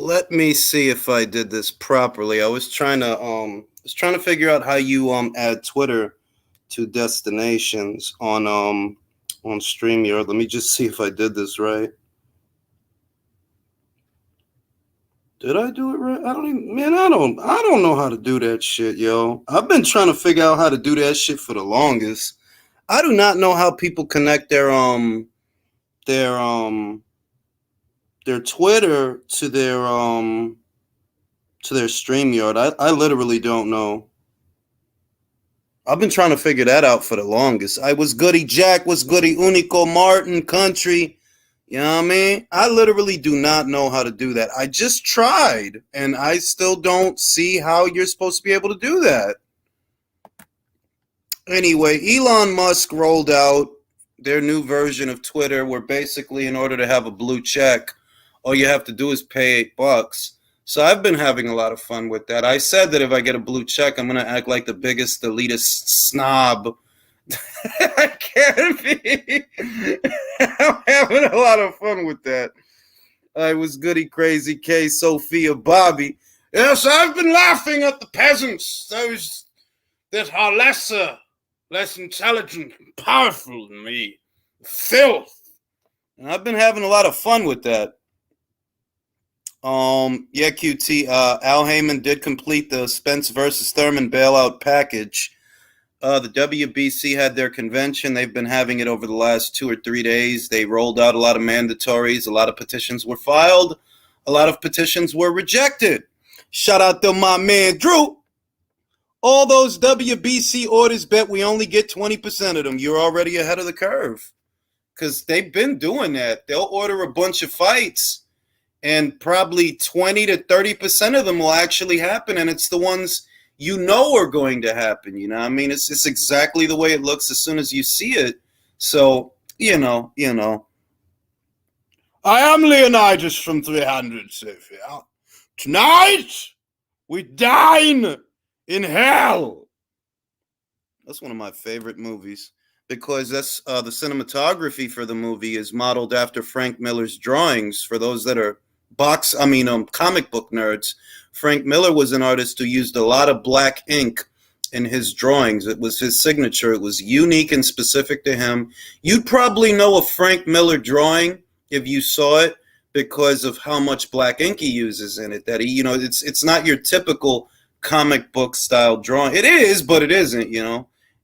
Let me see if I did this properly. I was trying to figure out how you add Twitter to destinations on StreamYard. Let me just see if I did this right. Did I do it right? I don't know how to do that shit, yo. I've been trying to figure out how to do that shit for the longest. I do not know how people connect their Twitter to their StreamYard. I literally don't know. I've been trying to figure that out for the longest. I was goody Jack, was goody Unico Martin Country. You know what I mean? I literally do not know how to do that. I just tried, and I still don't see how you're supposed to be able to do that. Anyway, Elon Musk rolled out their new version of Twitter where basically in order to have a blue check, all you have to do is pay $8. So I've been having a lot of fun with that. I said that if I get a blue check, I'm going to act like the biggest elitist snob. I can't be. I'm having a lot of fun with that. I was goody crazy K, Sophia, Bobby. Yes, I've been laughing at the peasants, those that are less intelligent and powerful than me. Filth. And I've been having a lot of fun with that. Yeah, QT. Al Heyman did complete the Spence versus Thurman bailout package. The WBC had their convention. They've been having it over the last 2 or 3 days. They rolled out a lot of mandatories. A lot of petitions were filed. A lot of petitions were rejected. Shout out to my man, Drew. All those WBC orders bet we only get 20% of them. You're already ahead of the curve. Because they've been doing that. They'll order a bunch of fights, and probably 20 to 30% of them will actually happen, and it's the ones you know are going to happen. You know what I mean? It's exactly the way it looks as soon as you see it. So, you know. I am Leonidas from 300, Sophia. Tonight, we dine in hell. That's one of my favorite movies because that's the cinematography for the movie is modeled after Frank Miller's drawings. For those that are comic book nerds, Frank Miller was an artist who used a lot of black ink in his drawings. It was his signature. It was unique and specific to him. You'd probably know a Frank Miller drawing if you saw it because of how much black ink he uses in it. That he, it's not your typical comic book style drawing. It is, but it isn't,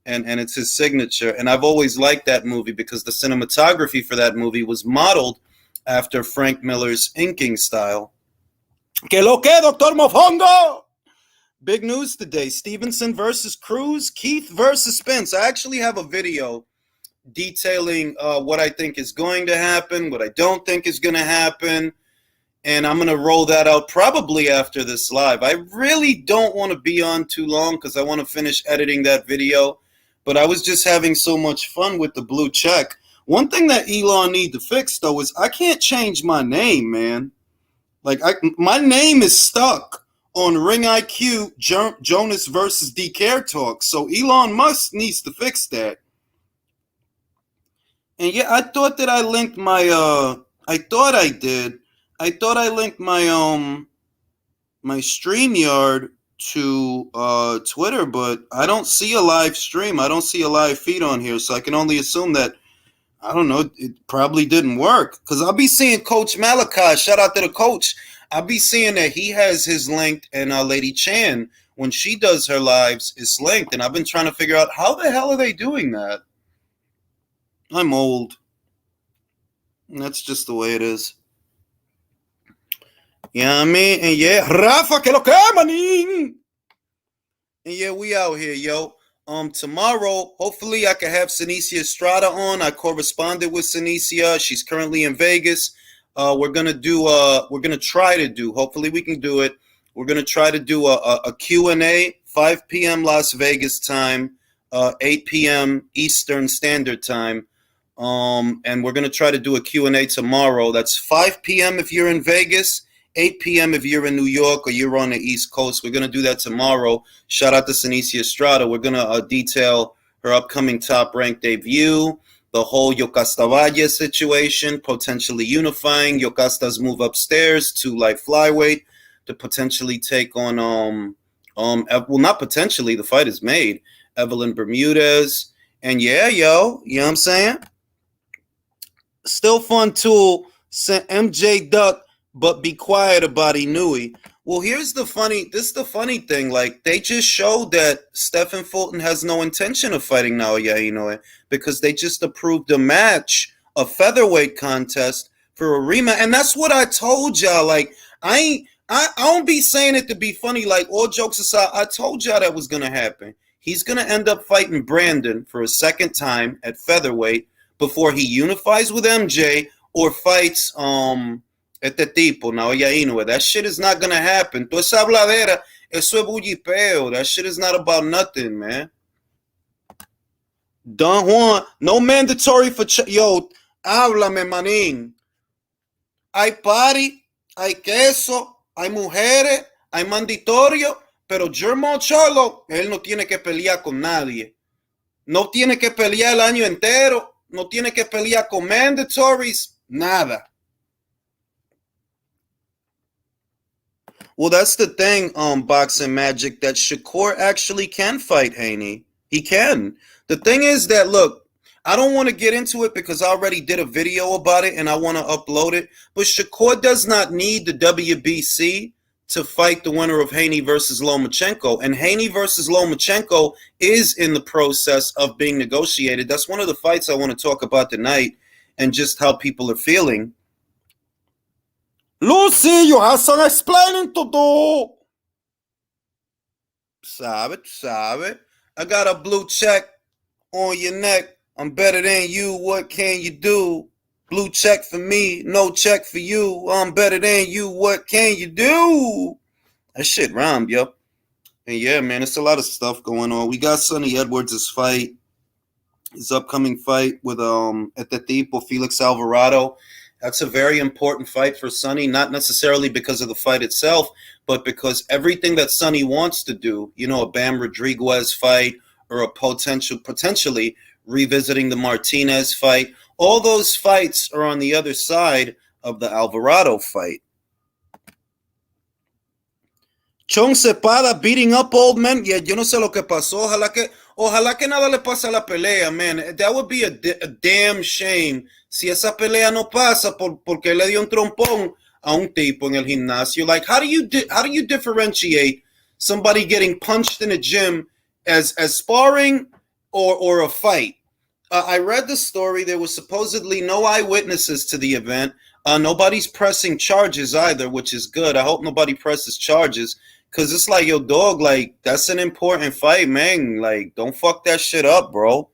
and it's his signature. And I've always liked that movie because the cinematography for that movie was modeled after Frank Miller's inking style. Que lo que, Dr. Mofongo? Big news today. Stevenson versus Cruz, Keith versus Spence. I actually have a video detailing what I think is going to happen, what I don't think is going to happen, and I'm going to roll that out probably after this live. I really don't want to be on too long because I want to finish editing that video, but I was just having so much fun with the blue check. One thing that Elon need to fix, though, is I can't change my name, man. Like, my name is stuck on Ring IQ Jonas versus DK Talks, so Elon Musk needs to fix that. And yeah, I thought that I linked my, I thought I did. I thought I linked my, my StreamYard to Twitter, but I don't see a live stream. I don't see a live feed on here, so I can only assume that, I don't know, it probably didn't work. Because I'll be seeing Coach Malachi, shout out to the coach, I'll be seeing that he has his linked, and Lady Chan, when she does her lives, is linked. And I've been trying to figure out how the hell are they doing that? I'm old. And that's just the way it is. You know what I mean? And yeah, Rafa, que lo que, manín? And yeah, we out here, yo. Tomorrow, hopefully I can have Seniesa Estrada on. I corresponded with Seniesa. She's currently in Vegas. We're gonna try to do, hopefully we can do it. We're gonna try to do a Q&A, 5 p.m. Las Vegas time, 8 p.m. Eastern Standard Time. And we're gonna try to do a Q&A tomorrow. That's 5 p.m. if you're in Vegas, 8 p.m. if you're in New York or you're on the East Coast. We're going to do that tomorrow. Shout out to Seniesa Estrada. We're going to detail her upcoming top-ranked debut, the whole Yokasta situation, potentially unifying. Yokasta's move upstairs to light flyweight to potentially take on well, not potentially, the fight is made. Evelyn Bermudez. And yeah, yo, you know what I'm saying? Still fun tool. MJ Duck, but be quiet about Inoue. Well, this is the funny thing. Like, they just showed that Stephen Fulton has no intention of fighting Naoya Inoue because they just approved a match, a featherweight contest for a rematch. And that's what I told y'all. Like, I don't be saying it to be funny. Like, all jokes aside, I told y'all that was going to happen. He's going to end up fighting Brandon for a second time at featherweight before he unifies with MJ or fights este tipo, Naoya Inoue. That shit is not gonna happen. Toda esa habladera, eso es bullipeo. That shit is not about nothing, man. Don Juan, no mandatory for yo, háblame, manín. Hay party, hay queso, hay mujeres, hay mandatorio, pero Germán Cholo, él no tiene que pelear con nadie. No tiene que pelear el año entero. No tiene que pelear con mandatories. Nada. Well, that's the thing, Boxing Magic, that Shakur actually can fight Haney. He can. The thing is that, look, I don't want to get into it because I already did a video about it and I want to upload it. But Shakur does not need the WBC to fight the winner of Haney versus Lomachenko. And Haney versus Lomachenko is in the process of being negotiated. That's one of the fights I want to talk about tonight and just how people are feeling. Lucy, you have some explaining to do. Sabe. I got a blue check on your neck. I'm better than you. What can you do? Blue check for me, no check for you. I'm better than you. What can you do? That shit rhymed, yo. And yeah, man, it's a lot of stuff going on. We got Sonny Edwards' fight, his upcoming fight with este tipo, Felix Alvarado. That's a very important fight for Sonny, not necessarily because of the fight itself, but because everything that Sonny wants to do, you know, a Bam Rodriguez fight or a potentially revisiting the Martinez fight, all those fights are on the other side of the Alvarado fight. Chong Zepeda beating up old men. Yeah, yo no sé lo que pasó. Ojalá que nada le pase a la pelea, man. That would be a damn shame si esa pelea no pasa porque le dio un trompón a un tipo en el gimnasio. Like, how do you differentiate somebody getting punched in a gym as sparring or a fight? I read the story. There was supposedly no eyewitnesses to the event. Nobody's pressing charges either, which is good. I hope nobody presses charges because it's like, yo, dog, like, that's an important fight, man. Like, don't fuck that shit up, bro.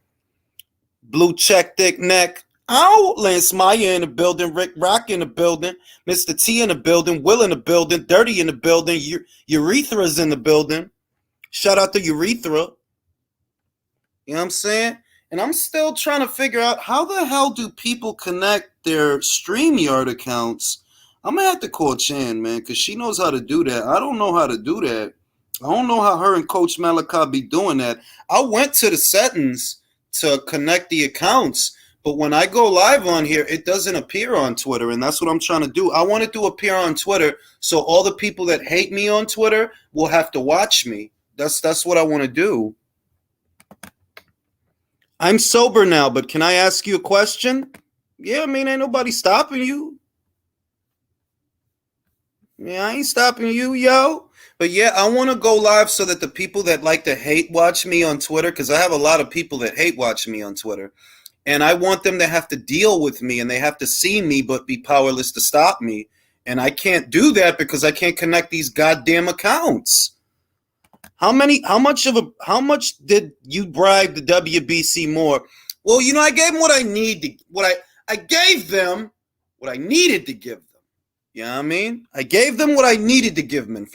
Blue check, thick neck. Ow! Lance Maya in the building. Rick Rock in the building. Mr. T in the building. Will in the building. Dirty in the building. Urethra's in the building. Shout out to Urethra. You know what I'm saying? And I'm still trying to figure out how the hell do people connect their StreamYard accounts. I'm going to have to call Chan, man, because she knows how to do that. I don't know how to do that. I don't know how her and Coach Malaka be doing that. I went to the settings to connect the accounts, but when I go live on here, it doesn't appear on Twitter, and that's what I'm trying to do. I want it to appear on Twitter, so all the people that hate me on Twitter will have to watch me. That's what I want to do. I'm sober now, but can I ask you a question? Yeah, I mean, ain't nobody stopping you. Yeah, I ain't stopping you, yo. But yeah, I want to go live so that the people that like to hate watch me on Twitter, because I have a lot of people that hate watch me on Twitter, and I want them to have to deal with me, and they have to see me but be powerless to stop me. And I can't do that because I can't connect these goddamn accounts. How much did you bribe the WBC more? Well, you know, I gave them what I need. I gave them what I needed to give them. You know what I mean? I gave them what I needed to give them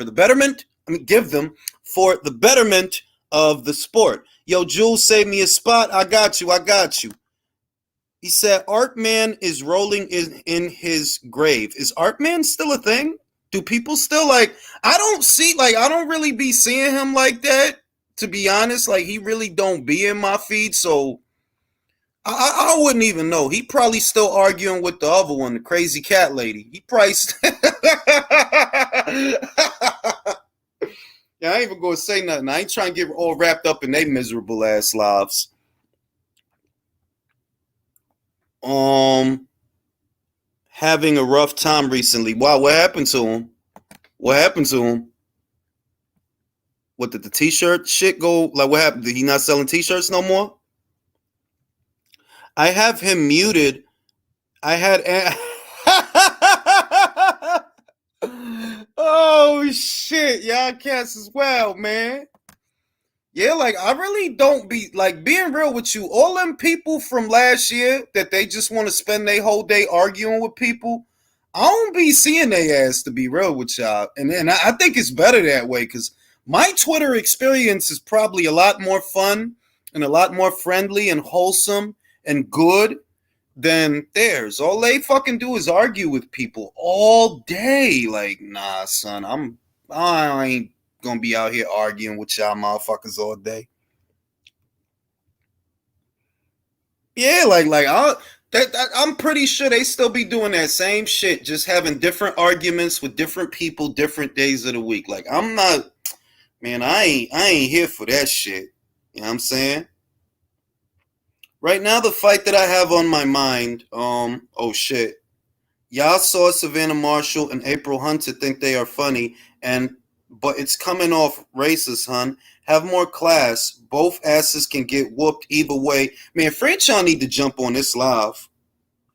give them for the betterment of the sport. Yo, Jules, save me a spot. I got you. He said, Artman is rolling in his grave. Is Artman still a thing? Do people still I don't really be seeing him like that, to be honest. Like, he really don't be in my feed, so I wouldn't even know. He probably still arguing with the other one, the crazy cat lady. He probably Yeah, I ain't even gonna say nothing. I ain't trying to get all wrapped up in they miserable ass lives. Having a rough time recently. Wow, what happened to him? What happened to him? What did the t-shirt shit go? Like, what happened? Did he not selling t-shirts no more? I have him muted. I had. Oh shit, y'all cats as well, man. Yeah, like I really don't be like being real with you. All them people from last year that they just want to spend their whole day arguing with people. I don't be seeing their ass, to be real with y'all, and I think it's better that way because my Twitter experience is probably a lot more fun and a lot more friendly and wholesome and good than theirs. All they fucking do is argue with people all day. Like, nah, son, I ain't gonna be out here arguing with y'all motherfuckers all day. Yeah, I'm pretty sure they still be doing that same shit, just having different arguments with different people, different days of the week. Like, I'm not, man, I ain't here for that shit. You know what I'm saying? Right now, the fight that I have on my mind, oh shit. Y'all saw Savannah Marshall and April Hunter think they are funny, but it's coming off racist, hun. Have more class. Both asses can get whooped either way. Man, Franchon need to jump on this live.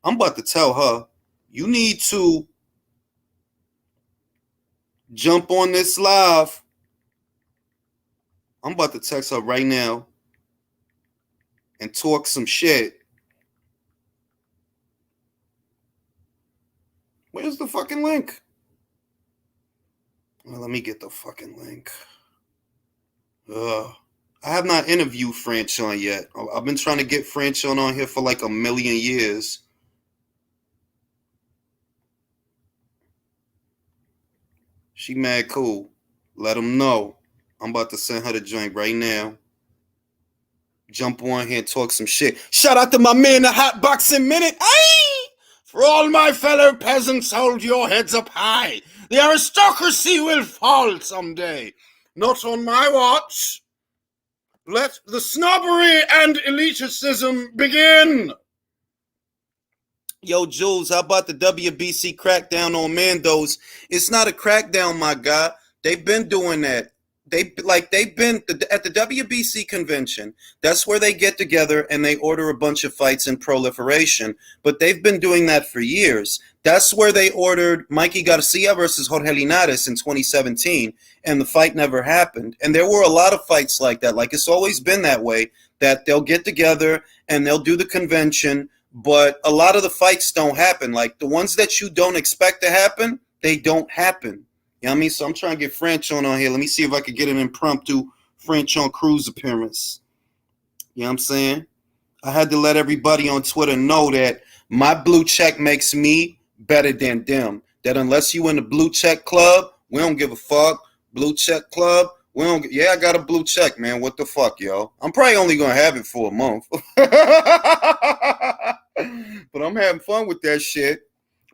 I'm about to tell her, you need to jump on this live. I'm about to text her right now and talk some shit. Where's the fucking link? Well, let me get the fucking link. I have not interviewed Franchon yet. I've been trying to get Franchon on here for like a million years. She mad cool. Let them know. I'm about to send her the joint right now. Jump on here and talk some shit. Shout out to my man, the Hot Boxing Minute. Aye! For all my fellow peasants, hold your heads up high. The aristocracy will fall someday. Not on my watch. Let the snobbery and elitism begin. Yo, Jules, how about the WBC crackdown on Mandos? It's not a crackdown, my guy. They've been doing that. They've been at the WBC convention. That's where they get together and they order a bunch of fights in proliferation. But they've been doing that for years. That's where they ordered Mikey Garcia versus Jorge Linares in 2017, and the fight never happened. And there were a lot of fights like that. Like, it's always been that way, that they'll get together and they'll do the convention, but a lot of the fights don't happen. Like, the ones that you don't expect to happen, they don't happen. You know what I mean? So I'm trying to get Franchon on here. Let me see if I could get an impromptu Franchon Crews appearance. You know what I'm saying? I had to let everybody on Twitter know that my blue check makes me better than them. That unless you in the blue check club, we don't give a fuck. Blue check club, we don't. Yeah, I got a blue check, man. What the fuck, yo? I'm probably only gonna have it for a month, but I'm having fun with that shit.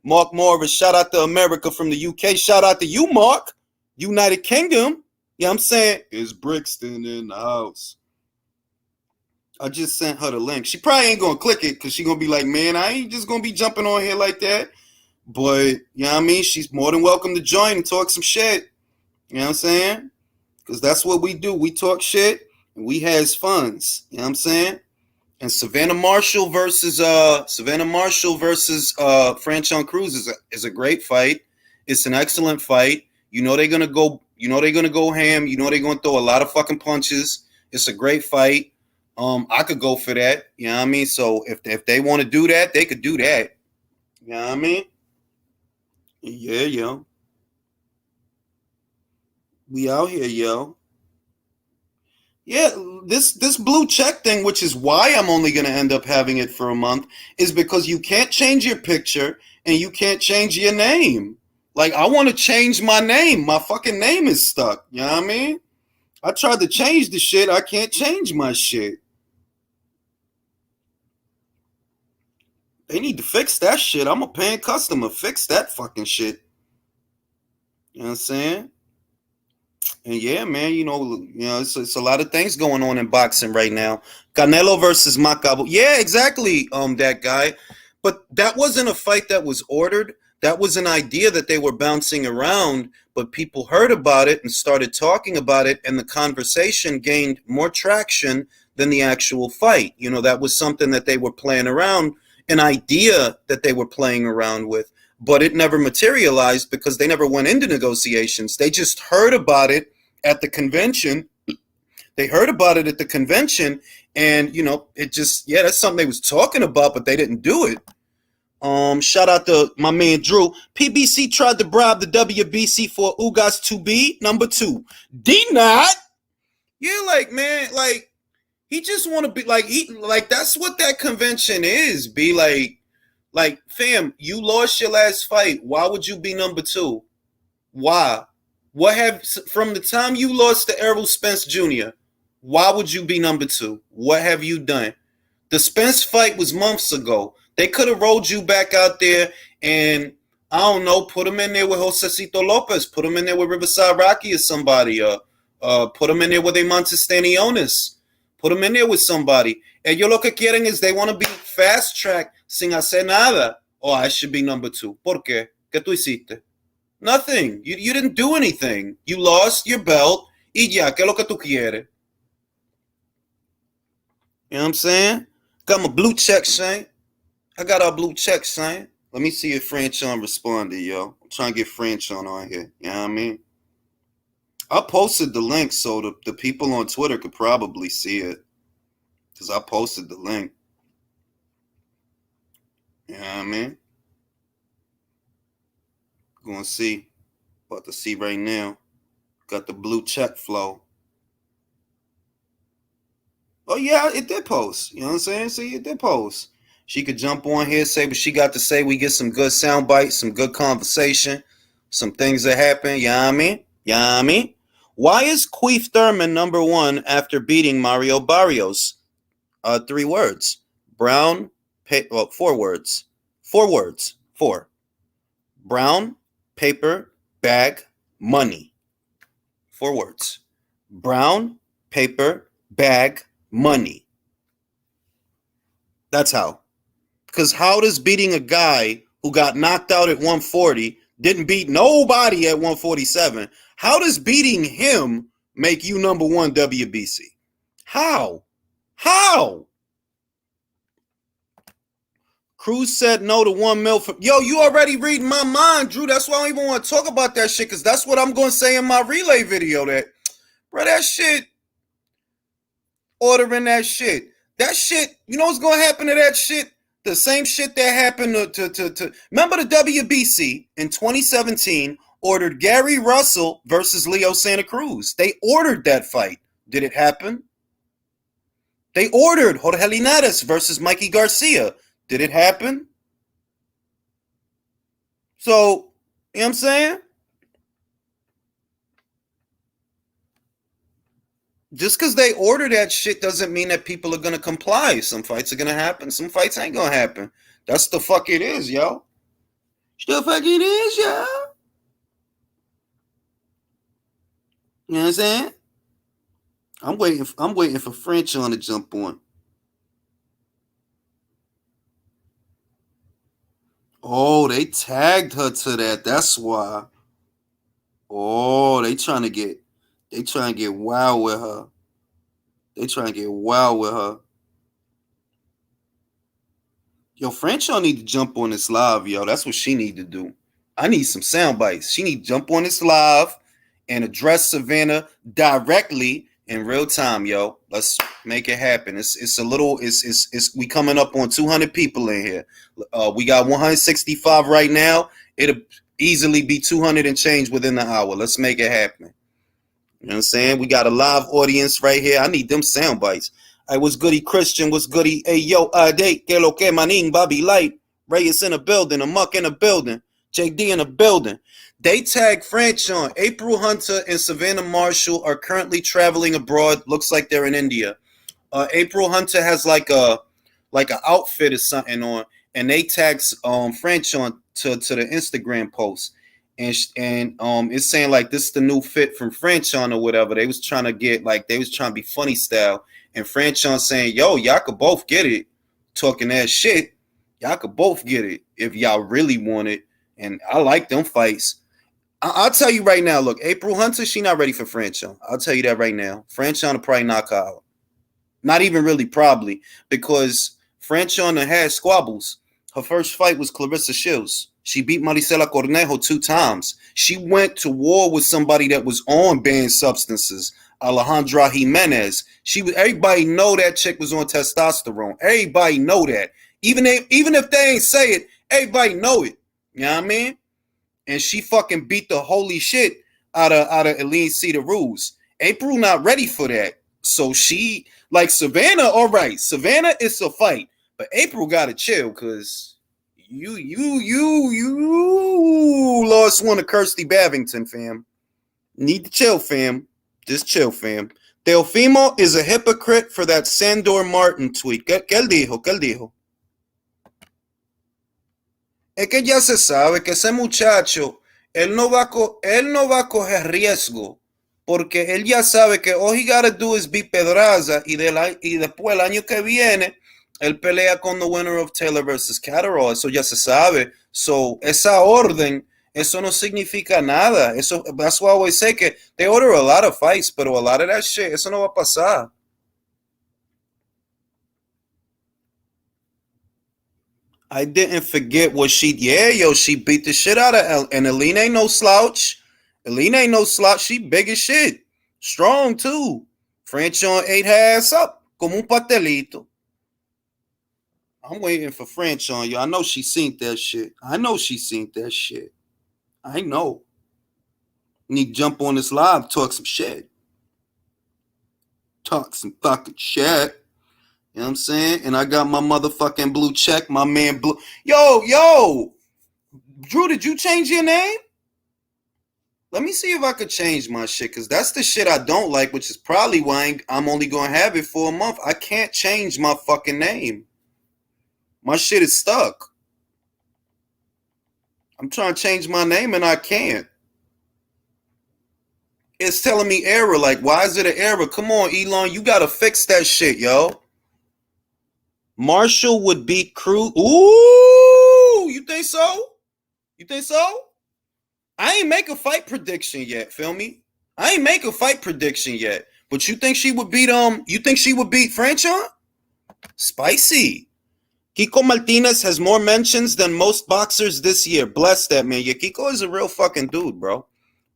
Mark Morris, shout out to America from the UK. Shout out to you, Mark. United Kingdom. Yeah, I'm saying, is Brixton in the house? I just sent her the link. She probably ain't going to click it because she's going to be like, man, I ain't just going to be jumping on here like that. But, you know what I mean? She's more than welcome to join and talk some shit. You know what I'm saying? Because that's what we do. We talk shit and we has funds. You know what I'm saying? And Savannah Marshall versus Franchon Crews is a great fight. It's an excellent fight. You know they're gonna go. You know they're gonna go ham. You know they're gonna throw a lot of fucking punches. It's a great fight. I could go for that. You know what I mean? So if they want to do that, they could do that. You know what I mean? Yeah, yo. We out here, yo. Yeah, this blue check thing, which is why I'm only going to end up having it for a month, is because you can't change your picture and you can't change your name. Like, I want to change my name. My fucking name is stuck. You know what I mean? I tried to change the shit. I can't change my shit. They need to fix that shit. I'm a paying customer. Fix that fucking shit. You know what I'm saying? And yeah, man, it's a lot of things going on in boxing right now. Canelo versus Macabo. Yeah, exactly. That guy. But that wasn't a fight that was ordered. That was an idea that they were bouncing around, but people heard about it and started talking about it, and the conversation gained more traction than the actual fight. That was something that they were playing around, an idea that they were playing around with, but it never materialized because they never went into negotiations. They just heard about it at the convention. They heard about it at the convention, and it just, yeah, that's something they was talking about, but they didn't do it. Shout out to my man Drew. PBC tried to bribe the WBC for Ugas to be number 2. D not. Yeah, like, man, like, he just want to be like that's what that convention is. Be like, fam, you lost your last fight. Why would you be number 2? Why? From the time you lost to Errol Spence Jr., why would you be number 2? What have you done? The Spence fight was months ago. They could have rolled you back out there and, I don't know, put him in there with Josecito Lopez, put him in there with Riverside Rocky or somebody, put him in there with Montes Stanionis, put him in there with somebody. Ellos lo que quieren is they want to be fast-tracked sin hacer nada. Oh, I should be number 2. ¿Por qué? ¿Qué tú hiciste? Nothing. You didn't do anything. You lost your belt. Y ya, ¿qué es lo que tú quieres? You know what I'm saying? Got my blue check, Shane. I got our blue check, Shane. Let me see if Franchon responded, yo. I'm trying to get Franchon on here. You know what I mean? I posted the link so the people on Twitter could probably see it. Because I posted the link. You know what I mean? Going to see. About to see right now. Got the blue check flow. Oh, yeah, it did post. You know what I'm saying? See, it did post. She could jump on here, say what she got to say. We get some good sound bites, some good conversation, some things that happen. You know what I mean? You know what I mean? Why is Queef Thurman number 1 after beating Mario Barrios? 3 words. Brown, 4 words. 4 words. 4. Brown, paper, bag, money. 4 words. Brown, paper, bag, money. That's how. Because how does beating a guy who got knocked out at 140, didn't beat nobody at 147, how does beating him make you number 1 WBC? How? How? Cruz said no to $1 million for... Yo, you already reading my mind, Drew. That's why I don't even want to talk about that shit, because that's what I'm going to say in my relay video. Bro, that shit... Ordering that shit. That shit, you know what's going to happen to that shit? The same shit that happened to remember the WBC in 2017 ordered Gary Russell versus Leo Santa Cruz. They ordered that fight. Did it happen? They ordered Jorge Linares versus Mikey Garcia. Did it happen? So, you know what I'm saying? Just because they order that shit doesn't mean that people are going to comply. Some fights are going to happen. Some fights ain't going to happen. That's the fuck it is, yo. The fuck it is, yo. You know what I'm saying? I'm waiting for Franchon to jump on. Oh, they tagged her to that. That's why. Oh, they trying to get wild with her. They trying to get wild with her. Yo, Franchon need to jump on this live, yo. That's what she need to do. I need some sound bites. She need to jump on this live and address Savannah directly in real time, yo. Let's make it happen. It's we coming up on 200 people in here. We got 165 right now. It'll easily be 200 and change within the hour. Let's make it happen. You know what I'm saying? We got a live audience right here. I need them sound bites. Hey, what's goody, Christian? What's goody? Hey, yo, Ade, que lo que, manin, Bobby Light. Regis in the building. Amok in the building. JD in the building. They tag Franchon. April Hunter and Savannah Marshall are currently traveling abroad. Looks like they're in India. April Hunter has like a outfit or something on. and they tags Franchon to the Instagram post, and it's saying like this is the new fit from Franchon or whatever. They was trying to get like they was trying to be funny style, and Franchon saying, "Yo, y'all could both get it," talking that shit. Y'all could both get it if y'all really want it, and I like them fights. I'll tell you right now. Look, April Hunter, she not ready for Franchon. I'll tell you that right now. Franchon will probably knock her out. Not even really, probably, because Franchon had squabbles. Her first fight was Clarissa Shields. She beat Maricela Cornejo 2 times. She went to war with somebody that was on banned substances, Alejandra Jimenez. Everybody know that chick was on testosterone. Everybody know that. Even if they ain't say it, everybody know it. You know what I mean? And she fucking beat the holy shit out of Eileen Cedar Rules. April not ready for that. So she, like Savannah, all right. Savannah is a fight. But April gotta chill, cause you lost one to Kirsty Babington, fam. Need to chill, fam. Just chill, fam. Teofimo is a hypocrite for that Sandor Martin tweet. ¿Qué él dijo? ¿Qué él dijo? Es que ya se sabe que ese muchacho, él no va a coger riesgo, porque él ya sabe que all he gotta do is beat Pedraza y después el año que viene él pelea con the winner of Taylor versus Catterall. Eso ya se sabe. So, esa orden, eso no significa nada. Eso, that's why I always say que they order a lot of fights, pero a lot of that shit, eso no va a pasar. I didn't forget what she beat the shit out of and Aline ain't no slouch. She big as shit. Strong too. Franchon ate her ass up como un pastelito. I'm waiting for Franchon, yo. I know she seen that shit. I know. Need to jump on this live, talk some shit. Talk some fucking shit. You know what I'm saying? And I got my motherfucking blue check, my man Blue. Yo. Drew, did you change your name? Let me see if I could change my shit, because that's the shit I don't like, which is probably why I'm only going to have it for a month. I can't change my fucking name. My shit is stuck. I'm trying to change my name and I can't. It's telling me error. Like, why is it an error? Come on, Elon. You got to fix that shit, yo. Marshall would beat Cruz. Ooh, you think so? I ain't make a fight prediction yet, feel me? But you think she would beat Franchon? Spicy. Kiko Martinez has more mentions than most boxers this year. Bless that, man. Yeah, Kiko is a real fucking dude, bro.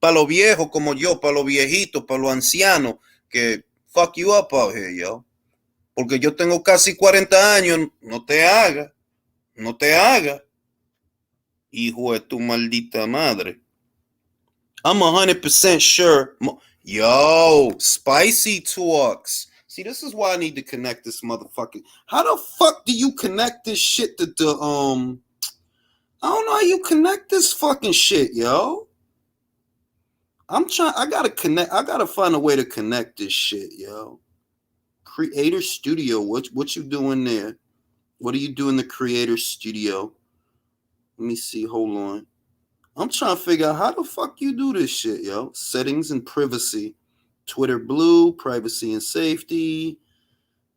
Pa lo viejo como yo, pa lo viejito, pa lo anciano, que fuck you up out here, yo. Porque yo tengo casi 40 años. No te haga. Hijo de tu maldita madre. I'm 100% sure. Yo, spicy Tawks. See, this is why I need to connect this motherfucker. How the fuck do you connect this shit to the I don't know how you connect this fucking shit, yo. I gotta find a way to connect this shit, yo. Creator Studio. What you doing there? What do you do in the Creator Studio? Let me see. Hold on. I'm trying to figure out how the fuck you do this shit, yo. Settings and privacy. Twitter Blue, privacy and safety.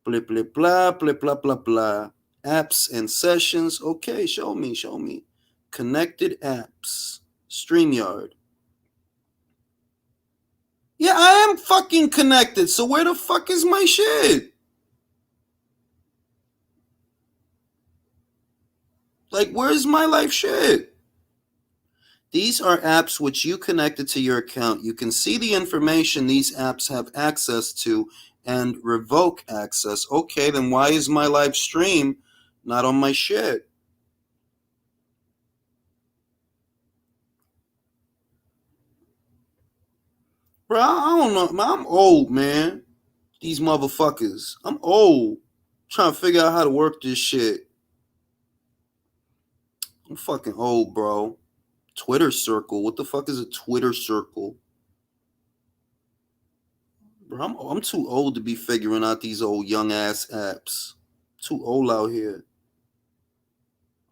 Blah, blah, blah, blah, blah, blah, blah. Apps and sessions. Okay, show me. Connected apps. StreamYard. Yeah, I am fucking connected. So where the fuck is my shit? Like, where's my life shit? These are apps which you connected to your account. You can see the information these apps have access to and revoke access. Okay, then why is my live stream not on my shit? Bro, I don't know. I'm old, man. These motherfuckers. I'm old. Trying to figure out how to work this shit. I'm fucking old, bro. Twitter circle. What the fuck is a Twitter circle? Bro, I'm too old to be figuring out these old young ass apps. Too old out here.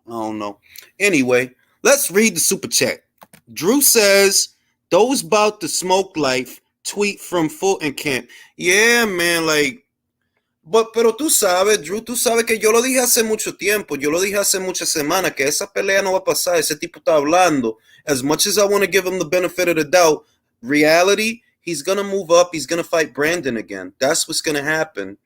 I don't know. Anyway, let's read the super chat. Drew says, those about the smoke life tweet from Fulton camp. Yeah, man, like, pero tú sabes, Drew, tú sabes que yo lo dije hace mucho tiempo, yo lo dije hace muchas semanas, que esa pelea no va a pasar, ese tipo está hablando. As much as I want to give him the benefit of the doubt, reality, he's going to move up, he's going to fight Brandon again. That's what's going to happen.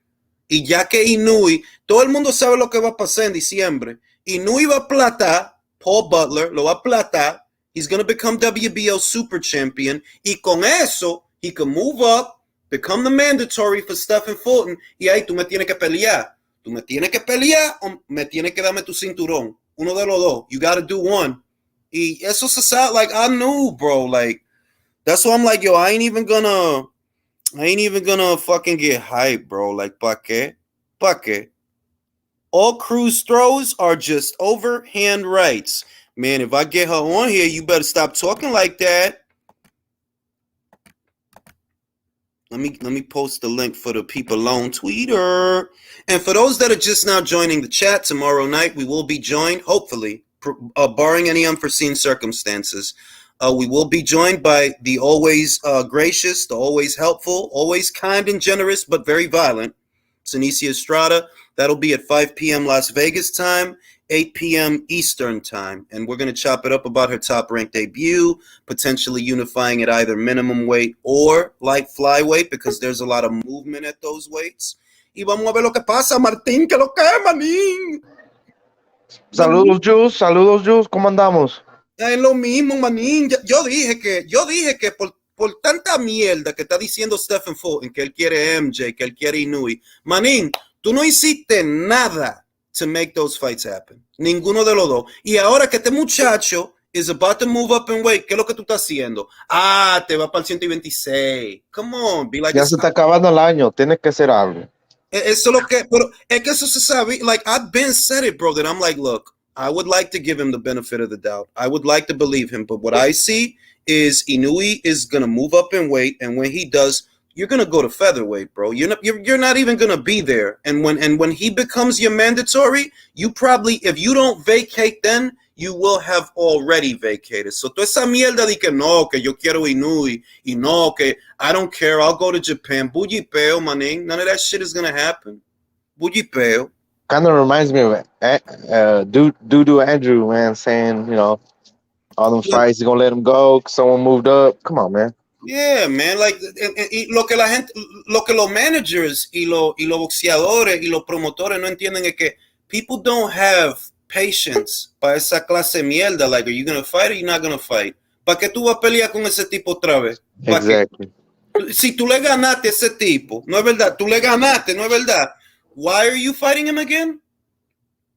Y ya que Inoue, todo el mundo sabe lo que va a pasar en diciembre. Inoue va a platar, Paul Butler lo va a platar, he's going to become WBO super champion, y con eso, he can move up, become the mandatory for Stephen Fulton, y ahí tú me tienes que pelear. Tú me tienes que pelear o me tienes que darme tu cinturón. Uno de los dos. You gotta do one. Y eso se sabe, like, I knew, bro, like, that's why I'm like, yo, I ain't even gonna fucking get hyped, bro. Like, pa' qué? Pa' qué? All Cruz throws are just overhand rights. Man, if I get her on here, you better stop talking like that. Let me post the link for the people on Twitter. And for those that are just now joining the chat, tomorrow night we will be joined, hopefully, barring any unforeseen circumstances, we will be joined by the always gracious, the always helpful, always kind and generous, but very violent, Seniesa Estrada. That'll be at 5 p.m. Las Vegas time, 8 p.m. Eastern time. And we're going to chop it up about her top-ranked debut, potentially unifying at either minimum weight or light flyweight, because there's a lot of movement at those weights. Y vamos a ver lo que pasa, Martín, que lo que es, manín. Saludos, Jules, ¿cómo andamos? Es lo mismo, manín. Yo dije que por tanta mierda que está diciendo Stephen Fulton, que él quiere MJ, que él quiere Inoue, manín, tú no hiciste nada to make those fights happen. Ninguno de los dos. Y ahora que este muchacho is about to move up in weight, ¿qué es lo que tú estás haciendo? Ah, te va para el 126. Come on, be like... Ya se está acabando el año, tienes que hacer algo. Eso es lo que... Pero es que eso se sabe. Like, I've been said it, bro, that I'm like, look, I would like to give him the benefit of the doubt. I would like to believe him. But what I see is Inoue is going to move up in weight. And when he does, you're going to go to featherweight, bro. You're not even going to be there. And when he becomes your mandatory, you probably, if you don't vacate then, you will have already vacated. So toda esa mierda de que no, que yo quiero Inoue, y no, que I don't care, I'll go to Japan. Bullipeo, maning. None of that shit is going to happen. Bullipeo. Kind of reminds me of Dudu Andrew, man, saying, you know, all them fights, you're going to let him go, someone moved up. Come on, man. Yeah, man, like, lo que la gente, lo que los managers y los boxeadores y los promotores no entienden es que people don't have patience para esa clase de mierda. Like, are you going to fight or you're not going to fight? ¿Para qué tú vas a pelear con ese tipo otra vez? Exactly. Si tú le ganaste a ese tipo, no es verdad, tú le ganaste, no es verdad. Why are you fighting him again?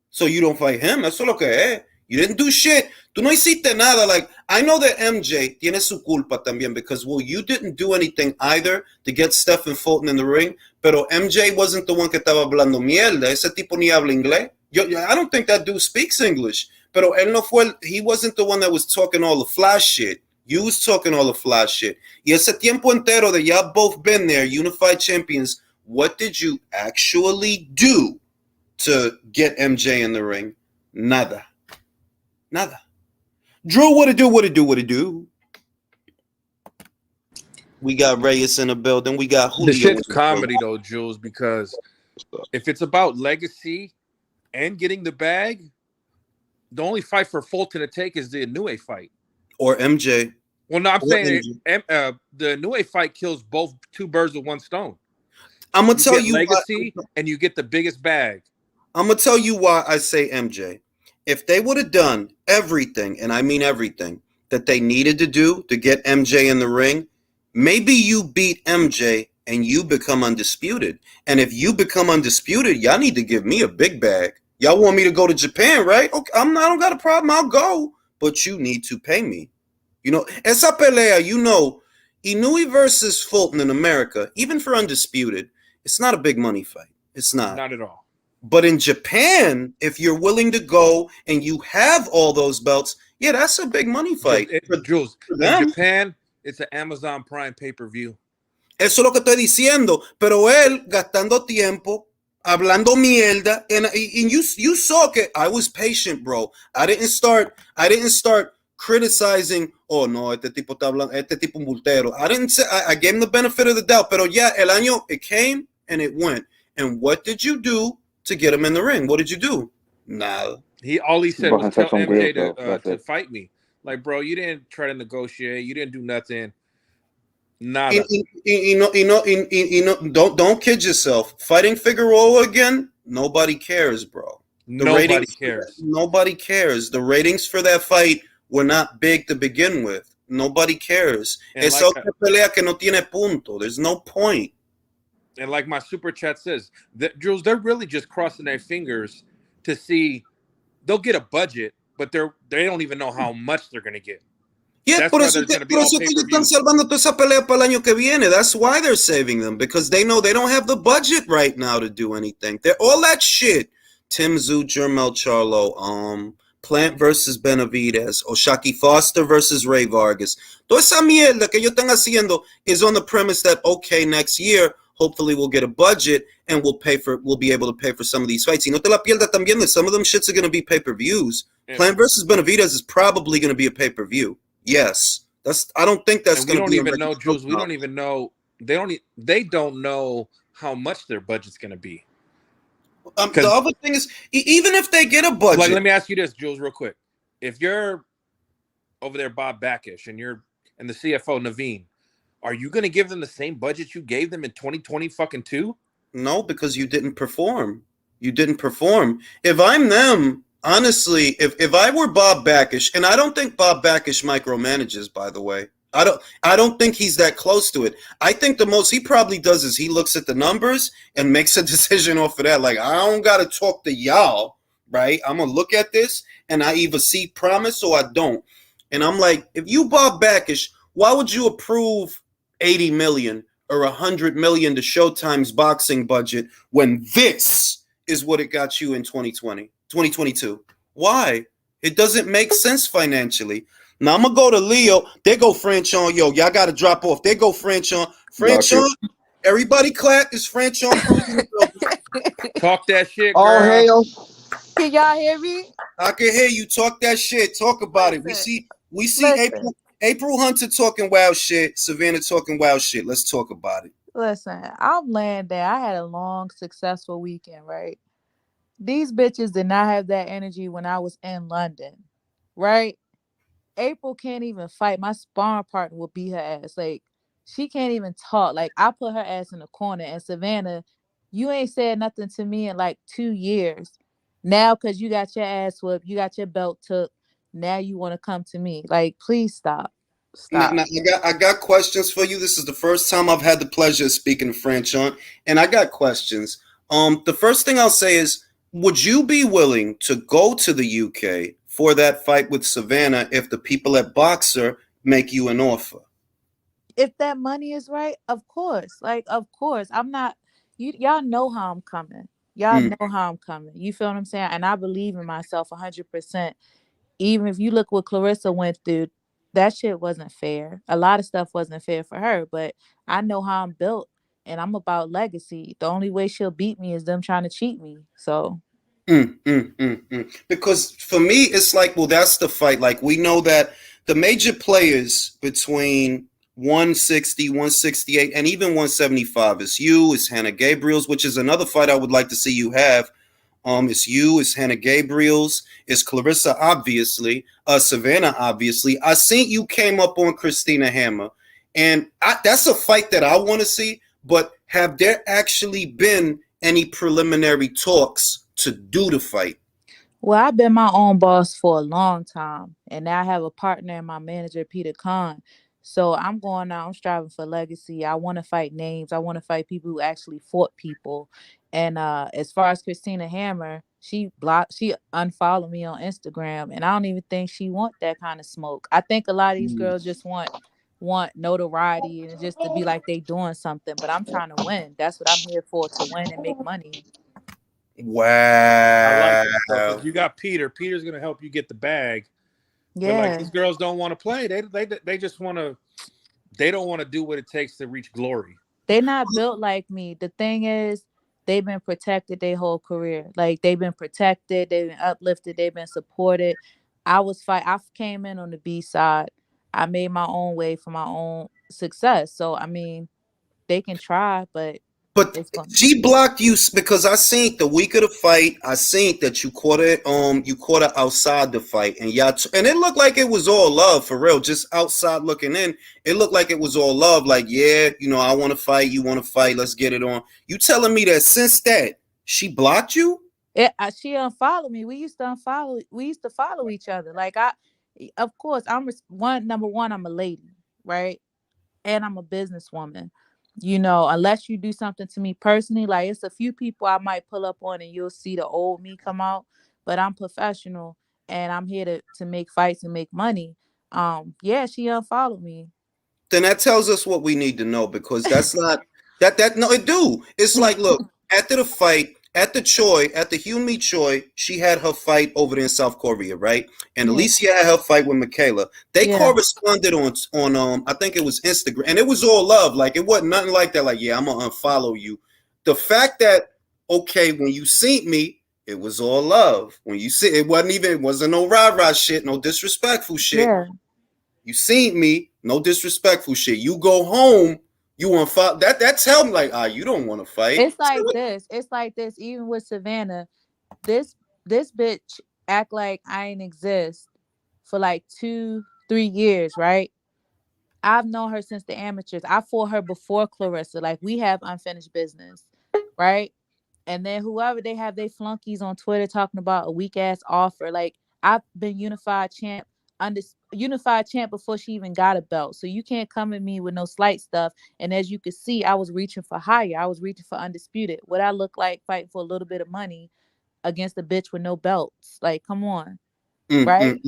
So you don't fight him, eso es lo que es. You didn't do shit. Tú no hiciste nada. Like, I know that MJ tiene su culpa también because, well, you didn't do anything either to get Stephen Fulton in the ring, pero MJ wasn't the one que estaba hablando mierda. Ese tipo ni habla inglés. I don't think that dude speaks English. Pero él no fue, he wasn't the one that was talking all the flash shit. You was talking all the flash shit. Y ese tiempo entero that y'all both been there, unified champions, what did you actually do to get MJ in the ring? Nada. Drew, what it do? We got Regis in the building. We got Julio. The shit's comedy, though, Jules, because if it's about legacy and getting the bag, the only fight for Fulton to take is the Inoue fight. Or MJ. Well, no, I'm saying the Inoue fight kills both two birds with one stone. I'm going to tell you legacy and you get the biggest bag. I'm going to tell you why I say MJ. If they would have done everything, and I mean everything, that they needed to do to get MJ in the ring, maybe you beat MJ and you become undisputed. And if you become undisputed, y'all need to give me a big bag. Y'all want me to go to Japan, right? Okay, I don't got a problem. I'll go. But you need to pay me. You know, esa pelea, you know, Inoue versus Fulton in America, even for undisputed, it's not a big money fight. It's not. Not at all. But in Japan, if you're willing to go and you have all those belts, yeah, that's a big money fight. Jules, in Japan, it's an Amazon Prime pay-per-view. Eso es lo que estoy diciendo. Pero él, gastando tiempo, hablando mierda, and you saw que I was patient, bro. I didn't start criticizing. Oh no, este tipo está hablando, este tipo un bultero. I didn't say. I gave him the benefit of the doubt, pero yeah, el año it came and it went. And what did you do to get him in the ring? What did you do? Nada. All he said was Bro, tell some MJ good, though. to fight me. Like, bro, you didn't try to negotiate. You didn't do nothing. Nada. Don't kid yourself. Fighting Figueroa again, nobody cares, bro. Nobody cares. Nobody cares. The ratings for that fight were not big to begin with. Nobody cares. Es otra pelea que no tiene punto. There's no point. And like my super chat says, Jules, they're really just crossing their fingers to see they'll get a budget, but they don't even know how much they're gonna get. Yeah, por eso que están salvando toda esa pelea para el año que viene. That's why they're saving them, because they know they don't have the budget right now to do anything. They're all that shit. Tim Tszyu, Jermel Charlo, Plant versus Benavidez, Oshaki Foster versus Ray Vargas. Toda esa mierda que ellos están haciendo is on the premise that, okay, next year, hopefully we'll get a budget and we'll be able to pay for some of these fights. Y no te la pierdas también that some of them shits are going to be pay-per-views. Yeah. Plant versus Benavidez is probably going to be a pay-per-view. Yes, I don't think that's going to be. We don't even know, Jules. We don't even know. They don't know how much their budget's going to be. The other thing is, even if they get a budget, like, let me ask you this, Jules, real quick. If you're over there, Bob Backish, and the CFO Naveen, are you going to give them the same budget you gave them in 2022? No, because you didn't perform. You didn't perform. If I'm them. Honestly, if I were Bob Backish, and I don't think Bob Backish micromanages, by the way. I don't think he's that close to it. I think the most he probably does is he looks at the numbers and makes a decision off of that. Like, I don't gotta talk to y'all, right? I'm gonna look at this and I either see promise or I don't. And I'm like, if you Bob Backish, why would you approve 80 million or 100 million to Showtime's boxing budget when this is what it got you in 2022? Why? It doesn't make sense financially. Now I'm gonna go to Leo. They go Franchon. Yo, y'all gotta drop off. They go Franchon. Franchon. Everybody clap. It's Franchon Crews. Talk that shit, girl. Oh hell. Can y'all hear me? I can hear you. Talk that shit. Talk about it. We see April Hunter talking wild shit. Savannah talking wild shit. Let's talk about it. Listen, I'm laying there. I had a long, successful weekend, right? These bitches did not have that energy when I was in London, right? April can't even fight. My sparring partner will beat her ass. Like, she can't even talk. Like, I put her ass in the corner. And Savannah, you ain't said nothing to me in like 2 years. Now, because you got your ass whooped, you got your belt took, now you want to come to me. Like, please stop. Stop. Now, I got questions for you. This is the first time I've had the pleasure of speaking to Franchon, and I got questions. The first thing I'll say is, would you be willing to go to the UK for that fight with Savannah if the people at Boxer make you an offer? If that money is right, of course. Like, of course. I'm not, y'all know how I'm coming. Y'all know how I'm coming. You feel what I'm saying? And I believe in myself 100%. Even if you look what Clarissa went through, that shit wasn't fair. A lot of stuff wasn't fair for her, but I know how I'm built. And I'm about legacy. The only way she'll beat me is them trying to cheat me. So. Because for me, it's like, well, that's the fight. Like, we know that the major players between 160, 168, and even 175 is you, is Hannah Gabriels, which is another fight I would like to see you have. It's you, it's Hannah Gabriels, it's Clarissa, obviously, Savannah, obviously. I seen you came up on Christina Hammer, and that's a fight that I want to see. But have there actually been any preliminary talks to do the fight? Well, I've been my own boss for a long time, and now I have a partner in my manager, Peter Kahn. So I'm going out, I'm striving for legacy. I want to fight names. I want to fight people who actually fought people. And as far as Christina Hammer, she unfollowed me on Instagram, and I don't even think she want that kind of smoke. I think a lot of these girls just want notoriety and just to be like they doing something, but I'm trying to win. That's what I'm here for, to win and make money. Wow. I like that stuff. You got Peter. Peter's gonna help you get the bag. Yeah. But like, these girls don't want to play. They just want to. They don't want to do what it takes to reach glory. They're not built like me. The thing is, they've been protected their whole career. Like they've been protected, they've been uplifted, they've been supported. I came in on the B side. I made my own way for my own success. So I mean, they can try, but But it's gonna she blocked you because I seen the week of the fight. I seen that you caught her outside the fight, and and it looked like it was all love for real. Just outside looking in, it looked like it was all love. Like, yeah, I want to fight. You want to fight? Let's get it on. You telling me that since that she blocked you? she unfollowed me. We used to unfollow. We used to follow each other. Like of course, number one. I'm a lady, right? And I'm a businesswoman. Unless you do something to me personally, like it's a few people I might pull up on and you'll see the old me come out, but I'm professional and I'm here to make fights and make money. Yeah, she unfollowed me. Then that tells us what we need to know, because that's not that no, it do. It's like, look, after the fight, at the Hume Choi, she had her fight over there in South Korea, right? And Yeah. Alicia had her fight with Michaela. They Yeah. corresponded on I think it was Instagram, and it was all love. Like, it wasn't nothing like that. Like, yeah, I'm gonna unfollow you. The fact that, okay, when you seen me, it was all love. When you see, it wasn't no rah-rah shit, no disrespectful shit. Yeah. You seen me, no disrespectful shit. You go home, you want to fight. That tell me, like, you don't want to fight. It's like this. It's like this. Even with Savannah, this bitch act like I ain't exist for like 2-3 years, right? I've known her since the amateurs. I fought her before Clarissa. Like we have unfinished business, right? And then whoever they have, they flunkies on Twitter talking about a weak ass offer. Like I've been unified champ before she even got a belt. So you can't come at me with no slight stuff. And as you can see, I was reaching for higher. I was reaching for undisputed. What I look like fighting for a little bit of money against a bitch with no belts. Like, come on, right?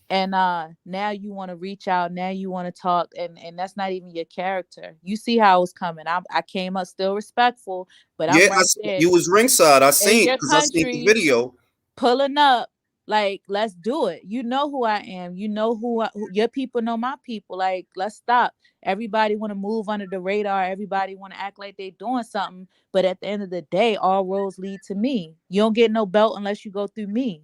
And now you want to reach out, now you want to talk, and that's not even your character. You see how I was coming. I came up still respectful, but I'm Yeah, right there you was ringside. I in seen, your because I seen the country video. pulling up. Like, let's do it. You know who I am. You know who your people know my people. Like, let's stop. Everybody want to move under the radar. Everybody want to act like they doing something. But at the end of the day, all roads lead to me. You don't get no belt unless you go through me.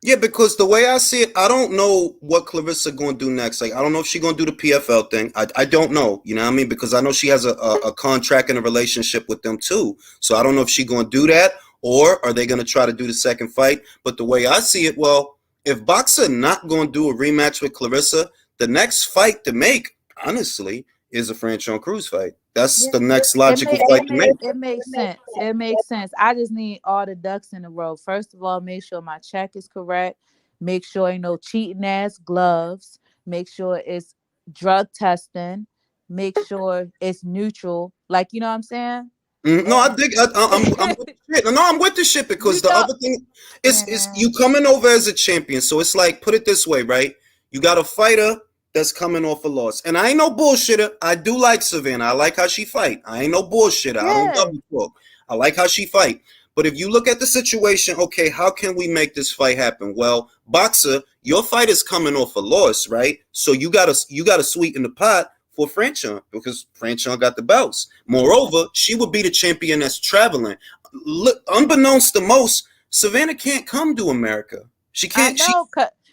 Yeah, because the way I see it, I don't know what Clarissa going to do next. Like, I don't know if she's going to do the PFL thing. I don't know, you know what I mean? Because I know she has a contract and a relationship with them too. So I don't know if she's going to do that, or are they going to try to do the second fight? But the way I see it, well, if Boxer not going to do a rematch with Clarissa, the next fight to make, honestly, is a Franchon Crews fight. That's the next logical fight to make. It makes sense. It makes sense. I just need all the ducks in a row. First of all, make sure my check is correct. Make sure ain't no cheating ass gloves. Make sure it's drug testing. Make sure it's neutral. Like, you know what I'm saying? No, I And think I'm with the shit. No, I'm with the shit, because you the know, other thing is you man. coming over as a champion. So it's like, put it this way, right? You got a fighter that's coming off a loss, and I ain't no bullshitter. I do like Savannah. I like how she fight. I ain't no bullshitter. I don't Yeah. double talk. I like how she fight. But if you look at the situation, okay, how can we make this fight happen? Well, Boxer, your fight is coming off a loss, right? So you gotta sweeten the pot for Franchon, because Franchon got the belts. Moreover, she would be the champion that's traveling. Look, unbeknownst to most, Savannah can't come to America. She I can't. know,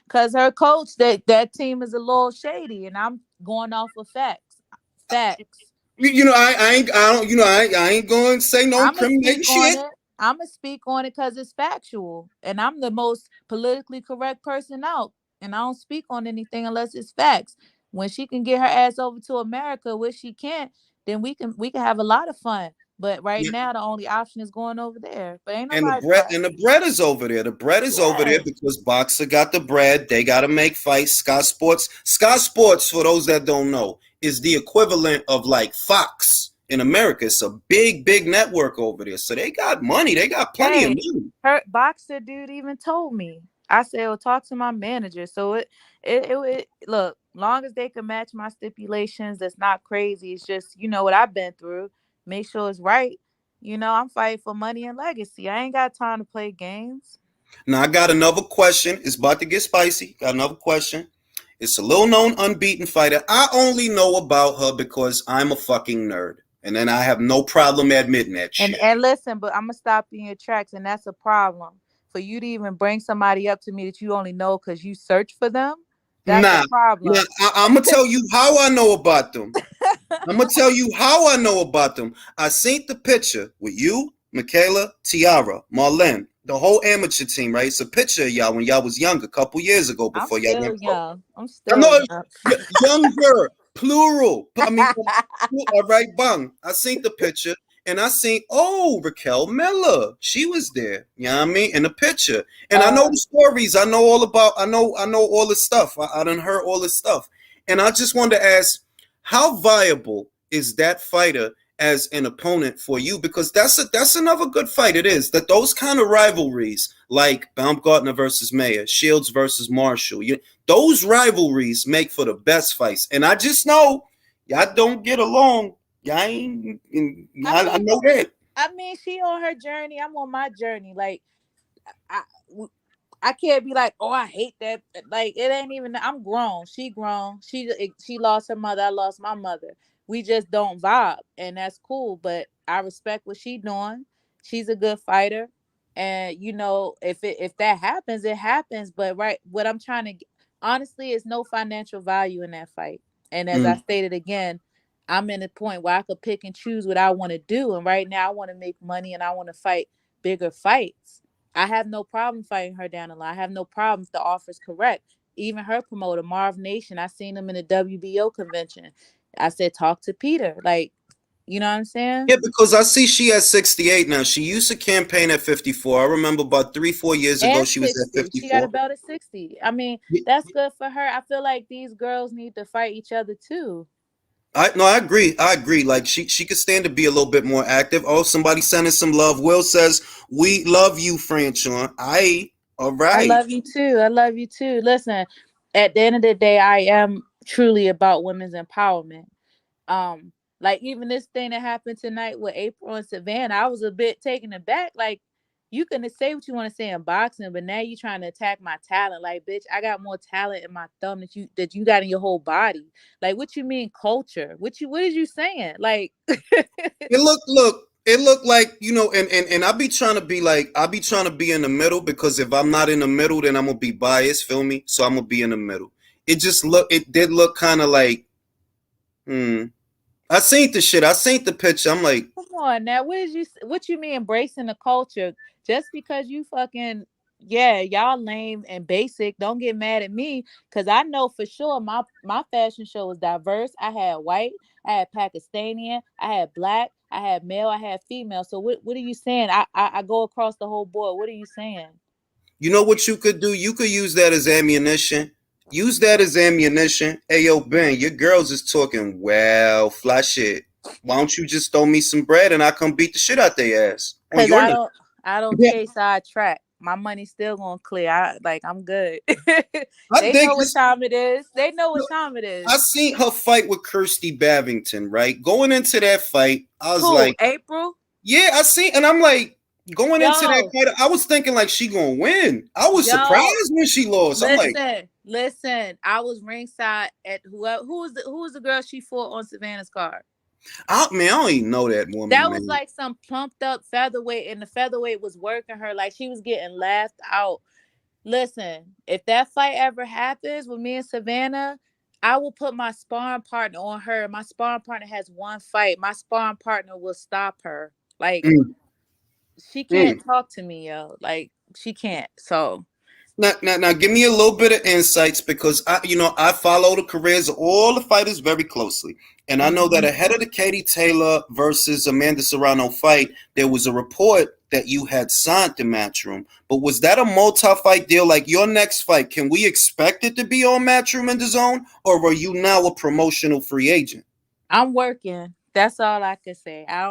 cause her coach, that team is a little shady, and I'm going off of facts. Facts. I ain't. I don't. I ain't going to say no I'ma incriminating speak on shit. it. I'ma speak on it because it's factual, and I'm the most politically correct person out, and I don't speak on anything unless it's facts. When she can get her ass over to America, which she can't, then we can have a lot of fun. But right Yeah. now, the only option is going over there. But ain't And the nobody bread fight. and the bread is over there. The bread is over there Yeah. because Boxer got the bread. They got to make fights. Sky Sports. Sky Sports, for those that don't know, is the equivalent of like Fox in America. It's a big, big network over there. So they got money. They got plenty of Hey, money. her boxer dude even told me. I said, "Well, talk to my manager." So it look, long as they can match my stipulations, that's not crazy. It's just what I've been through. Make sure it's right. I'm fighting for money and legacy. I ain't got time to play games. Now I got another question. It's about to get spicy. Got another question. It's a little known unbeaten fighter. I only know about her because I'm a fucking nerd. And then I have no problem admitting that shit. And listen, but I'm gonna stop you in your tracks, and that's a problem. For you to even bring somebody up to me that you only know because you search for them, that's a problem. I'm gonna tell you how I know about them. I'm gonna tell you how I know about them. I seen the picture with you, Michaela, Tiara, Marlene, the whole amateur team, right? It's a picture of y'all when y'all was young a couple years ago I'm before y'all still went pro. young. I'm I still know young. younger, plural. I mean, all right, bang. I seen the picture and I seen, oh, Raquel Miller. She was there. You know what I mean? In the picture. And I know the stories. I know all about, I know all this stuff. I done heard all this stuff. And I just wanted to ask, how viable is that fighter as an opponent for you? Because that's another good fight. It is that those kind of rivalries, like Baumgartner versus Mayer, Shields versus Marshall, those rivalries make for the best fights. And I just know y'all don't get along. Y'all ain't. I know that. I mean, she on her journey. I'm on my journey. Like, I can't be like, oh, I hate that. Like, it ain't even. I'm grown. She grown. She lost her mother. I lost my mother. We just don't vibe, and that's cool. But I respect what she doing. She's a good fighter, and if that happens, it happens. But what I'm trying to honestly is no financial value in that fight. And as I stated again, I'm in a point where I could pick and choose what I want to do. And right now, I want to make money and I want to fight bigger fights. I have no problem fighting her down the line. I have no problem if the offer's correct. Even her promoter, Marv Nation, I seen him in the WBO convention. I said, talk to Peter. Like, you know what I'm saying? Yeah, because I see she at 68 now. She used to campaign at 54. I remember about 3-4 years ago, she was at 54. She got a belt at 60. I mean, that's good for her. I feel like these girls need to fight each other too. I agree. Like she could stand to be a little bit more active. Oh, somebody sending some love. Will says, we love you, Franchon. All right. I love you too. Listen, at the end of the day, I am truly about women's empowerment. Like even this thing that happened tonight with April and Savannah, I was a bit taken aback. Like, you can say what you want to say in boxing, but now you trying to attack my talent. Like, bitch, I got more talent in my thumb that you got in your whole body. Like, what you mean culture? What is you saying? Like, it looked like, and I be trying to be in the middle, because if I'm not in the middle, then I'm gonna be biased, feel me? So I'm gonna be in the middle. It did look kind of like, I seen the shit. I seen the picture. I'm like, come on now. What you mean embracing the culture? Just because you fucking, y'all lame and basic, don't get mad at me, because I know for sure my fashion show was diverse. I had white, I had Pakistani, I had black, I had male, I had female. So what are you saying? I go across the whole board. What are you saying? you know what you could do? You could use that as ammunition. Hey, yo, Ben, your girls is talking, well, fly shit. Why don't you just throw me some bread and I come beat the shit out their ass? Because I don't chase side track. My money's still gonna clear. I'm good. They know what time it is. I seen her fight with Kirsty Babington, right? Going into that fight, I was like, April? Yeah, I seen, and I'm like, into that fight, I was thinking like she gonna win. I was surprised when she lost. Listen, I was ringside at who was the girl she fought on Savannah's card? I don't even know that woman. That was like some plumped up featherweight, and the featherweight was working her like she was getting laughed out. Listen, if that fight ever happens with me and Savannah, I will put my sparring partner on her. My sparring partner has one fight. My sparring partner will stop her. Like, she can't talk to me, yo. Like, she can't. So now, give me a little bit of insights, because I follow the careers of all the fighters very closely, and I know that ahead of the Katie Taylor versus Amanda Serrano fight, there was a report that you had signed the Matchroom. But was that a multi-fight deal? Like, your next fight, can we expect it to be on Matchroom in the Zone, or are you now a promotional free agent? I'm working. That's all I can say. I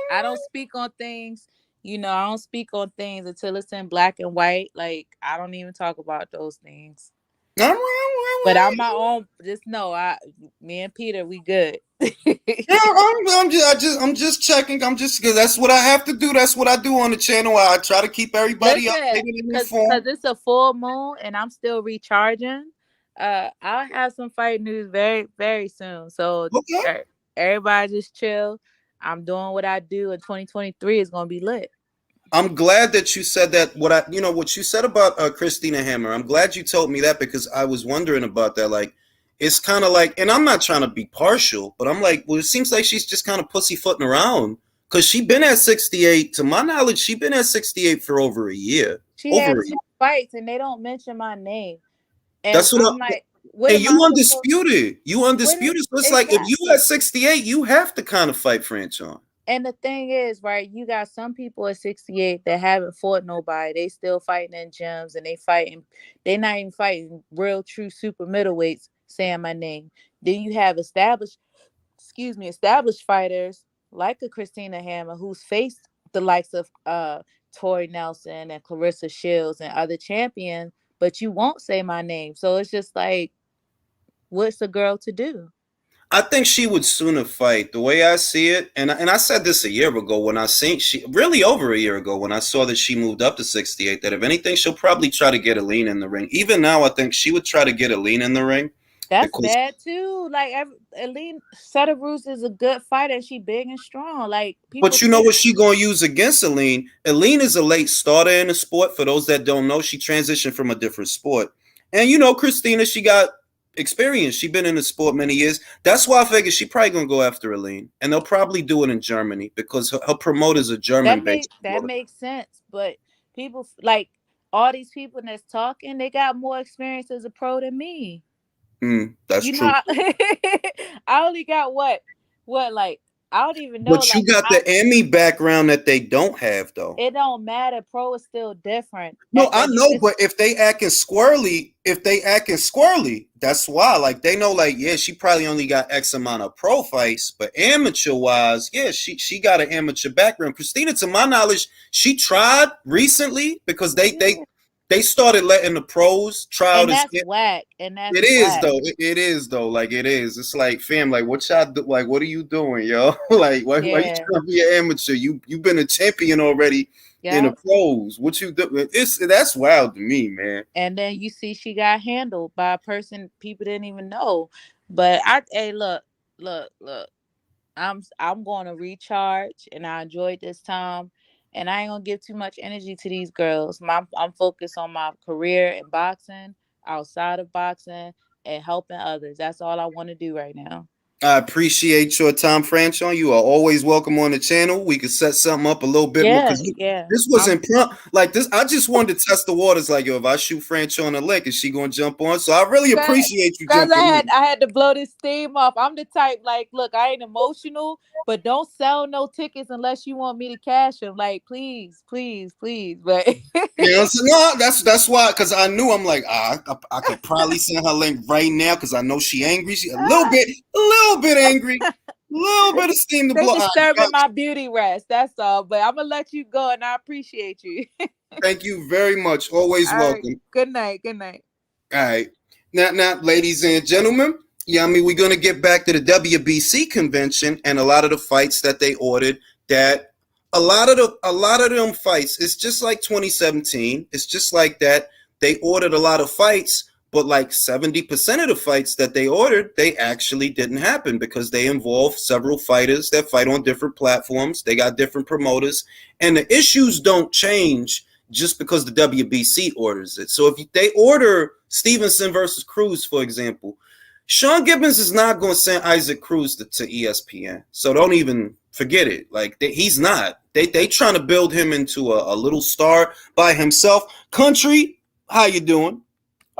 don't speak on things. I don't speak on things until it's in black and white. Like, I don't even talk about those things. But I'm my own. Just know, me and Peter, we good. I'm just checking. Because that's what I have to do. That's what I do on the channel. I try to keep everybody updated and informed. Because it's a full moon and I'm still recharging. I'll have some fight news very, very soon. So everybody just chill. I'm doing what I do, and 2023 is gonna be lit. I'm glad that you said that. What you said about Christina Hammer. I'm glad you told me that because I was wondering about that. Like, it's kind of like, and I'm not trying to be partial, but I'm like, well, it seems like she's just kind of pussyfooting around because she been at 68. To my knowledge, she been at 68 for over a year. She had 2 fights, and they don't mention my name. And that's what I'm like, what and am you I undisputed. You undisputed. So it's like if you at 68, you have to kind of fight Franchon. And the thing is, right, you got some people at 68 that haven't fought nobody. They still fighting in gyms, and they not even fighting real true super middleweights saying my name. Then you have established fighters like a Christina Hammer who's faced the likes of Tori Nelson and Clarissa Shields and other champions, but you won't say my name. So it's just like, what's a girl to do? I think she would sooner fight the way I see it. And I said this a year ago when I seen over a year ago when I saw that she moved up to 68, that if anything, she'll probably try to get a lean in the ring. Even now, I think she would try to get a lean in the ring. That's bad too. Like Aline Sutterroos is a good fighter, and she big and strong. Like, but you know what she gonna use against Aline? Aline is a late starter in the sport. For those that don't know, she transitioned from a different sport. And Christina, she got experience. She been in the sport many years. That's why I figured she probably gonna go after Aline, and they'll probably do it in Germany because her promoter's a German-based. That makes sense. But people like all these people that's talking, they got more experience as a pro than me. That's true. I only got what like I don't even know. But you got the Emmy background that they don't have, though. It don't matter. Pro is still different. No, I know, but if they acting squirrely, that's why. Like, they know, like, yeah, she probably only got X amount of pro fights, but amateur-wise, yeah, she got an amateur background. Christina, to my knowledge, she tried recently because they started letting the pros try out. That's whack. And that's it is though. Like, it is. It's like, fam, like, what y'all do? Like, what are you doing, yo? Like, why you trying to be an amateur? You've been a champion already in the pros. What you do? That's wild to me, man. And then you see she got handled by a person people didn't even know. But look. I'm going to recharge, and I enjoyed this time. And I ain't gonna give too much energy to these girls. I'm focused on my career in boxing, outside of boxing, and helping others. That's all I want to do right now. I appreciate your time, Franchon. You are always welcome on the channel. We could set something up a little bit more. This wasn't like this. I just wanted to test the waters. Like, yo, if I shoot Franchon a lick, is she gonna jump on? So I really appreciate you jumping in. I had to blow this steam off. I'm the type, like, look, I ain't emotional, but don't sell no tickets unless you want me to cash them. Like, please. But no, that's why, because I knew, I'm like, I could probably send her link right now because I know she angry. She a little bit angry, a little bit of steam to blow. Disturbing my beauty rest. That's all. But I'm gonna let you go, and I appreciate you. Thank you very much. Always welcome. Right. Good night. All right. Now, ladies and gentlemen, we're gonna get back to the WBC convention and a lot of the fights that they ordered. That a lot of them fights. It's just like 2017. It's just like that. They ordered a lot of fights. But like 70% of the fights that they ordered, they actually didn't happen because they involve several fighters that fight on different platforms. They got different promoters, and the issues don't change just because the WBC orders it. So if they order Stevenson versus Cruz, for example, Sean Gibbons is not going to send Isaac Cruz to ESPN. So don't even forget it. Like, he's not. They trying to build him into a little star by himself. Country, how you doing?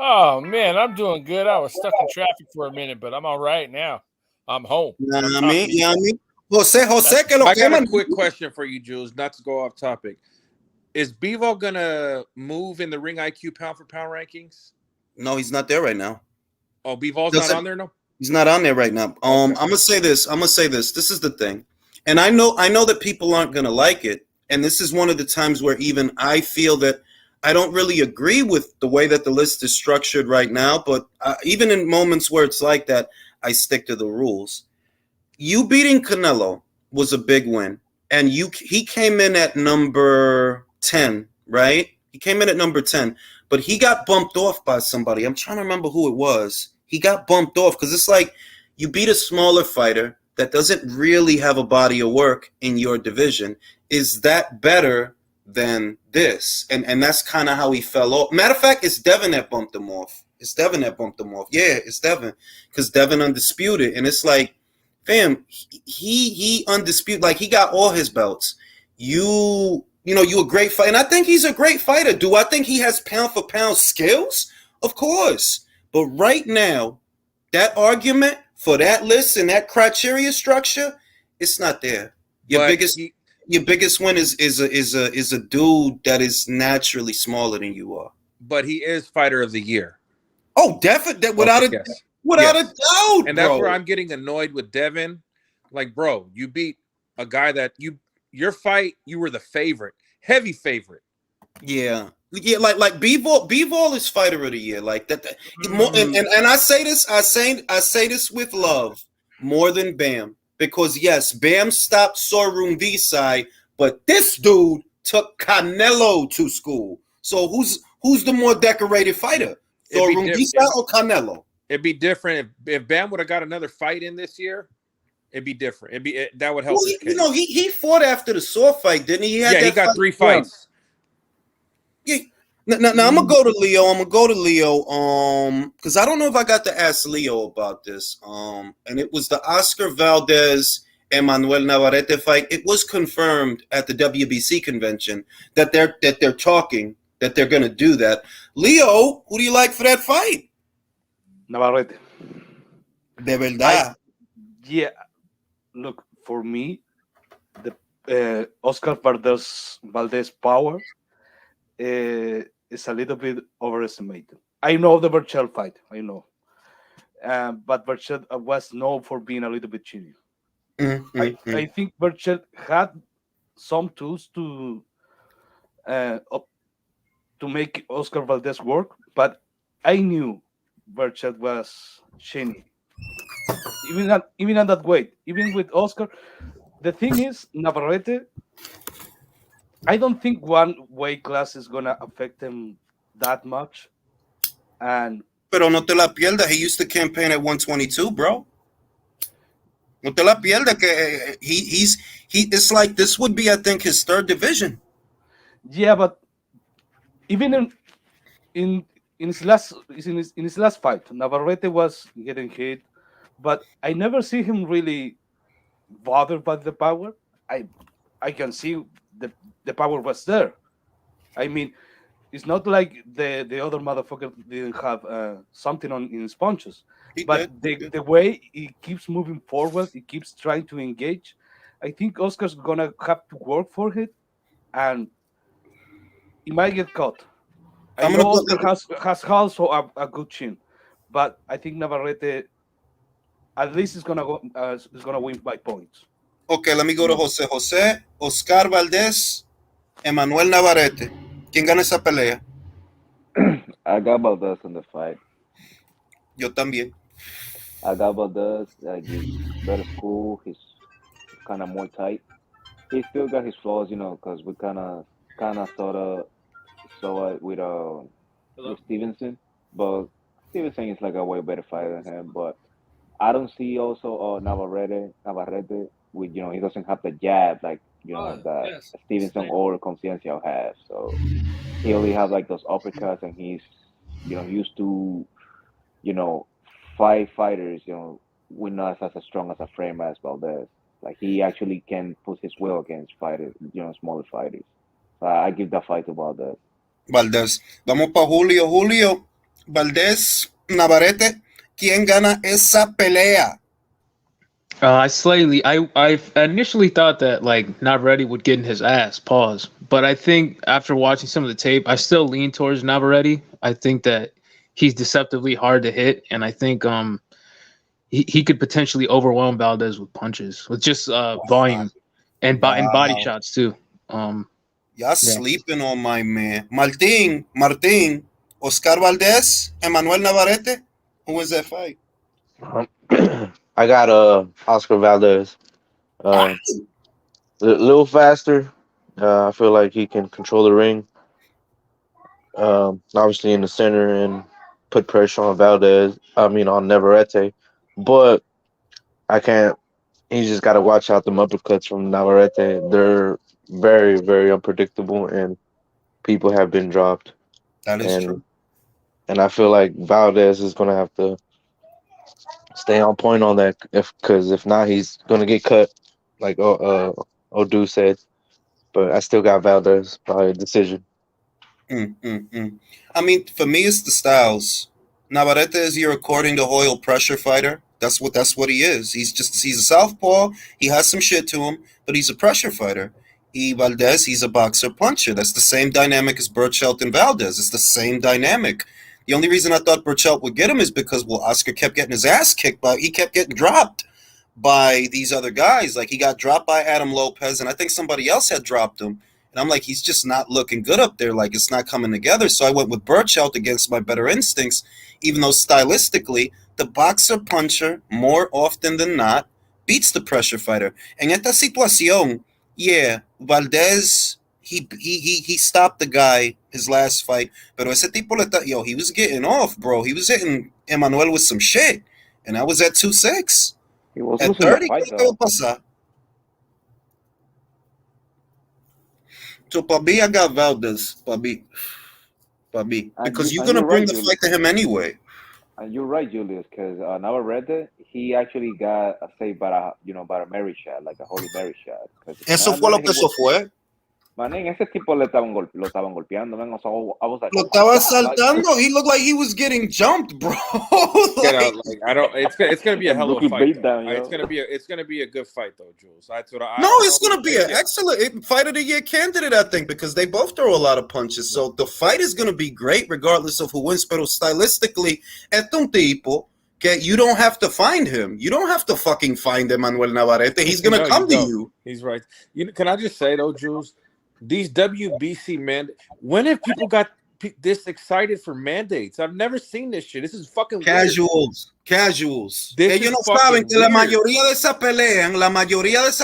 Oh, man, I'm doing good. I was stuck in traffic for a minute, but I'm all right now. I'm home. I mean? Jose, I got a quick question for you, Jules, not to go off topic. Is Bevo going to move in the Ring IQ pound-for-pound rankings? No, he's not there right now. Oh, Bevo's not on there, no? He's not on there right now. I'm going to say this. This is the thing. And I know that people aren't going to like it, and this is one of the times where even I feel that I don't really agree with the way that the list is structured right now, but even in moments where it's like that, I stick to the rules. You beating Canelo was a big win, and he came in at number 10, right? He came in at number 10, but he got bumped off by somebody. I'm trying to remember who it was. He got bumped off because it's like you beat a smaller fighter that doesn't really have a body of work in your division, is that better than this? And that's kind of how he fell off. Matter of fact, it's Devin that bumped him off. Yeah, it's Devin, because Devin undisputed, and it's like, fam, he undisputed, like he got all his belts. You a great fighter, and I think he's a great fighter. Do I think he has pound for pound skills? Of course, but right now, that argument for that list and that criteria structure, it's not there. Your biggest win is a dude that is naturally smaller than you are. But he is fighter of the year. Oh, definitely, without a doubt. And that's where I'm getting annoyed with Devin. Like, bro, you beat a guy that your fight, you were the favorite, heavy favorite. Yeah, like B-Ball is fighter of the year, like that. And I say this with love more than Bam, because yes, Bam stopped Sorum Visai, but this dude took Canelo to school. So who's the more decorated fighter, Sorum Visai or Canelo? It'd be different if Bam would have got another fight in this year. It'd be different. That would help. Well, he fought after the Saw fight, didn't he? He got 3 fights. Yeah. Now I'm gonna go to Leo. Because I don't know if I got to ask Leo about this. And it was the Oscar Valdez and Manuel Navarrete fight. It was confirmed at the WBC convention that they're talking, that they're gonna do that. Leo, who do you like for that fight? Navarrete. De verdad. Yeah. Look, for me, the Oscar Valdez power is a little bit overestimated. I know the Burchell fight, I know, but Burchell was known for being a little bit cheaty. I think Burchell had some tools to make Oscar Valdez work, but I knew Burchell was shiny. Even at that weight, even with Oscar, the thing is, Navarrete, I don't think one weight class is gonna affect him that much. And pero no te la pierdas. He used to campaign at 122, bro. No te la pierdas. Que it's like this would be, I think, his third division. Yeah, but even in his last fight, Navarrete was getting hit, but I never see him really bothered by the power. I can see the power was there. I mean, it's not like the other motherfucker didn't have something in his punches, but the way he keeps moving forward, he keeps trying to engage. I think Oscar's gonna have to work for it, and he might get caught. I know Oscar has also a good chin, but I think Navarrete at least is gonna win by points. Okay, let me go to Jose, Oscar Valdez, Emmanuel Navarrete. ¿Quién gana esa pelea? I got Valdez in the fight. Yo también. I got Valdez. He's better school. He's kind of more tight. He still got his flaws, because we kind of sort of saw it with Stevenson. But Stevenson is like a way better fighter than him. But I don't see also Navarrete with, he doesn't have the jab like, that Stevenson or Conciencia have. So he only have like those uppercuts, and he's, used to, fight fighters, with not as strong as a frame as Valdez. Like he actually can put his will against fighters, smaller fighters. So I give that fight to Valdez. Vamos para Julio. Valdez, Navarrete. ¿Quién gana esa pelea? I initially thought that like Navarrete would get in his ass, but I think after watching some of the tape, I still lean towards Navarrete. I think that he's deceptively hard to hit, and I think he could potentially overwhelm Valdez with punches, with just volume and body shots too. Y'all sleeping on my man. Martin, Oscar Valdez, Emmanuel Navarrete. Who wins that fight? I got Oscar Valdez. A little faster. I feel like he can control the ring. Obviously in the center and put pressure on on Navarrete. But I can't You just got to watch out the uppercuts from Navarrete. They're very, very unpredictable, and people have been dropped. That is And true. and I feel like Valdez is gonna have to stay on point on that, because if not, he's gonna get cut, like Odu said. But I still got Valdez by a decision. I mean, for me, it's the styles. Navarrete is your according to Hoyle pressure fighter. That's what he is. He's a southpaw. He has some shit to him, but he's a pressure fighter. Valdez, he's a boxer puncher. That's the same dynamic as Burchelt and Valdez. It's the same dynamic. The only reason I thought Burchelt would get him is because, well, Oscar kept getting his ass kicked he kept getting dropped by these other guys. Like, he got dropped by Adam Lopez, and I think somebody else had dropped him. And I'm like, he's just not looking good up there. Like, it's not coming together. So I went with Burchelt against my better instincts, even though stylistically, the boxer puncher, more often than not, beats the pressure fighter. En esta situación, yeah, Valdez, he stopped the guy his last fight. Pero ese tipo, he was getting off, bro. He was hitting Emmanuel with some shit. And I was at 2-6. He was At losing 30, the fight, ¿qué though. va a pasar? So, Pabi, I got Valdez, Pabi. Because you're going to bring the fight to him anyway. And you're right, Julius, because Navarrete, he actually got saved by a Mary shot, like a Holy Mary shot. Eso fue lo que eso fue. Man, en ese tipo lo estaban golpeando, man. So I was like, Lo estaba saltando. He looked like he was getting jumped, bro. I don't. It's gonna be a hell of a fight. Down, it's gonna be a good fight though, Jules. That's what I. No, it's gonna be an excellent fight of the year candidate, I think, because they both throw a lot of punches. So the fight is gonna be great, regardless of who wins. Pero stylistically, es un tipo que you don't have to find him. You don't have to fucking find Emmanuel Navarrete. He's gonna come to you. He's right. Can I just say though, Jules? These WBC when have people got this excited for mandates? I've never seen this shit. This is fucking casuals. Weird. Casuals. This Ellos no saben que la mayoría de esa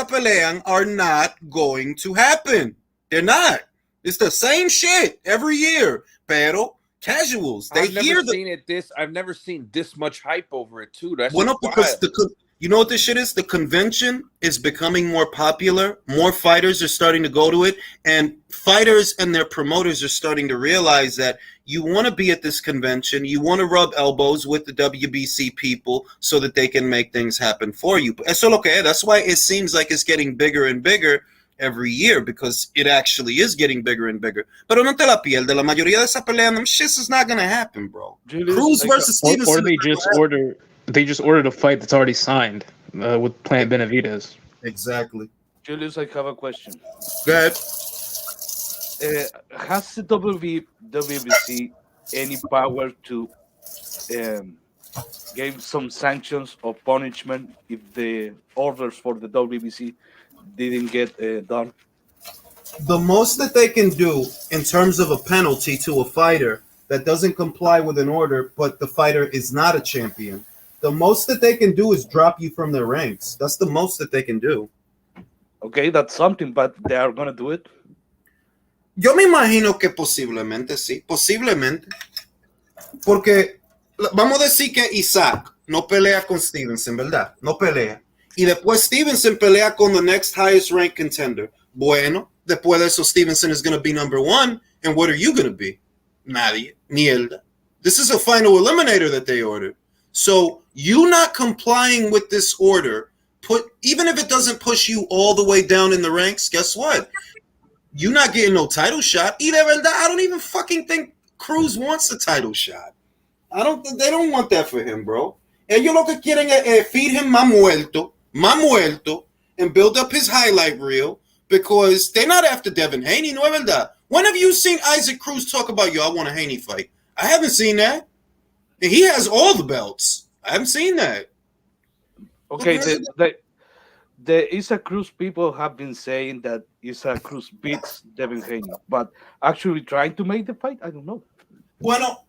pelean are not going to happen. They're not. It's the same shit every year. Pero casuals. I've never seen this much hype over it too. That's because you know what this shit is? The convention is becoming more popular. More fighters are starting to go to it. And fighters and their promoters are starting to realize that you want to be at this convention. You want to rub elbows with the WBC people so that they can make things happen for you. Eso lo que es. That's why it seems like it's getting bigger and bigger every year, because it actually is getting bigger and bigger. Pero no te la pierde. La mayoría de esa pelea, them shits is not going to happen, bro. Cruz versus Stevenson. Or they just ordered a fight that's already signed with Plant Benavidez. Exactly. Julius, I have a question. Go ahead. Has the WBC any power to give some sanctions or punishment if the orders for the WBC didn't get done? The most that they can do in terms of a penalty to a fighter that doesn't comply with an order, but the fighter is not a champion, the most that they can do is drop you from their ranks. That's the most that they can do. Okay, that's something, but they are going to do it? Yo me imagino que posiblemente, sí. Posiblemente. Porque vamos a decir que Isaac no pelea con Stevenson, ¿verdad? No pelea. Y después Stevenson pelea con the next highest ranked contender. Bueno, después de eso Stevenson is going to be number one. And what are you going to be? Nadie. Mierda. This is a final eliminator that they ordered. So you not complying with this order, even if it doesn't push you all the way down in the ranks, guess what? You're not getting no title shot. Y de verdad, I don't even fucking think Cruz wants a title shot. They don't want that for him, bro. Ellos lo que quieren es feed him más muerto, and build up his highlight reel, because they're not after Devin Haney, no es verdad. When have you seen Isaac Cruz talk about, I want a Haney fight? I haven't seen that. And he has all the belts. I haven't seen that. Okay, the Isaac Cruz people have been saying that Isaac Cruz beats Devin Haney, but actually trying to make the fight, I don't know. Bueno,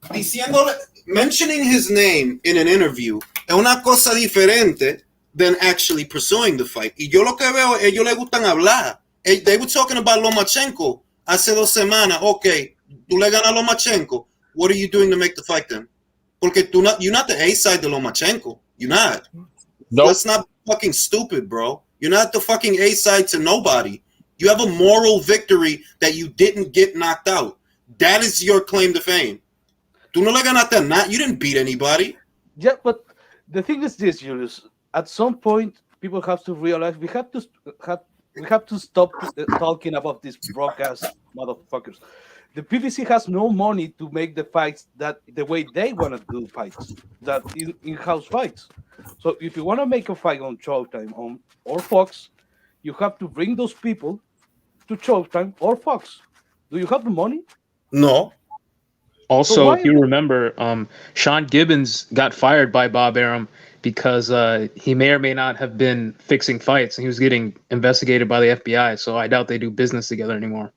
mentioning his name in an interview es una cosa diferente than actually pursuing the fight. Y yo lo que veo, ellos les gustan hablar. They were talking about Lomachenko hace 2 semanas. Okay, tú le ganas a Lomachenko. What are you doing to make the fight then? Porque you're not the A side de Lomachenko. You're not. Nope. Let's not fucking stupid, bro. You're not the fucking A side to nobody. You have a moral victory that you didn't get knocked out. That is your claim to fame. Tú no le ganaste a nada. You didn't beat anybody. Yeah, but the thing is this, Julius. At some point, people have to realize we have to stop talking about these broadcast motherfuckers. The PBC has no money to make the fights that the way they want to do fights, that in-house fights. So if you want to make a fight on Showtime or Fox, you have to bring those people to Showtime or Fox. Do you have the money? No. Also, if you remember, Sean Gibbons got fired by Bob Arum because he may or may not have been fixing fights, and he was getting investigated by the FBI. So I doubt they do business together anymore.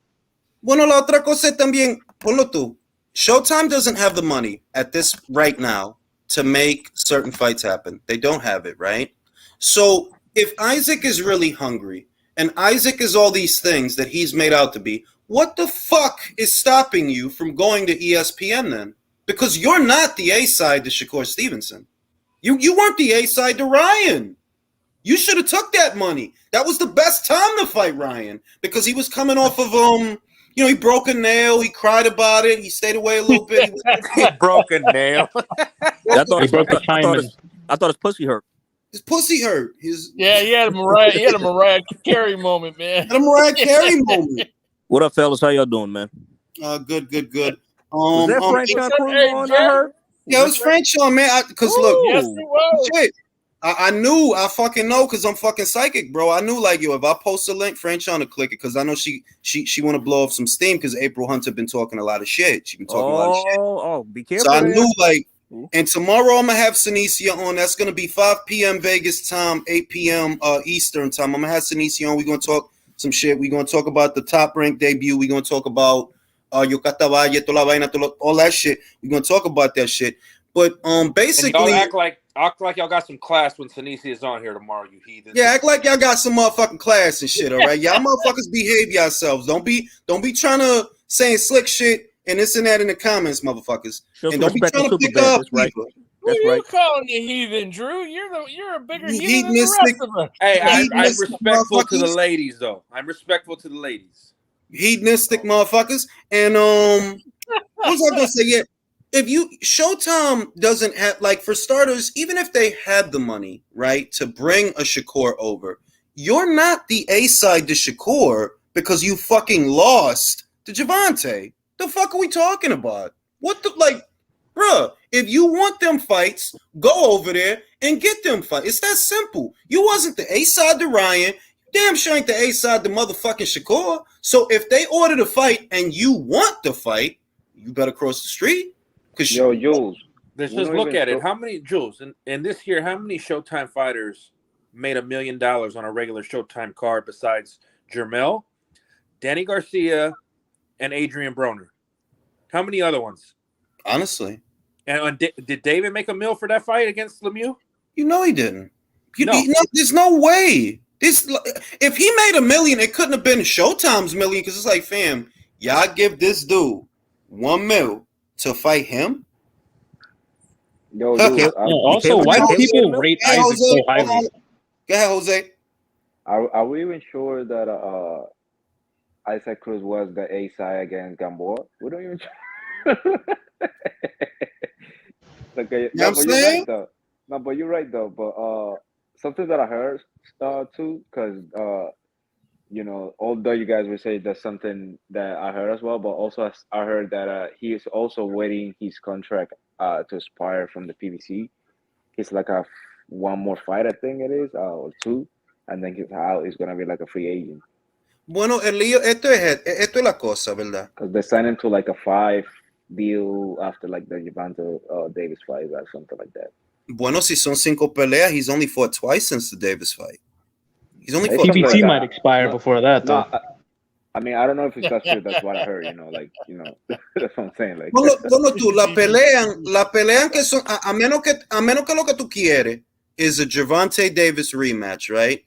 Bueno, la otra cosa también, ponlo tú. Showtime doesn't have the money at this right now to make certain fights happen. They don't have it, right? So if Isaac is really hungry and Isaac is all these things that he's made out to be, what the fuck is stopping you from going to ESPN then? Because you're not the A side to Shakur Stevenson. You weren't the A side to Ryan. You should have took that money. That was the best time to fight Ryan because he was coming off of he broke a nail. He cried about it. He stayed away a little bit. He broke a nail. I thought his pussy hurt. His pussy hurt. He had a Mariah Carey moment, man. Had a Mariah Carey moment. What up, fellas? How y'all doing, man? Good. Was that Franchon Crews on? I heard. Yeah, it was Franchon, man. Because look, yes, it was. Shit. I fucking know because I'm fucking psychic, bro. I knew like if I post a link, Franchon to click it because I know she want to blow off some steam because April Hunter been talking a lot of shit. She been talking a lot of shit. Oh, be careful. So I knew like, and tomorrow I'm gonna have Seniesa on. That's gonna be 5 p.m. Vegas time, 8 p.m. Eastern time. I'm gonna have Seniesa on. We're gonna talk some shit. We're gonna talk about the Top Rank debut. We're gonna talk about Yocata Valle, toda la vaina, all that shit. We're gonna talk about that shit. But basically, and y'all act like y'all got some class when Seniesa is on here tomorrow, you heathens. Yeah, act like y'all got some motherfucking class and shit, all right? Y'all motherfuckers behave yourselves. Don't be trying to saying slick shit and this and that in the comments, motherfuckers. And don't be trying to pick up people. Who you calling you heathen, Drew? You're a bigger heathen than the rest of us. Hey, I'm respectful to the ladies, though. I'm respectful to the ladies. Hedonistic motherfuckers. And what was I gonna say? Yeah. If Showtime doesn't have, like, for starters, even if they had the money, right, to bring a Shakur over, you're not the A side to Shakur because you fucking lost to Javante. The fuck are we talking about? Bruh, if you want them fights, go over there and get them fights. It's that simple. You wasn't the A side to Ryan. Damn sure ain't the A side to motherfucking Shakur. So if they order the fight and you want the fight, you better cross the street. Yo, Jules. Let's just look at it. How many, Jules, in this year, how many Showtime fighters made $1 million on a regular Showtime card besides Jermel, Danny Garcia, and Adrian Broner? How many other ones? Honestly. And did David make $1 million for that fight against Lemieux? You know he didn't. No. There's no way. If he made $1 million, it couldn't have been Showtime's $1 million because it's like, fam, y'all give this dude $1 million to fight him? Yo, also, why do people rate Isaac so highly? Go ahead, Jose. Are we even sure that Isaac Cruz was the A side against Gamboa? We don't even. Okay, you know what I'm saying? But you're right though. But something that I heard too, because although you guys would say that's something that I heard as well, but also I heard that he is also waiting his contract to expire from the PBC. It's like one more fight, I think it is, or two, and then he's out. He's gonna be like a free agent. Bueno, el lío, esto es la cosa, ¿verdad? Because they signed him to like a 5 deal after like the Javante Davis fight or something like that. Bueno, si son 5 peleas, he's only fought twice since the Davis fight. He's only fought PBC twice. might expire before that, though. I mean, I don't know if it's that true. That's what I heard. That's what I'm saying. Like, bueno, tú la pelean que son a menos que lo que tú quieres is a Javante Davis rematch, right?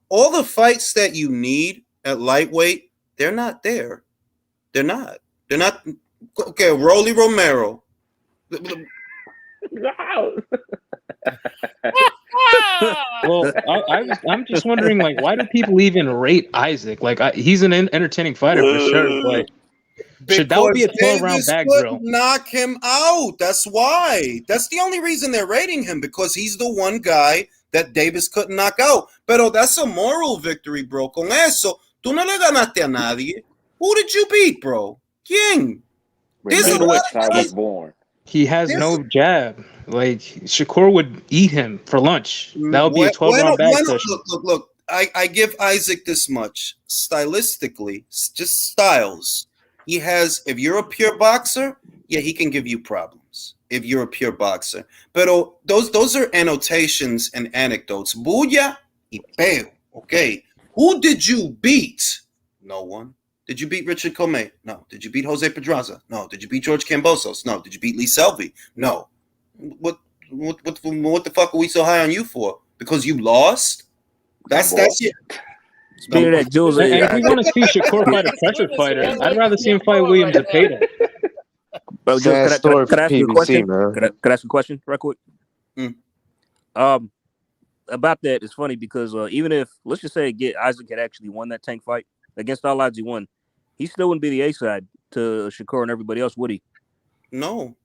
All the fights that you need at lightweight, they're not there. They're not. Okay, Rolly Romero. Well, I'm just wondering, like, why do people even rate Isaac? Like, he's an entertaining fighter for sure, but should that be Because a 12-round Davis bag couldn't drill? knock him out. That's why. That's the only reason they're rating him, because he's the one guy that Davis couldn't knock out. Pero that's a moral victory, bro. Con eso, tú no le ganaste a nadie. Who did you beat, bro? ¿Quién? There's a Remember, lot that's of how guys. he's born. He has no jab. Like, Shakur would eat him for lunch. That would be a 12-round bag session. Look. I give Isaac this much. Stylistically, just styles. He has, if you're a pure boxer, yeah, he can give you problems. If you're a pure boxer. Pero those are annotations and anecdotes. Bulla y peo. Okay. Who did you beat? No one. Did you beat Richard Comey? No. Did you beat Jose Pedraza? No. Did you beat George Cambosos? No. Did you beat Lee Selby? No. What the fuck are we so high on you for? Because you lost? That's it. Speaking of that, Jules, And if we want to see Shakur fight a pressure fighter, I'd rather see him fight William Zepeda. Bro, Jules, Sad story can I ask you a PBC, question? man. Can I ask you a question right quick? Mm. About that, it's funny because even if, let's just say, Isaac had actually won that Tank fight, against all odds he won, he still wouldn't be the A side to Shakur and everybody else, would he? No.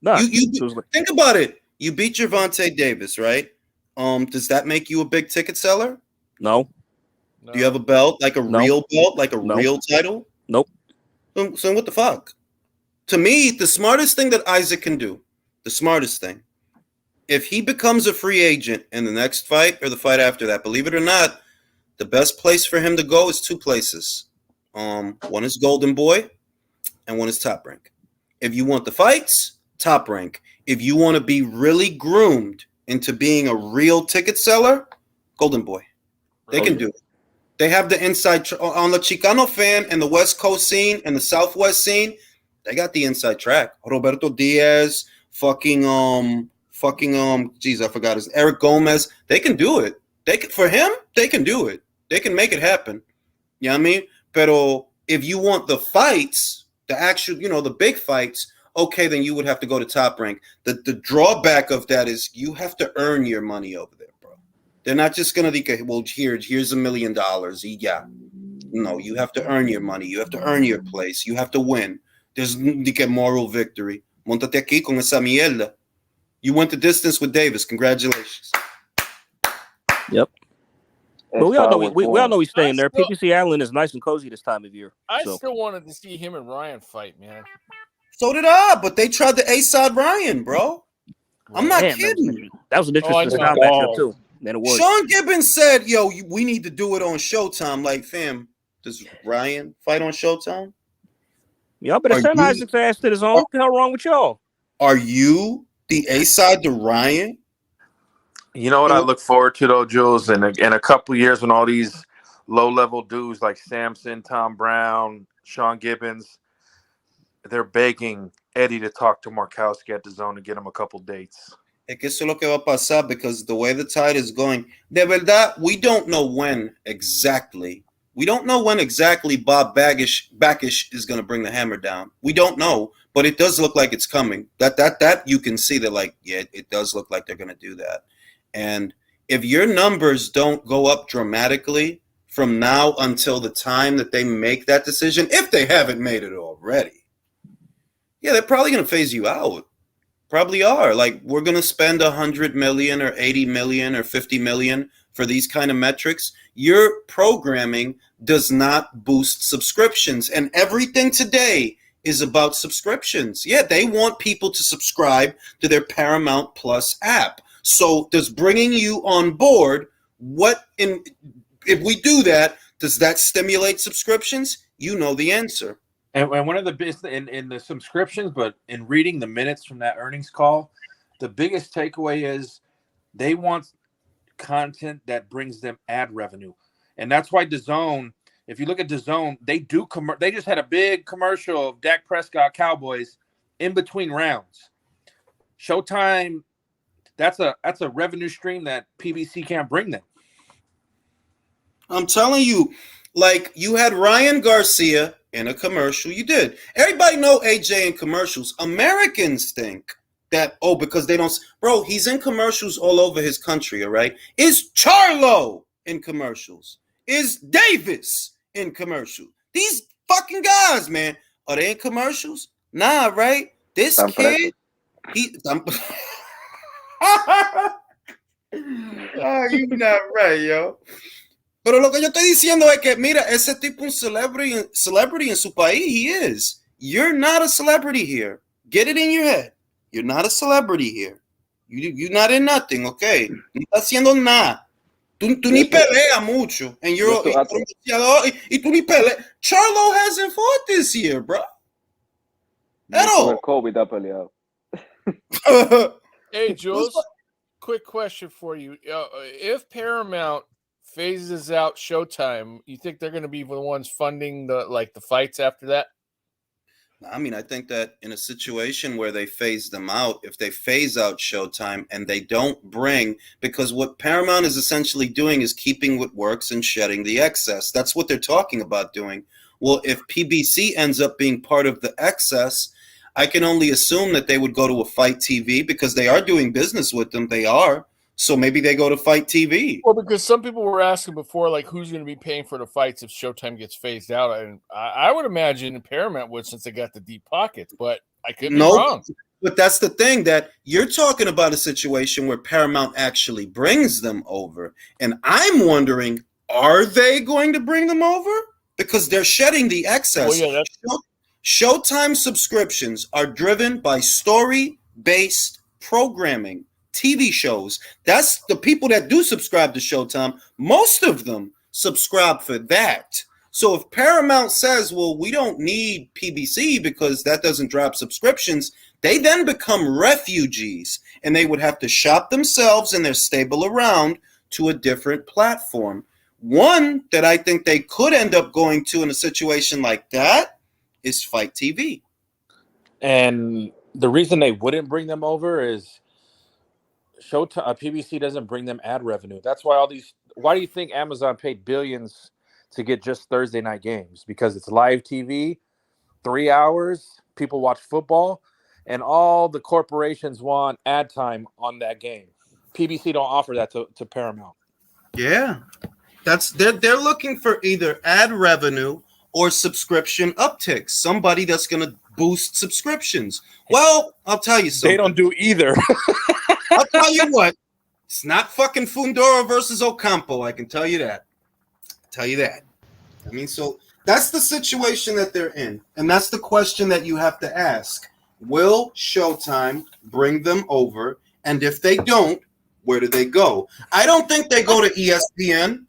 Nah. Think about it. You beat Gervonta Davis, right? Does that make you a big ticket seller? No. Do you have a belt, like a real belt, like a real title? Nope. So what the fuck? To me, the smartest thing that Isaac can do, the smartest thing, if he becomes a free agent in the next fight or the fight after that, believe it or not, the best place for him to go is two places. One is Golden Boy and one is Top Rank. If you want the fights, Top Rank. If you want to be really groomed into being a real ticket seller, Golden Boy. They can do it. They have the inside on the Chicano fan and the West Coast scene and the Southwest scene. They got the inside track. Roberto Diaz, geez, I forgot his Eric Gomez. They can do it. For him, they can do it. They can make it happen. You know what I mean? Pero if you want the fights, the actual, the big fights, okay, then you would have to go to Top Rank. The drawback of that is you have to earn your money over there, bro. They're not just gonna be, well, here's $1 million. Yeah. No, you have to earn your money. You have to earn your place. You have to win. There's a moral victory. Montate aquí con esa mierda. You went the distance with Davis. Congratulations. Yep. But we all know he's staying there. PBC Island is nice and cozy this time of year. I still wanted to see him and Ryan fight, man. So did I, but they tried to A-side Ryan, bro. I'm not kidding. That was an interesting style matchup, too. Then it was. Sean Gibbons said, yo, we need to do it on Showtime. Like, fam, does Ryan fight on Showtime? Y'all better send Isaac's ass to his own. What the hell wrong with y'all? Are you the A-side to Ryan? You know what I look forward to, though, Jules? In a couple of years when all these low-level dudes like Samson, Tom Brown, Sean Gibbons, they're begging Eddie to talk to Markowski at the zone to get him a couple dates. Es que eso es lo que va a pasar because the way the tide is going, de verdad, we don't know when exactly. We don't know when exactly Bob Backish is going to bring the hammer down. We don't know, but it does look like it's coming. That you can see that, like, yeah, it does look like they're going to do that. And if your numbers don't go up dramatically from now until the time that they make that decision, if they haven't made it already, yeah, they're probably going to phase you out. Probably are. Like, we're going to spend 100 million or 80 million or 50 million for these kind of metrics. Your programming does not boost subscriptions. And everything today is about subscriptions. Yeah, they want people to subscribe to their Paramount Plus app. So does bringing you on board, if we do that, does that stimulate subscriptions? You know the answer. And one of the biggest in the subscriptions, but in reading the minutes from that earnings call, the biggest takeaway is they want content that brings them ad revenue. And that's why DAZN, if you look at DAZN, they just had a big commercial of Dak Prescott Cowboys in between rounds. Showtime, that's a revenue stream that PBC can't bring them. I'm telling you, like, you had Ryan Garcia in a commercial. You did. Everybody know AJ in commercials. Americans think that, oh, because they don't, bro, he's in commercials all over his country, all right? Is Charlo in commercials? Is Davis in commercials? These fucking guys, man, are they in commercials? Nah, right? This Están kid, presos. you're not right, yo. Pero lo que yo estoy diciendo es que, mira, ese tipo un celebrity en su país, he is. You're not a celebrity here. Get it in your head. You're not a celebrity here. You're not in nothing, okay? No estás haciendo nada. Tú ni peleas mucho. And you're y tú ni peleas. Charlo hasn't fought this year, bro. At all. COVID ha peleado. Hey, Jules, quick question for you. If Paramount phases out Showtime, you think they're going to be the ones funding the fights after that? I mean, I think that in a situation where they phase them out, if they phase out Showtime and they don't bring, because what Paramount is essentially doing is keeping what works and shedding the excess. That's what they're talking about doing. Well, if PBC ends up being part of the excess, I can only assume that they would go to a Fight TV because they are doing business with them. They are. So maybe they go to Fight TV. Well, because some people were asking before, like, who's going to be paying for the fights if Showtime gets phased out? And I would imagine Paramount would, since they got the deep pockets, but I could be wrong. But that's the thing, that you're talking about a situation where Paramount actually brings them over. And I'm wondering, are they going to bring them over? Because they're shedding the excess. Well, yeah, Showtime subscriptions are driven by story-based programming. TV shows. That's the people that do subscribe to Showtime. Most of them subscribe for that. So if Paramount says, well, we don't need PBC because that doesn't drop subscriptions, they then become refugees and they would have to shop themselves and their stable around to a different platform. One that I think they could end up going to in a situation like that is Fight TV. And the reason they wouldn't bring them over is Showtime, PBC doesn't bring them ad revenue. That's why why do you think Amazon paid billions to get just Thursday night games? Because it's live TV, 3 hours, people watch football, and all the corporations want ad time on that game. PBC don't offer that to Paramount. Yeah. They're looking for either ad revenue or subscription upticks. Somebody that's going to boost subscriptions. Well, I'll tell you something. They don't do either. I'll tell you what. It's not fucking Fundora versus Ocampo. I can tell you that. I mean, so that's the situation that they're in. And that's the question that you have to ask. Will Showtime bring them over? And if they don't, where do they go? I don't think they go to ESPN.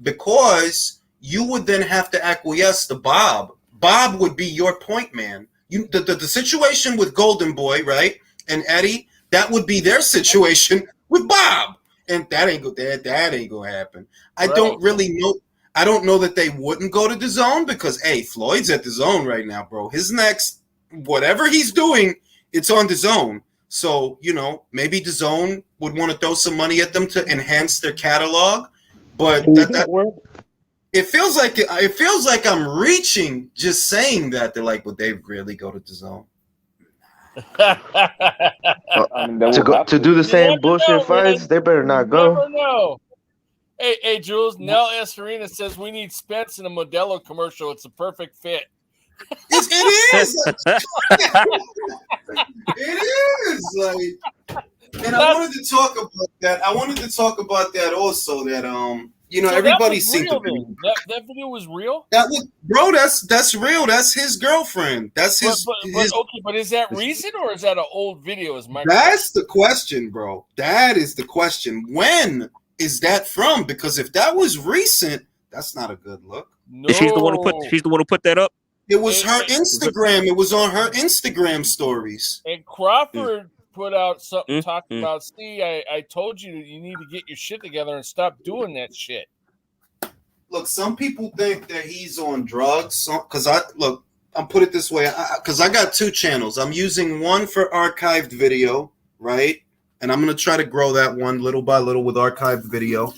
Because you would then have to acquiesce to Bob. Bob would be your point man. The situation with Golden Boy, right, and Eddie, that would be their situation with Bob, and that ain't gonna happen. I don't really know. I don't know that they wouldn't go to DAZN because, hey, Floyd's at DAZN right now, bro. His next, whatever he's doing, it's on DAZN. So, maybe DAZN would want to throw some money at them to enhance their catalog, but it feels like I'm reaching just saying that. They're like, would they really go to DAZN? I mean, to do the same bullshit fights, they better not go. Never know. Hey, Jules, Nell Esserina says we need Spence in a Modelo commercial. It's a perfect fit. It is. It is. Like, and I wanted to talk about that also. That So everybody that seemed to be. That video was real. That's real. That's his girlfriend. That's his. But is that recent or is that an old video? That's the question, bro. That is the question. When is that from? Because if that was recent, that's not a good look. No. She's the one who put that up. It was her Instagram. It was on her Instagram stories. And Crawford put out something talking about, see, I told you need to get your shit together and stop doing that shit. Look, some people think that he's on drugs. Because I'll put it this way. Because I got two channels. I'm using one for archived video, right? And I'm going to try to grow that one little by little with archived video.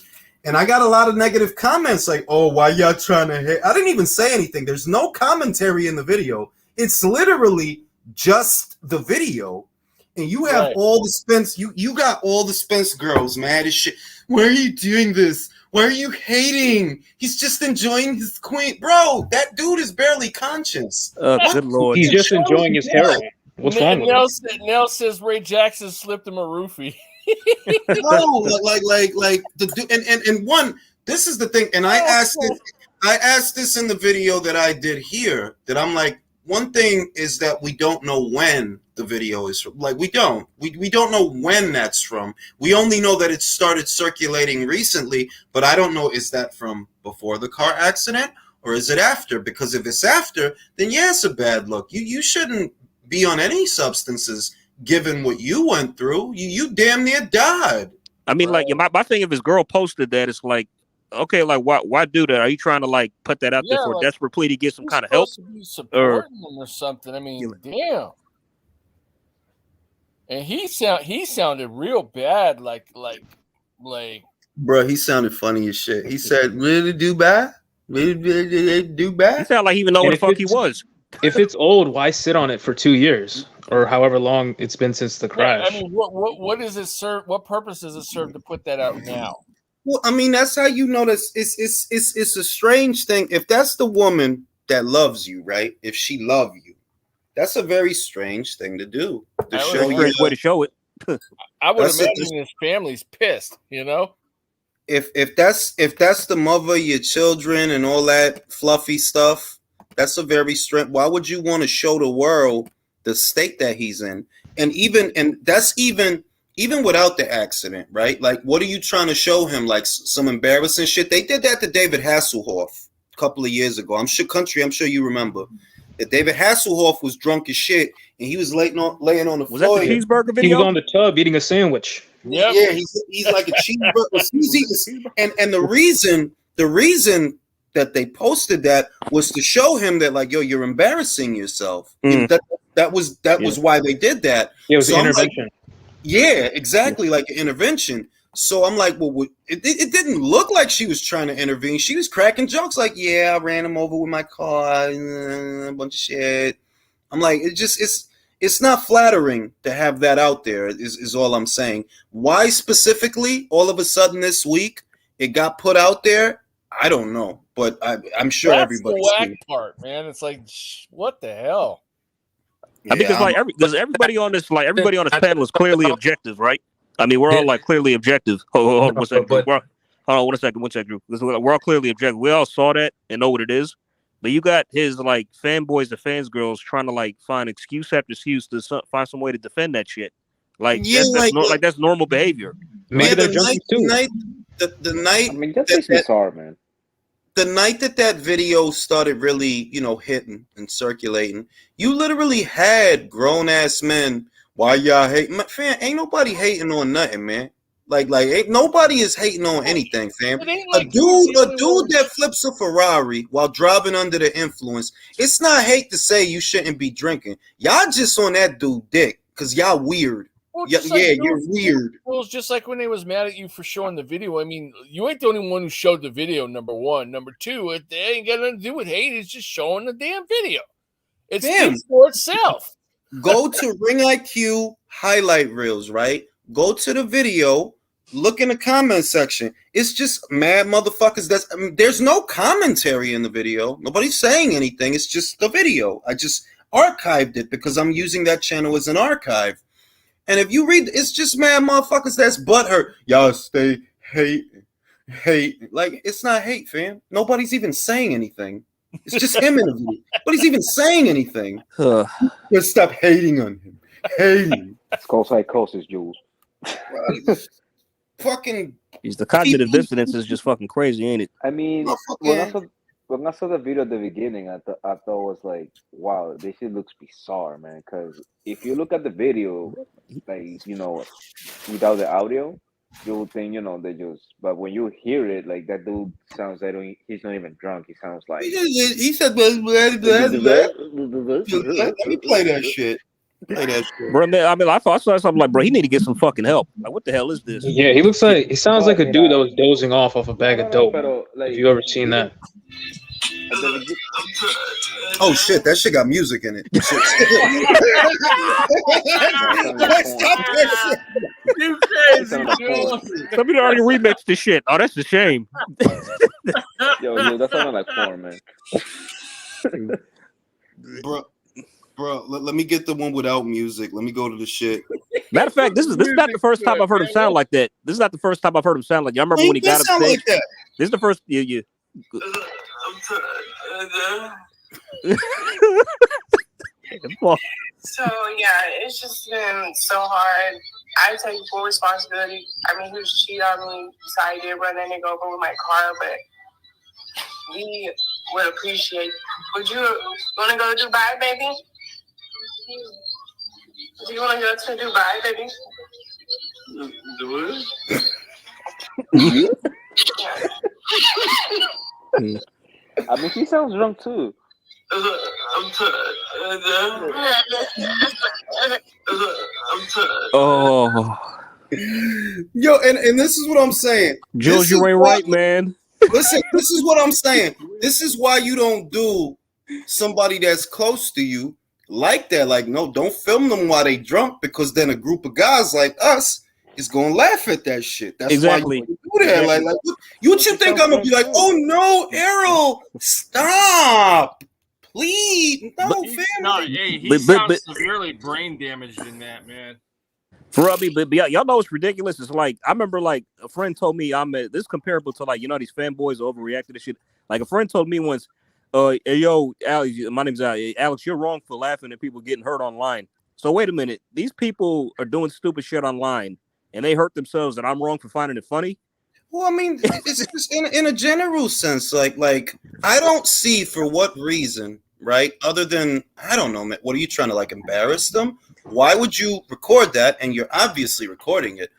And I got a lot of negative comments like, oh, why y'all trying to hate? I didn't even say anything. There's no commentary in the video. It's literally just the video, and you have all the Spence. You got all the Spence girls mad as shit. Why are you doing this? Why are you hating? He's just enjoying his queen, bro. That dude is barely conscious. Good lord, he's just enjoying his heroin. What's wrong with it? Nell says Ray Jackson slipped him a roofie. No, like the dude, and one. This is the thing, and I asked this in the video that I did here. That I'm like, one thing is that we don't know when the video is from. Like, we don't know when that's from. We only know that it started circulating recently, but I don't know, is that from before the car accident or is it after? Because if it's after, then yeah, it's a bad look. You shouldn't be on any substances given what you went through. You damn near died. I mean, like, my thing, if his girl posted that, it's like, okay, like, why do that? Are you trying to, like, put that out there for a desperate plea to get some kind of help? To be supporting him or something. I mean, damn. And he sounded real bad, like. Bro, he sounded funny as shit. He said, "Really do bad? Really do bad?" He sounded like he even know what the fuck he was. If it's old, why sit on it for 2 years or however long it's been since the crash? I mean, what does it serve? What purpose does it serve to put that out now? Well, I mean, that's how you know that it's a strange thing. If that's the woman that loves you, right? If she loved you, that's a very strange thing to do. To show you, way to show it. I would imagine his family's pissed, you know. If that's the mother of your children and all that fluffy stuff, that's a very strange. Why would you want to show the world the state that he's in? And that's even without the accident, right? Like, what are you trying to show him? Like some embarrassing shit? They did that to David Hasselhoff a couple of years ago. I'm sure you remember that David Hasselhoff was drunk as shit and he was laying on the floor. Was that the cheeseburger video? He was on the tub eating a sandwich. Yep. Yeah, he's like a cheeseburger. And the reason that they posted that was to show him that, like, yo, you're embarrassing yourself. That was why they did that. Yeah, it was an intervention. Like, yeah, exactly, like an intervention. So I'm like, well, it didn't look like she was trying to intervene. She was cracking jokes like, yeah, I ran him over with my car, a bunch of shit. I'm like, it's not flattering to have that out there, is all I'm saying. Why specifically, all of a sudden this week, it got put out there? I don't know, but I'm sure everybody's the whack part, man. It's like, what the hell? I mean, because everybody on this panel is clearly objective, right? I mean, we're all like clearly objective. Hold on one second. Hold on one second, group. We're all clearly objective. We all saw that and know what it is. But you got his like fanboys, the fans girls trying to like find excuse after excuse to find some way to defend that shit. Like, yeah, that's normal behavior. Maybe they're jumping too. The night. I mean, that's bizarre, man. The night that video started really, hitting and circulating, you literally had grown ass men. Why y'all hating? Fam, ain't nobody hating on nothing, man. Like ain't nobody is hating on anything, fam. A dude that flips a Ferrari while driving under the influence, it's not hate to say you shouldn't be drinking. Y'all just on that dude dick because y'all weird. Well, you're weird. Well, it's just like when they was mad at you for showing the video. I mean, you ain't the only one who showed the video, number one. Number two, it ain't got nothing to do with hate. It's just showing the damn video. It speaks for itself. Go to Ring IQ highlight reels, right? Go to the video. Look in the comment section. It's just mad motherfuckers. There's no commentary in the video. Nobody's saying anything. It's just the video. I just archived it because I'm using that channel as an archive. And if you read, it's just mad motherfuckers that's butthurt. Y'all stay hate. Like, it's not hate, fam. Nobody's even saying anything. It's just him in the video. Nobody's even saying anything. Just stop hating on him. Hating. It's called psychosis, Jules. Fucking. The cognitive dissonance is just fucking crazy, ain't it? I mean, when I saw the video at the beginning, I thought it was like, wow, this shit looks bizarre, man. Because if you look at the video, like, without the audio, you would think, they just. But when you hear it, like, that dude sounds like he's not even drunk. He sounds like he said, "Let me play that shit." Bro, man, I mean, I saw something like, bro, he need to get some fucking help. Like, what the hell is this? Yeah, he sounds like a dude that was dozing off a bag of dope. If you ever seen that. Oh shit, that shit got music in it. Shit. Stop that shit. You crazy, Somebody already remixed the shit. Oh, that's a shame. Yo, that sounded like porn, man. Bro, let me get the one without music. Let me go to the shit. Matter of fact, this is not the first time I've heard him sound like that. This is not the first time I've heard him sound like. Y'all remember when he got up stage? Like that. This is the first. Yeah. So yeah, it's just been so hard. I take full responsibility. I mean, he was cheating on me, so I did run that nigga over with my car, but we would appreciate. Would you want to go to Dubai, baby? Do you want to go to Dubai, baby? I mean, he sounds drunk too. Oh, yo, and this is what I'm saying. Jules, you ain't right, man. Listen, this is what I'm saying. This is why you don't do somebody that's close to you like that. Like, no, don't film them while they drunk, because then a group of guys like us is gonna laugh at that shit. That's exactly. why you do that. Like you think I'm gonna be like, oh no, Errol, stop, please, no, family. No, he sounds severely brain damaged in that, man. For me, but y'all know it's ridiculous. It's like, I remember, like, a friend told me, this is comparable to, like, you know, these fanboys overreacted to shit. Like, a friend told me once, hey, yo, Alex, my name's Alex, you're wrong for laughing at people getting hurt online. So wait a minute, these people are doing stupid shit online, and they hurt themselves, and I'm wrong for finding it funny? Well, I mean, it's just in a general sense, like I don't see for what reason, right? Other than, I don't know, man, what are you trying to, like, embarrass them? Why would you record that? And you're obviously recording it.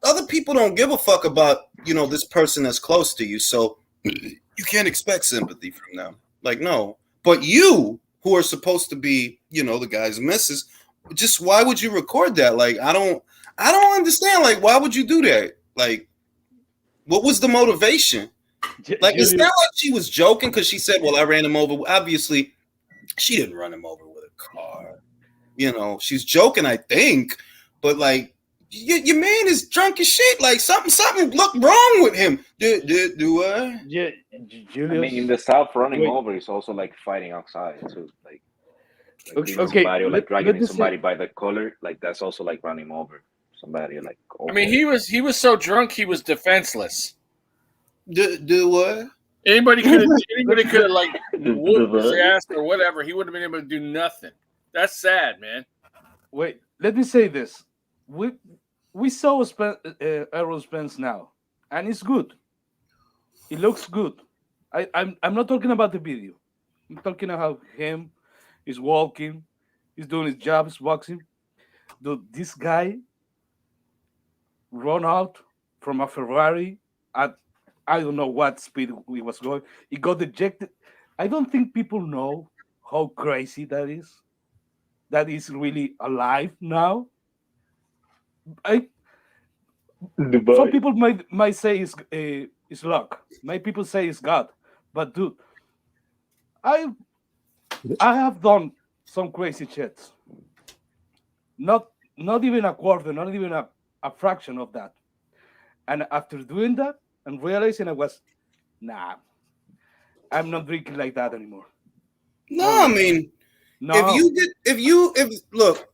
Other people don't give a fuck about, you know, this person that's close to you. So you can't expect sympathy from them. Like, no. But you, who are supposed to be, you know, the guy's missus, just why would you record that? Like, I don't understand. Like, why would you do that? Like, what was the motivation? Like, it's not like she was joking because she said, well, I ran him over. Obviously, she didn't run him over with a car. You know, she's joking, I think, but like, your man is drunk as shit. Like, something look wrong with him. Do I? Yeah, I mean, in the South, running over is also like fighting outside too. Like okay, somebody or like dragging somebody by the collar. Like, that's also like running over somebody. Like, I mean, he was so drunk he was defenseless. Do what? Anybody could have like whooped his ass or whatever. He wouldn't have been able to do nothing. That's sad, man. Wait, let me say this. We saw Errol Spence now, and it's good. It looks good. I'm not talking about the video. I'm talking about him. He's walking. He's doing his job. He's boxing. Dude, this guy run out from a Ferrari at I don't know what speed he was going. He got ejected. I don't think people know how crazy that is. That is really alive now. Some people might say it's luck. Many people say it's God. But dude, I have done some crazy shit. Not even a quarter, not even a fraction of that. And after doing that and realizing I'm not drinking like that anymore. No, I mean, no. Look,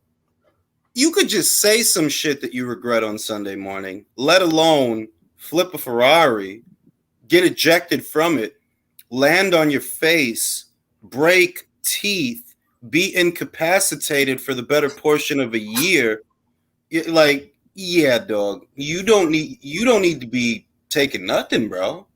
you could just say some shit that you regret on Sunday morning, let alone flip a Ferrari, get ejected from it, land on your face, break teeth, be incapacitated for the better portion of a year. Like, yeah, dog, you don't need to be taking nothing, bro.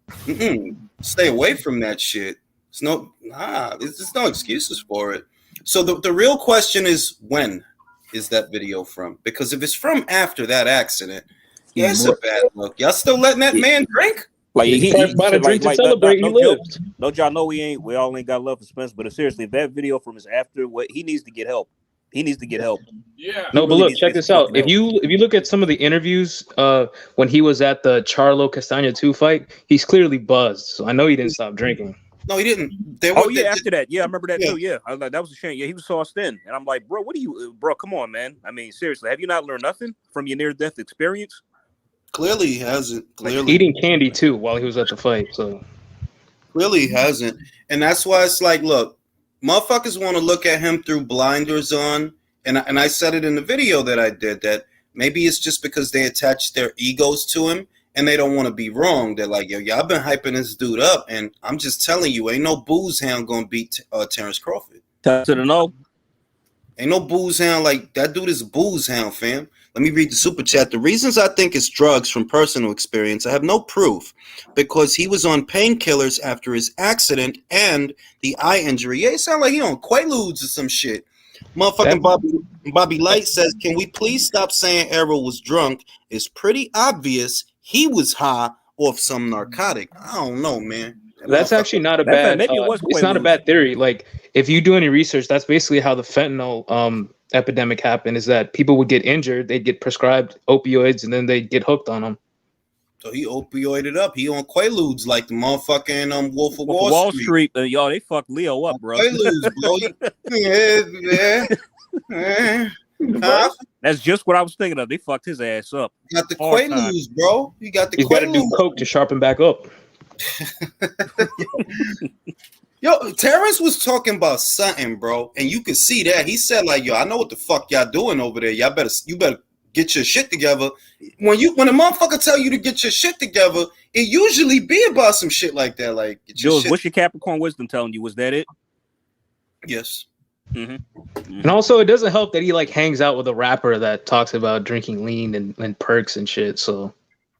Stay away from that shit. There's no excuses for it. So the real question is, when is that video from? Because if it's from after that accident, it's a bad look. Y'all still letting that man drink? Like, he bought a drink to celebrate. He lived. Don't y'all know we all ain't got love for Spence? But seriously, if that video from his after, he needs to get help. He needs to get help. Yeah. No, but look, check this out. If you look at some of the interviews when he was at the Charlo Castaña 2 fight, he's clearly buzzed. So I know he didn't stop drinking. No, he didn't. After that. Yeah, I remember that too. Yeah, I was like, that was a shame. Yeah, he was sauced in. And I'm like, bro, bro, come on, man. I mean, seriously, have you not learned nothing from your near-death experience? Clearly he hasn't. Clearly. Eating candy too while he was at the fight. So clearly he hasn't. And that's why it's like, look, motherfuckers want to look at him through blinders on. And I said it in the video that I did, that maybe it's just because they attach their egos to him. And they don't want to be wrong. They're like, yo, y'all been hyping this dude up. And I'm just telling you, ain't no booze hound going to beat Terrence Crawford. To the no. Ain't no booze hound. Like, that dude is a booze hound, fam. Let me read the super chat. The reasons I think it's drugs from personal experience, I have no proof. Because he was on painkillers after his accident and the eye injury. Yeah, it sounds like he on Quaaludes or some shit. Motherfucking Bobby Light says, can we please stop saying Errol was drunk? It's pretty obvious he was high off some narcotic. I don't know, man. That's actually not a bad. It's not a bad theory. Like, if you do any research, that's basically how the fentanyl epidemic happened. Is that people would get injured, they'd get prescribed opioids, and then they'd get hooked on them. So he opioided up. He on Quaaludes like the motherfucking Wolf of Wall Street. Y'all, they fucked Leo up, bro. Quaaludes, bro. That's just what I was thinking of. They fucked his ass up. You got the Quaaludes, bro. You got the Quaaludes. You got to do coke to sharpen back up. Yo, Terrence was talking about something, bro, and you could see that. He said, like, yo, I know what the fuck y'all doing over there. You better get your shit together. When a motherfucker tell you to get your shit together, it usually be about some shit like that. Like, Jules, what's your Capricorn wisdom telling you? Was that it? Yes. And also, it doesn't help that he like hangs out with a rapper that talks about drinking lean and perks and shit. So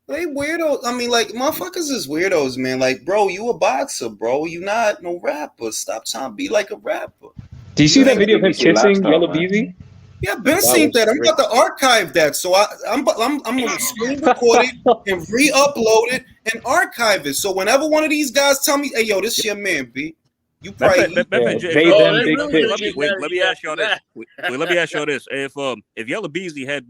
they weirdos. I mean, like, motherfuckers is weirdos, man. Like, bro, you a boxer, bro. You not no rapper. Stop trying to be like a rapper. Do you see that video of him kissing Yellow Beezy? Yeah, Ben seen that. I'm about to archive that, so I'm gonna screen record it and re-upload it and archive it. So whenever one of these guys tell me, "Hey, yo, this your man, B," you probably let me ask y'all this. Let me ask y'all this: if Yellow Beezy had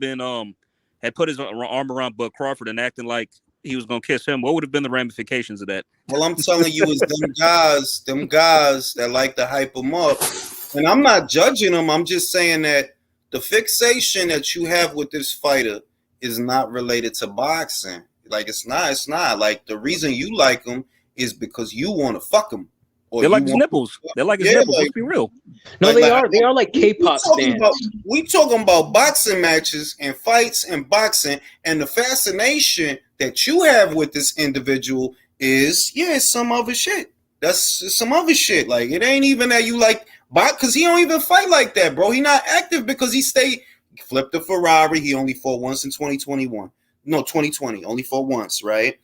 put his arm around Bud Crawford and acting like he was gonna kiss him, what would have been the ramifications of that? Well, I'm telling you, it's them guys that like to hype him up, and I'm not judging them. I'm just saying that the fixation that you have with this fighter is not related to boxing. Like, it's not. Like, the reason you like him is because you want to fuck him. They like his nipples. They like his nipples. Let's be real. No, they are like K-pop fans. We talking about boxing matches and fights and boxing, and the fascination that you have with this individual is, it's some other shit. That's some other shit. Like, it ain't even that you like because he don't even fight like that, bro. He not active because he flipped a Ferrari. He only fought once in 2021. No, 2020. Only fought once, right?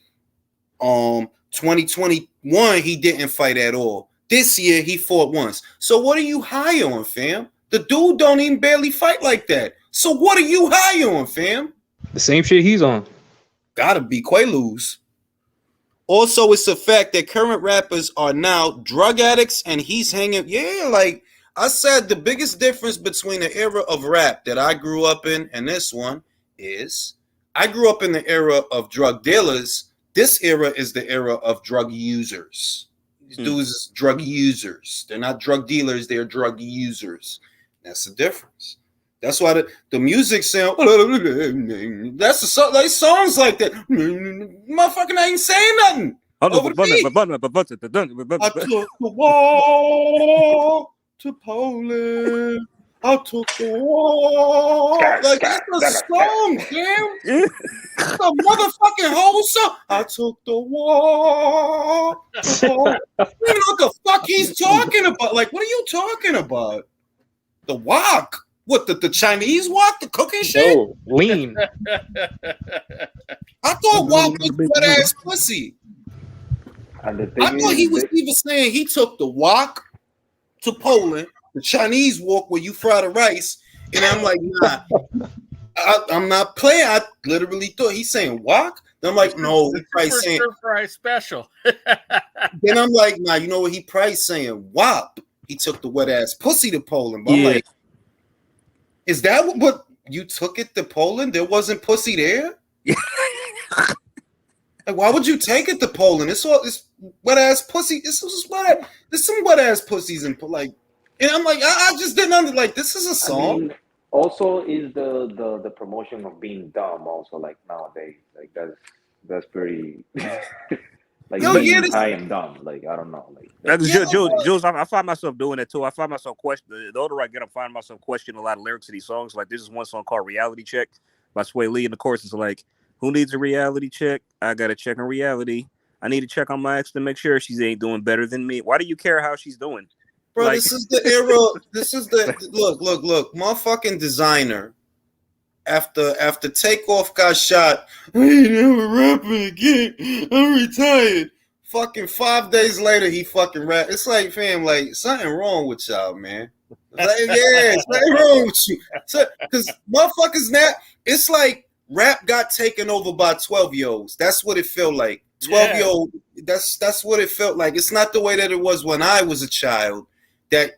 2021, he didn't fight at all. This year, he fought once. So what are you high on, fam? The dude don't even barely fight like that. So what are you high on, fam? The same shit he's on. Gotta be Quaaludes. Also, it's a fact that current rappers are now drug addicts, and he's hanging. Yeah, like I said, the biggest difference between the era of rap that I grew up in and this one is I grew up in the era of drug dealers. This era is the era of drug users. These dudes are drug users. They're not drug dealers. They're drug users. That's the difference. That's why the music sound. That's the song. Like songs like that. Motherfucking ain't saying nothing. I took the walk to Poland. I took the walk. Like, that's a song, damn. It's a motherfucking whole song. I took the walk. You know what the fuck he's talking about? Like, what are you talking about? The wok. What, the Chinese wok? The cooking shit? No, lean. I thought wok was wet ass pussy. I thought he was even saying he took the wok to Poland, the Chinese wok where you fry the rice, and I'm like, nah, I'm not playing. I literally thought he's saying wok. Then I'm like, no, he probably saying fry special. Then I'm like, nah, you know what he probably saying? Wop. He took the wet ass pussy to Poland. But I'm like, is that what you took it to Poland? There wasn't pussy there? Like, why would you take it to Poland? It's wet ass pussy. This is what there's some wet ass pussies and like, and I'm like, I just didn't like this is a song. I mean, also is the promotion of being dumb also like nowadays like that's pretty like being high and dumb like I don't know like Jules, I find myself doing it too. I find myself the older I get, I find myself questioning a lot of lyrics of these songs. Like this is one song called "Reality Check" by Sway Lee, and the chorus is like, "Who needs a reality check? I got to check on reality. I need to check on my ex to make sure she ain't doing better than me. Why do you care how she's doing?" Bro, like, this is the era. This is the look. Motherfucking designer. After Takeoff got shot, I ain't never rapping again. I'm retired. Fucking 5 days later, he fucking rap. It's like, fam, like something wrong with y'all, man. Like, yeah, something wrong with you. Because motherfuckers now, it's like rap got taken over by 12-year-olds. That's what it felt like. 12-year-old. That's what it felt like. It's not the way that it was when I was a child. That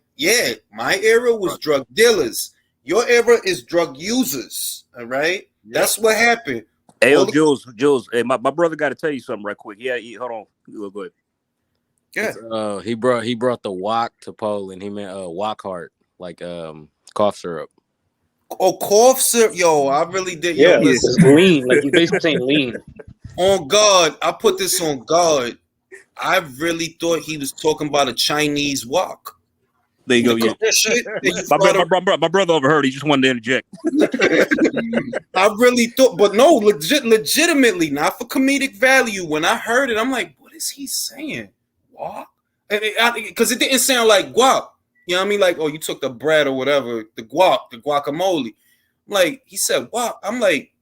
my era was drug dealers. Your era is drug users. All right, that's what happened. Hey, Jules. Hey, my brother got to tell you something right quick. Yeah, hold on. Go ahead. Yeah. He brought the wok to Poland. He meant wok heart, like cough syrup. Oh, cough syrup, yo! I really did. Yeah, yo, it's lean. Like you basically saying lean. On God, I put this on God. I really thought he was talking about a Chinese wok. There you go. Yeah. My brother overheard. He just wanted to interject. I really thought, but no, legitimately, not for comedic value. When I heard it, I'm like, what is he saying? Wok? Because it didn't sound like guac. You know what I mean? Like, oh, you took the bread or whatever, the guacamole. Like, he said wok. I'm like,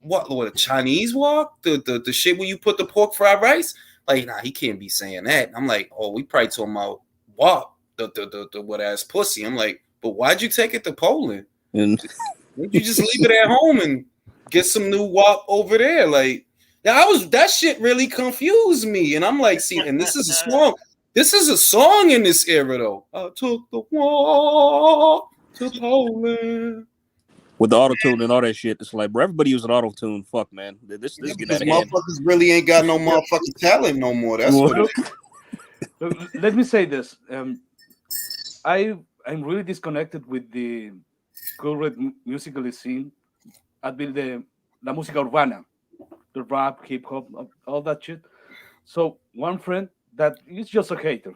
what a Chinese wok? The shit where you put the pork fried rice? Like, nah, he can't be saying that. I'm like, oh, we probably talking about wok. The wet ass pussy. I'm like, but why'd you take it to Poland? Why'd you just leave it at home and get some new wok over there? Like, that shit really confused me. And I'm like, see, and this is a song. This is a song in this era though. I took the walk to Poland. With the auto tune and all that shit, it's like, bro, everybody using auto tune. Fuck, man, this getting out of hand. Motherfuckers really ain't got no motherfucking talent no more. That's what. Let me say this. I'm really disconnected with the current musical scene. I build la música urbana, the rap, hip hop, all that shit. So one friend that is just a hater.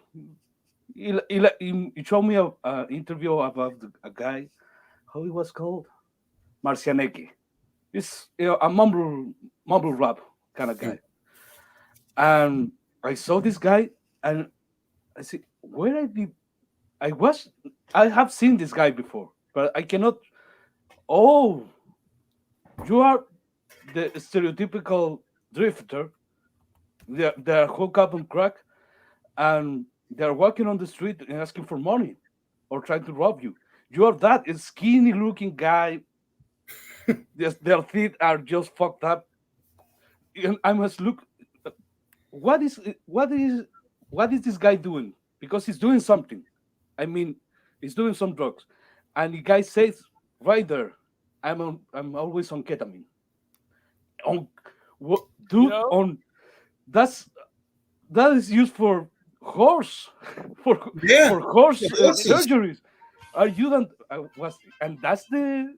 He showed me an interview about a guy, how he was called, Marcianeki. He's a mumble rap kind of guy. And I saw this guy, and I said, I have seen this guy before, but I cannot. Oh, you are the stereotypical drifter. They're hooked up on crack, and they're walking on the street and asking for money or trying to rob you. You are that skinny-looking guy. Their teeth are just fucked up. And I must look. What is this guy doing? Because he's doing something. I mean, he's doing some drugs, and the guy says right there, "I'm always on ketamine." That is used for horse surgeries. Are you done? And that's the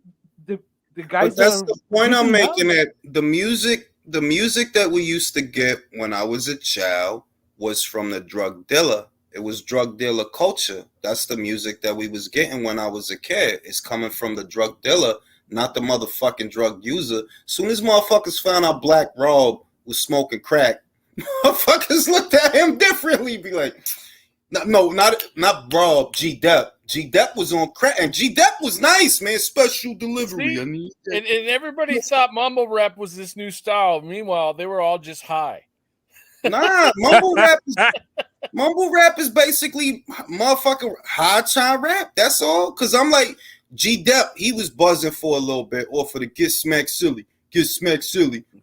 guys. But that's the point I'm making. That the music that we used to get when I was a child was from the drug dealer. It was drug dealer culture. That's the music that we was getting when I was a kid. It's coming from the drug dealer, not the motherfucking drug user. Soon as motherfuckers found out Black Rob was smoking crack, motherfuckers looked at him differently. Be like, no, not Rob, G-Dep. G-Dep was on crack, and G-Dep was nice, man. Special delivery. See, and everybody thought mumble rap was this new style. Meanwhile, they were all just high. Nah, mumble rap is basically motherfucking high time rap. That's all. Cause I'm like G-Dep, he was buzzing for a little bit off of the get smacked silly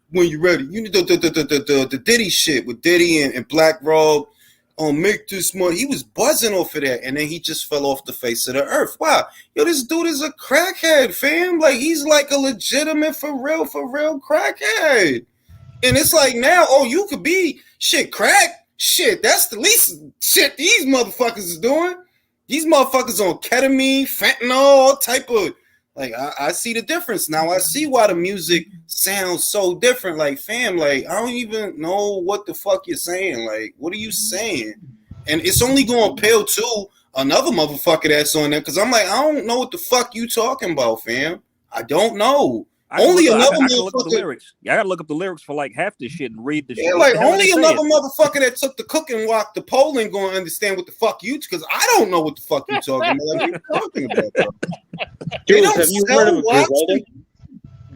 when you ready. You know the Diddy shit with Diddy and Black Rob on Make This Money. He was buzzing off of that, and then he just fell off the face of the earth. Wow, yo, this dude is a crackhead, fam. Like he's like a legitimate for real crackhead. And it's like now, oh, you could be shit crack. Shit, that's the least shit these motherfuckers is doing. These motherfuckers on ketamine, fentanyl, all type of like. I see the difference now. I see why the music sounds so different. Like, fam, like I don't even know what the fuck you're saying. Like, what are you saying? And it's only going to appeal to another motherfucker that's on there because I'm like, I don't know what the fuck you talking about, fam. I don't know. Only another I can look up the motherfucker. lyrics. Yeah, I gotta look up the lyrics for like half this shit and read the shit. Yeah, like only another motherfucker that took the cooking walk to Poland going to understand what the fuck you, because I don't know what the fuck you talking about. Like, what are you talking about, bro? They don't have you sell heard of watch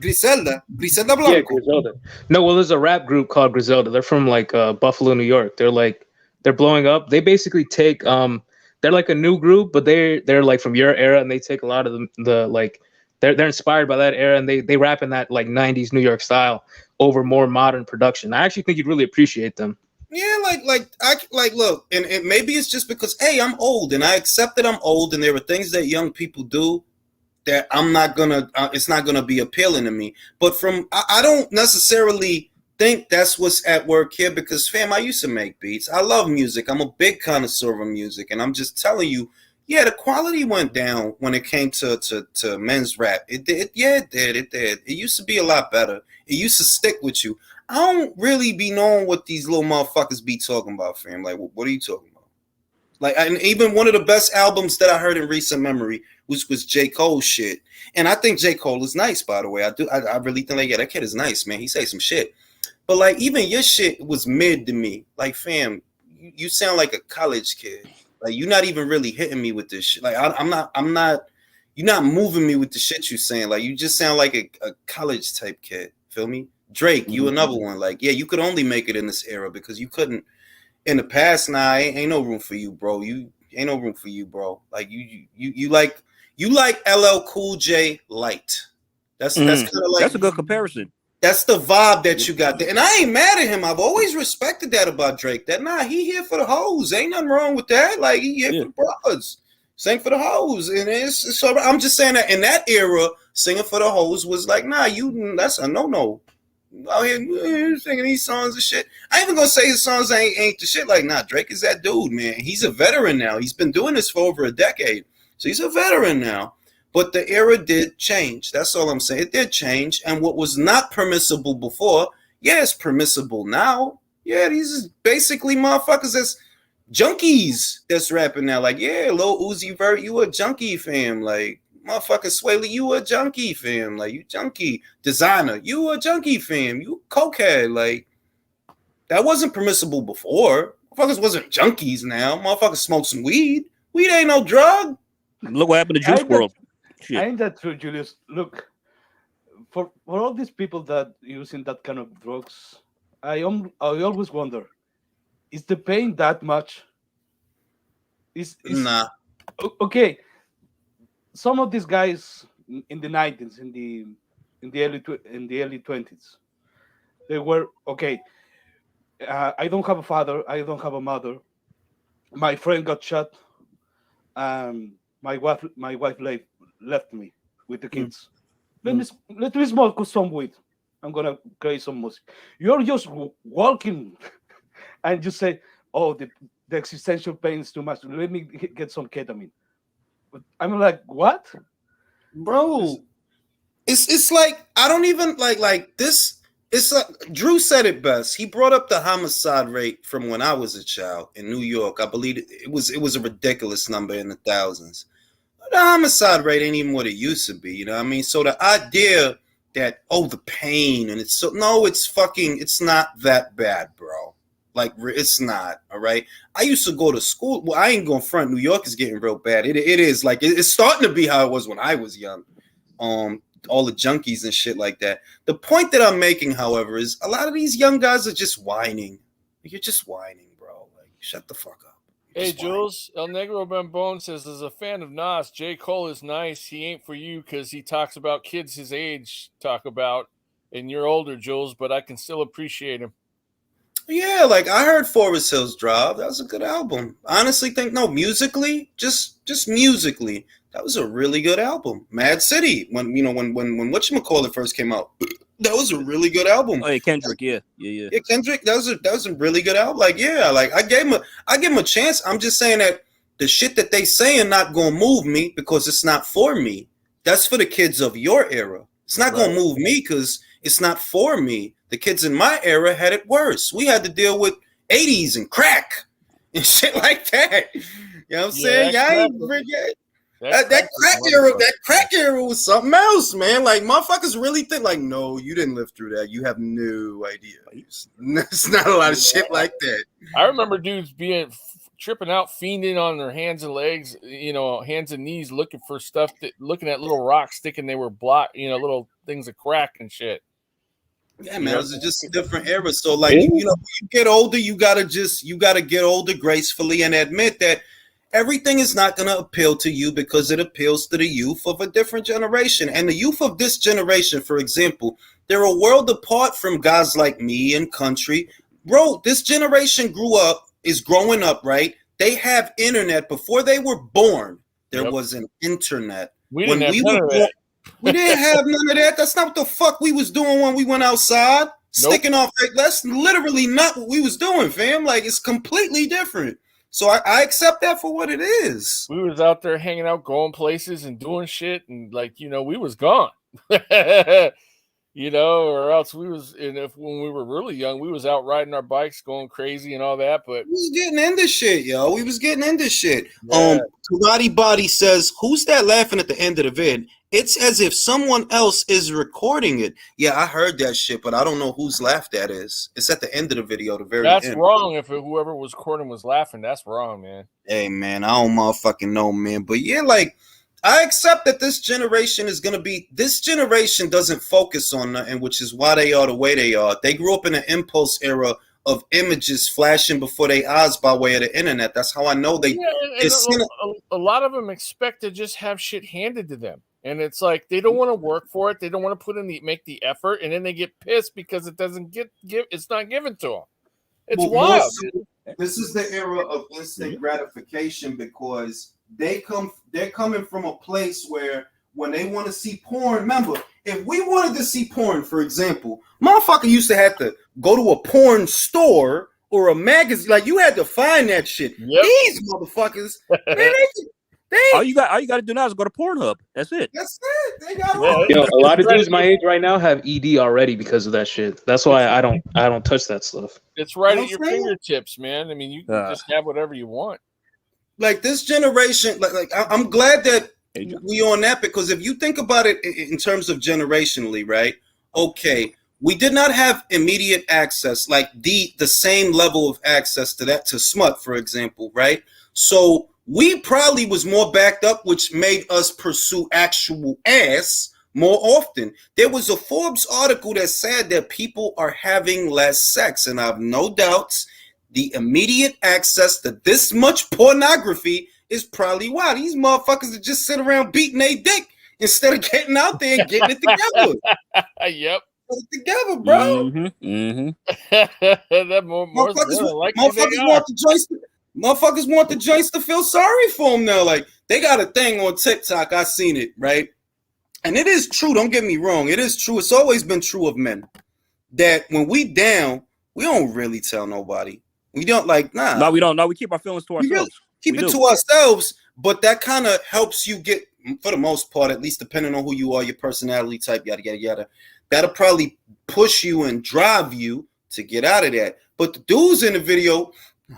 Griselda? Griselda Blanco. Yeah, Griselda. No, well, there's a rap group called Griselda. They're from like Buffalo, New York. They're blowing up. They basically take they're like a new group, but they're like from your era, and they take a lot of the like they're inspired by that era, and they rap in that like 90s New York style over more modern production. I actually think you'd really appreciate them. Yeah, like look, and maybe it's just because hey, I'm old and I accept that I'm old, and there are things that young people do that I'm not gonna it's not gonna be appealing to me. But I don't necessarily think that's what's at work here, because fam, I used to make beats. I love music. I'm a big connoisseur of music, and I'm just telling you, yeah, the quality went down when it came to men's rap. It did. It used to be a lot better. It used to stick with you. I don't really be knowing what these little motherfuckers be talking about, fam. Like, what are you talking about? Like, and even one of the best albums that I heard in recent memory was J. Cole shit. And I think J. Cole is nice, by the way. I really think, like, yeah, that kid is nice, man. He say some shit. But, like, even your shit was mid to me. Like, fam, you sound like a college kid. Like, you're not even really hitting me with this shit. Like, I'm not, you're not moving me with the shit you saying. Like, you just sound like a college type kid. Feel me? Drake, you another one. Like, yeah, you could only make it in this era because you couldn't in the past. Nah, ain't no room for you, bro. You ain't no room for you, bro. Like, you like LL Cool J light. That's kind of like, that's a good comparison. That's the vibe that you got there. And I ain't mad at him. I've always respected that about Drake. That he here for the hoes. Ain't nothing wrong with that. Like, he here for the brothers. Sing for the hoes. And it's so I'm just saying that in that era, singing for the hoes was like, nah, that's a no-no. Out here singing these songs and shit. I ain't even gonna say his songs ain't the shit. Like, nah, Drake is that dude, man. He's a veteran now. He's been doing this for over a decade. So he's a veteran now. But the era did change. That's all I'm saying. It did change. And what was not permissible before, yeah, it's permissible now. Yeah, these is basically motherfuckers that's junkies that's rapping now. Like, yeah, Lil Uzi Vert, you a junkie, fam. Like, motherfucker Swaley, you a junkie, fam. Like, you junkie. Designer, you a junkie, fam. You cokehead. Like, that wasn't permissible before. Motherfuckers wasn't junkies now. Motherfuckers smoke some weed. Weed ain't no drug. Look what happened to Juice WRLD. Ain't that true, Julius? Look, for all these people that using that kind of drugs, I always wonder, is the pain that much? Nah. Okay. Some of these guys in the 90s, in the early 20s, they were okay. I don't have a father. I don't have a mother. My friend got shot. My wife left me with the kids. Let me smoke some weed. I'm gonna create some music. You're just walking, and you say, "Oh, the existential pain is too much. Let me get some ketamine." But I'm like, what, bro? It's like I don't even like this. It's like Drew said it best. He brought up the homicide rate from when I was a child in New York. I believe it was a ridiculous number in the thousands. The homicide rate ain't even what it used to be. You know what I mean? So the idea that the pain and it's it's not that bad, bro. Like, it's not. All right. I used to go to school. Well, I ain't going front. New York is getting real bad. It is like it's starting to be how it was when I was young. All the junkies and shit like that. The point that I'm making, however, is a lot of these young guys are just whining. You're just whining, bro. Like, shut the fuck up. Hey, Jules, El Negro Bambone says, as a fan of Nas, J. Cole is nice. He ain't for you because he talks about kids his age talk about, and you're older, Jules, but I can still appreciate him. Yeah, like I heard Forest Hills Drive. That was a good album. I honestly think, musically, just musically, that was a really good album. Mad City, when whatchamacallit first came out, That was a really good album. Oh yeah, Kendrick. Yeah. Yeah, Kendrick. That was a really good album. Like, yeah, like I gave him a chance. I'm just saying that the shit that they saying not gonna move me because it's not for me. That's for the kids of your era. It's not gonna move me because it's not for me. The kids in my era had it worse. We had to deal with 80s and crack and shit like that. You know what I'm saying? Y'all ain't forget. That crack era was something else, man. Like, motherfuckers really think, like, no, you didn't live through that. You have no idea. It's not a lot of shit like that. I remember dudes tripping out, fiending on their hands and legs, hands and knees, looking for stuff, looking at little rocks, thinking they were little things of crack and shit. Yeah, man, it was just a different era. So, like, when you get older, you gotta get older gracefully and admit that everything is not going to appeal to you because it appeals to the youth of a different generation. And the youth of this generation, for example, they're a world apart from guys like me and country. Bro, this generation is growing up, right? They have internet. Before they were born, there was an internet. We didn't have none of that. We didn't have none of that. That's not what the fuck we was doing when we went outside. Sticking off. That's literally not what we was doing, fam. Like, it's completely different. So I accept that for what it is. We was out there hanging out, going places and doing shit. And we was gone, or else we was, when we were really young, we was out riding our bikes, going crazy and all that. But we was getting into shit, yo. We was getting into shit. Yeah. Karate Body says, who's that laughing at the end of the vid? It's as if someone else is recording it. Yeah, I heard that shit, but I don't know whose laugh that is. It's at the end of the video, the very end. That's wrong. If whoever was recording was laughing, that's wrong, man. Hey, man, I don't motherfucking know, man. But yeah, like, I accept that this generation doesn't focus on nothing, which is why they are the way they are. They grew up in an impulse era of images flashing before their eyes by way of the internet. That's how I know they. Yeah, a lot of them expect to just have shit handed to them. And it's like they don't want to work for it. They don't want to make the effort, and then they get pissed because it doesn't it's not given to them. It's wild. This is the era of instant gratification because they're coming from a place where when they want to see porn, remember, if we wanted to see porn, for example, motherfucker used to have to go to a porn store or a magazine. Like, you had to find that shit. Yep. These motherfuckers, man, all you got to do now is go to Pornhub. That's it. That's it. They got a lot of dudes my age right now have ED already because of that shit. That's why I don't touch that stuff. It's right at your fingertips, man. I mean, you can just have whatever you want. Like, this generation, I'm glad that we on that, because if you think about it in terms of generationally, right? Okay, we did not have immediate access, like the same level of access to smut, for example, right? So we probably was more backed up, which made us pursue actual ass more often. There was a Forbes article that said that people are having less sex, and I have no doubts the immediate access to this much pornography is probably why these motherfuckers are just sitting around beating their dick instead of getting out there and getting it together. Yep. Put it together, bro. That motherfuckers want the joints to feel sorry for them now. Like, they got a thing on TikTok. I seen it, right? And it is true. Don't get me wrong. It is true. It's always been true of men that when we down, we don't really tell nobody. We don't nah. No, we don't. No, we keep our feelings to ourselves. Keep it to ourselves, but that kind of helps you get, for the most part, at least depending on who you are, your personality type, yada, yada, yada. That'll probably push you and drive you to get out of that. But the dudes in the video,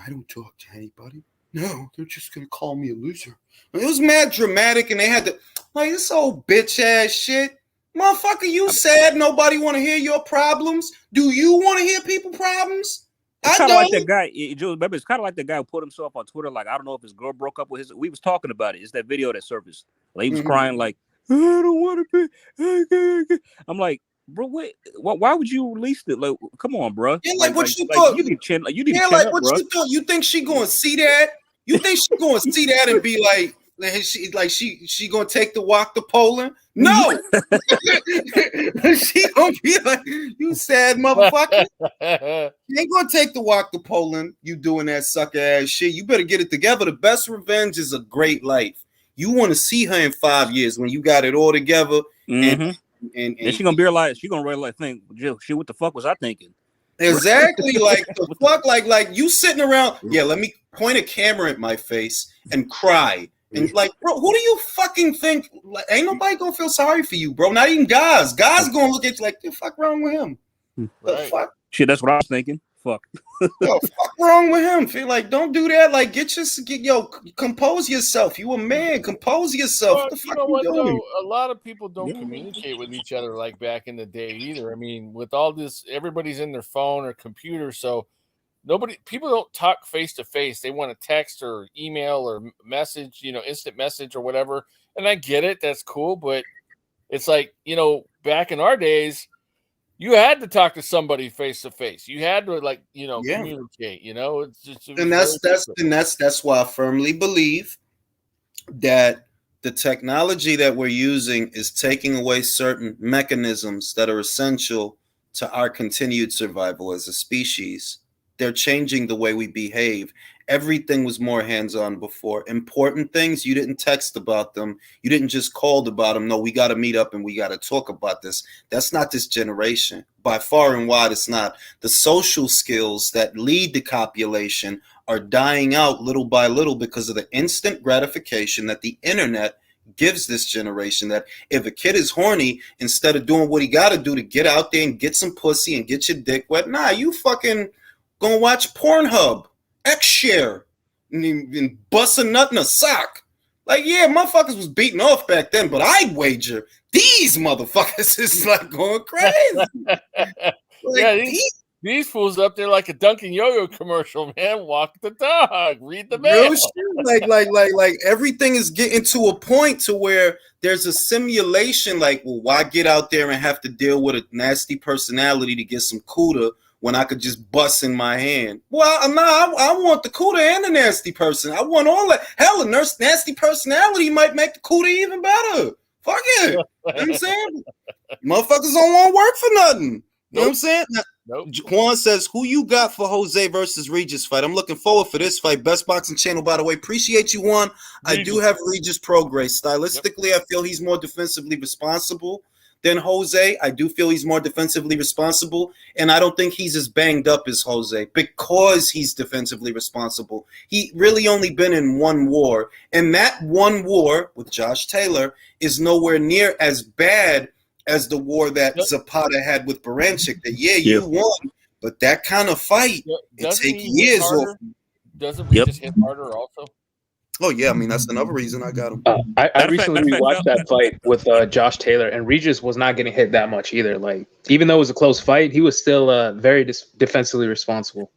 I don't talk to anybody. No, they're just going to call me a loser. It was mad dramatic, and they had to, this old bitch-ass shit. Motherfucker, you sad nobody want to hear your problems? Do you want to hear people's problems? It's kind of like that guy, Jules. Remember, it's kind of like the guy who put himself on Twitter. Like, I don't know if his girl broke up with his. We was talking about it. It's that video that surfaced. Like, he was crying, like, I don't want to be. I'm like, bro, wait, why would you release it? Like, come on, bro. Yeah, what you thought? You need to chin. You need to chin up, what bro. You thought? You think she gonna see that? You think she gonna see that and be like she gonna take the walk to Poland? No, she gonna be like, you sad motherfucker. You ain't gonna take the walk to Poland. You doing that sucker ass shit. You better get it together. The best revenge is a great life. You want to see her in 5 years when you got it all together and And she gonna be like, she gonna really like think, shit, what the fuck was I thinking? Exactly, like the fuck, like you sitting around. Yeah, let me point a camera at my face and cry. And like, bro, who do you fucking think? Like, ain't nobody gonna feel sorry for you, bro. Not even guys. Guys gonna look at you like, the fuck wrong with him? The fuck? Shit, that's what I was thinking. Fuck. Yo, fuck wrong with him? Feel like, don't do that. Like, compose yourself. You a man. Compose yourself. Well, What the fuck you know what doing? though? A lot of people don't communicate with each other like back in the day either. I mean, with all this, everybody's in their phone or computer, so people don't talk face to face. They want to text or email or message, instant message or whatever. And I get it, that's cool, but it's like, back in our days, you had to talk to somebody face to face. You had to communicate. It's just That's why I firmly believe that the technology that we're using is taking away certain mechanisms that are essential to our continued survival as a species. They're changing the way we behave. Everything was more hands-on before. Important things, you didn't text about them. You didn't just call about them. No, we got to meet up and we got to talk about this. That's not this generation. By far and wide, it's not. The social skills that lead to copulation are dying out little by little because of the instant gratification that the internet gives this generation. That if a kid is horny, instead of doing what he got to do to get out there and get some pussy and get your dick wet, nah, you fucking gonna watch Pornhub, X-Share, and bust a nut in a sock. Like, yeah, motherfuckers was beating off back then, but I'd wager these motherfuckers is like going crazy. These fools up there like a Dunkin' Yo-Yo commercial, man. Walk the dog, read the mail. Real shit. Like everything is getting to a point to where there's a simulation. Like, well, why get out there and have to deal with a nasty personality to get some cooter when I could just bust in my hand? Well, I want the cooter and the nasty person. I want all that. Hell, a nasty personality might make the cooter even better. Fuck it. You know what I'm saying? Motherfuckers don't want to work for nothing. You know what I'm saying? Nope. Juan says, who you got for Jose versus Regis fight? I'm looking forward for this fight. Best boxing channel, by the way. Appreciate you, Juan. I do have Regis Prograis. Stylistically, I feel he's more defensively responsible than Jose. I do feel he's more defensively responsible, and I don't think he's as banged up as Jose because he's defensively responsible. He really only been in one war, and that one war with Josh Taylor is nowhere near as bad as the war that Zepeda had with Baranchik. That you won, but that kind of fight, it takes years off. Doesn't Regis hit harder also? Oh yeah, I mean that's another reason I got him. I recently rewatched that fight with Josh Taylor, and Regis was not getting hit that much either. Like, even though it was a close fight, he was still very defensively responsible.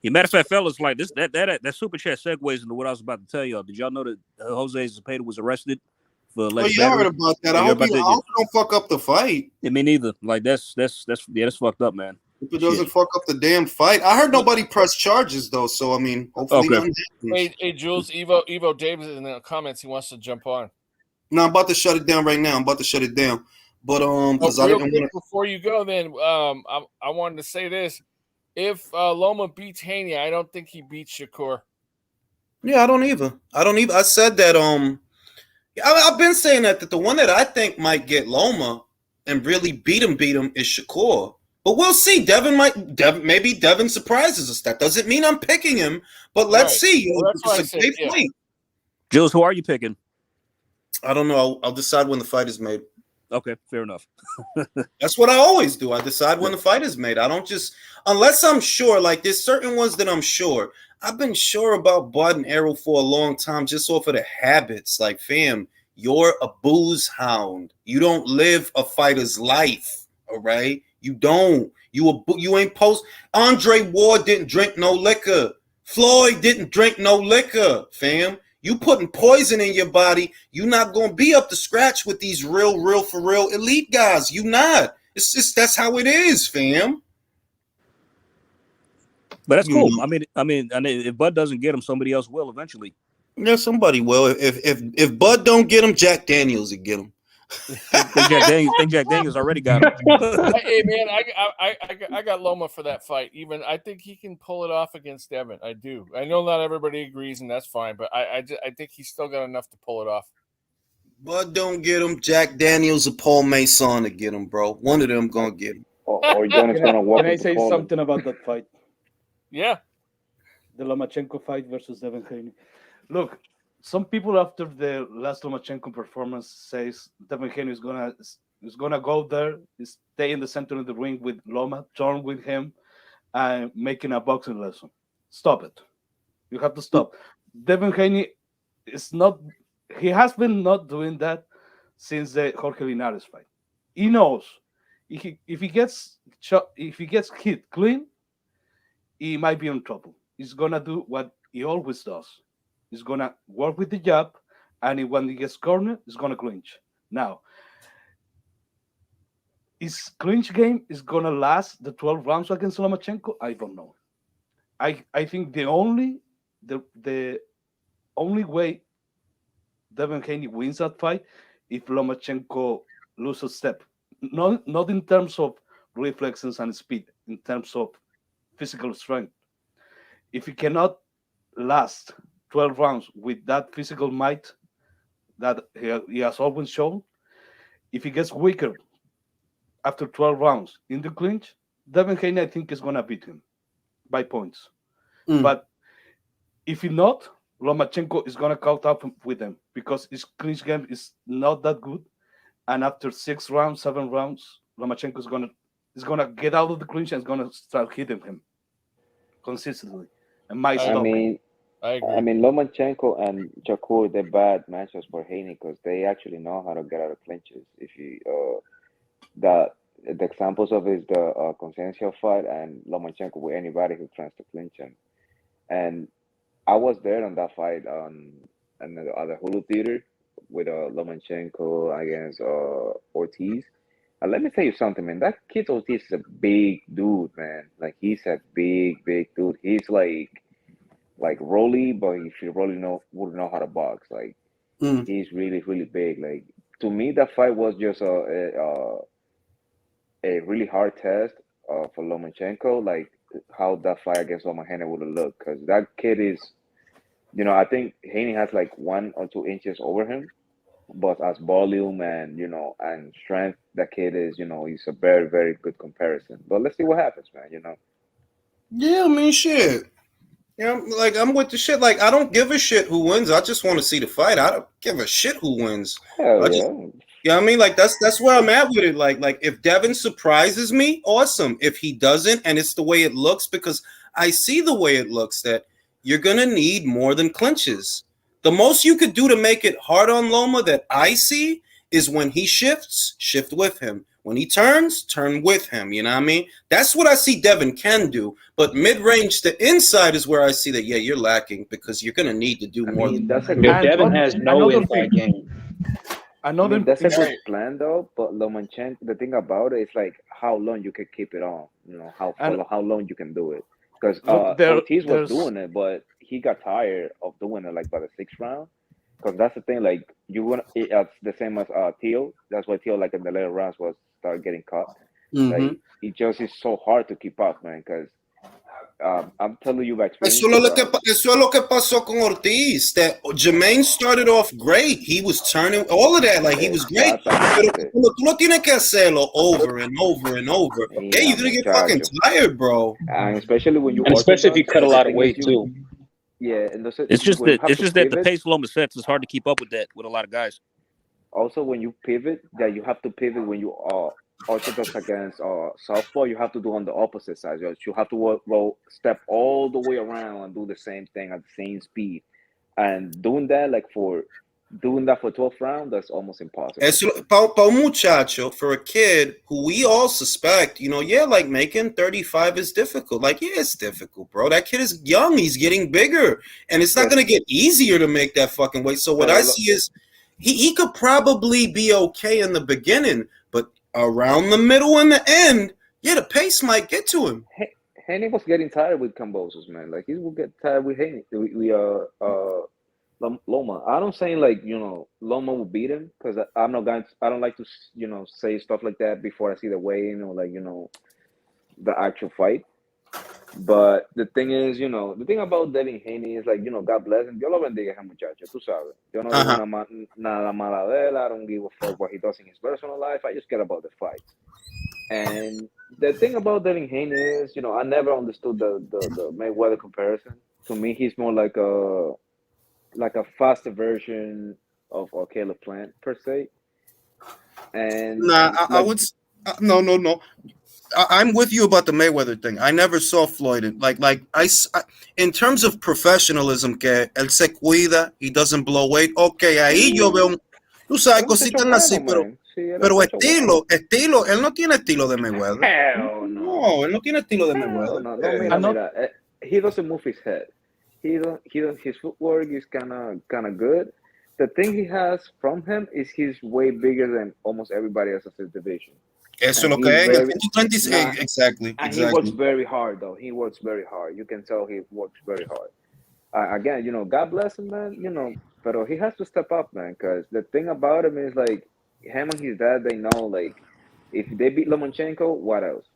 Yeah, matter of fact, fellas, like this, that super chat segues into what I was about to tell y'all. Did y'all know that Jose Zepeda was arrested for alleged battery? Heard about that. I hope don't fuck up the fight. Yeah, me neither. Like that's fucked up, man. If it doesn't fuck up the damn fight. I heard nobody pressed charges though, so I mean, hopefully. Hey, Jules, Evo Davis in the comments, he wants to jump on. No, I'm about to shut it down right now. But because I didn't want. Before you go, then I wanted to say this: if Loma beats Haney, I don't think he beats Shakur. Yeah, I don't either. I said that. I've been saying that the one that I think might get Loma and really beat him is Shakur. But we'll see. Maybe Devin surprises us. That doesn't mean I'm picking him, but let's see. Well, that's it's a great fight. Jules, who are you picking? I don't know. I'll decide when the fight is made. Okay, fair enough. That's what I always do. I decide when the fight is made. I don't just, unless I'm sure, like there's certain ones that I'm sure. I've been sure about Bud and Errol for a long time just off of the habits. Like, fam, you're a booze hound. You don't live a fighter's life, all right? You don't. You ain't post. Andre Ward didn't drink no liquor. Floyd didn't drink no liquor, fam. You putting poison in your body. You're not going to be up to scratch with these real for real elite guys. You not. It's just that's how it is, fam. But that's cool. I mean, if Bud doesn't get him, somebody else will eventually. Yeah, somebody will. If Bud don't get him, Jack Daniels will get him. think Jack Daniels already got him. Hey man, I got Loma for that fight. Even I think he can pull it off against Devin. I do. I know not everybody agrees, and that's fine. But I think he's still got enough to pull it off. Bud don't get him. Jack Daniels or Paul Mason to get him, bro. One of them gonna get him. Or Jonas gonna walk Can I into say Poland. something about that fight? Yeah. The Lomachenko fight versus Devin Haney. Look, some people after the last Lomachenko performance says Devin Haney is gonna go there, stay in the center of the ring with Loma, turn with him, and making a boxing lesson. Stop it. You have to stop. Devin Haney is not. He has been not doing that since the Jorge Linares fight. He knows if he gets shot, if he gets hit clean, he might be in trouble. He's gonna do what he always does. He's gonna work with the jab, and when he gets cornered, he's gonna clinch. Now, his clinch game is gonna last the 12 rounds against Lomachenko. I don't know. I think the only way Devin Haney wins that fight if Lomachenko loses a step. Not in terms of reflexes and speed, in terms of physical strength. If he cannot last 12 rounds with that physical might that he has always shown, if he gets weaker after 12 rounds in the clinch, Devin Haney, I think, is going to beat him by points. But if he not, Lomachenko is going to count up with him because his clinch game is not that good. And after 6 rounds, 7 rounds, Lomachenko is gonna get out of the clinch and is gonna start hitting him consistently. And might I I stop him. mean, I agree. I mean, Lomachenko and Shakur, they're bad matchups for Haney because they actually know how to get out of clinches. If you the examples of is the Consensual fight and Lomachenko with anybody who tries to clinch him. And I was there on that fight on the other Hulu theater with Lomachenko against Ortiz. And let me tell you something, man. That kid Ortiz is a big dude, man. Like he's a big dude. He's like Rolly, but if you really wouldn't know how to box, like he's really big. Like to me, that fight was just a really hard test for Lomachenko. Like how that fight against Lomachenko would have looked, because that kid is, I think Haney has like 1 or 2 inches over him, but as volume and and strength, that kid is, he's a very good comparison. But let's see what happens, man. Yeah, I mean, shit. Like I'm with the shit. Like I don't give a shit who wins. I just want to see the fight. I don't give a shit who wins. Hell I just, yeah. I mean, like that's where I'm at with it. Like if Devin surprises me, awesome. If he doesn't, and it's the way it looks, because I see the way it looks, that you're gonna need more than clinches. The most you could do to make it hard on Loma that I see is when he shifts, shift with him. When he turns, turn with him. You know what I mean? That's what I see Devin can do. But mid-range to inside is where I see that, yeah, you're lacking because you're going to need to do more than that's a Yo, good Devin plan. has no Another inside thing. game. That's a good Right. plan though. But Lomachenko, the thing about it is like how long you can keep it on. And how long you can do it. Because look, Ortiz was there's doing it, but he got tired of doing it like by the 6th round. Because that's the thing, like it's the same as Teal. That's why Teal, like in the later rounds, was start getting caught. Like it just is so hard to keep up, man. Because I'm telling you by experience. Eso es lo que pasó con Ortiz. That Jermaine started off great. He was turning all of that. Like he was great. Pero tú lo tienes que hacerlo over and over and over. Yeah, you're going to get fucking tired, bro. And especially when you And especially if you orthodox, cut a the lot of thing weight is too. Yeah, and It's just when you that have to the pivot, pace Loma sets is hard to keep up with that with a lot of guys. also when you pivot, that you have to pivot when you are orthodox against southpaw, you have to do on the opposite side. You have to step all the way around and do the same thing at the same speed. And doing that for 12th round, that's almost impossible. Pa un muchacho, for a kid who we all suspect, like making 35 is difficult. Like, yeah, it's difficult, bro. That kid is young. He's getting bigger. And it's not going to get easier to make that fucking weight. So what I see is he could probably be okay in the beginning, but around the middle and the end, yeah, the pace might get to him. Haney was getting tired with Cambosos, man. Like he will get tired with Haney. Loma. I don't say like Loma will beat him because I'm not going. I don't like to say stuff like that before I see the weigh-in or the actual fight. But the thing is, the thing about Devin Haney is like, God bless him. Dios lo bendiga ese muchacho, tú sabes. Yo no digo nada mala de él. I don't give a fuck what he does in his personal life. I just care about the fights. And the thing about Devin Haney is, I never understood the Mayweather comparison. To me, he's more like a faster version of Caleb Plant per se. And I would no. I'm with you about the Mayweather thing. I never saw Floyd in terms of professionalism, que él se cuida, he doesn't blow weight. Okay, ahí yo veo, tú sabes, cositas así, pero estilo, él no tiene estilo de Mayweather. Hell no. No, él no tiene estilo de Mayweather. No, mira, he doesn't move his head. He don't. His footwork is kind of good. The thing he has from him is he's way bigger than almost everybody else in his division. Eso es lo que es. En el 126, exactly. And he works very hard, though. He works very hard. You can tell he works very hard. Again, God bless him, man. But he has to step up, man. Because the thing about him is, like, him and his dad, they know, like, if they beat Lomachenko, what else?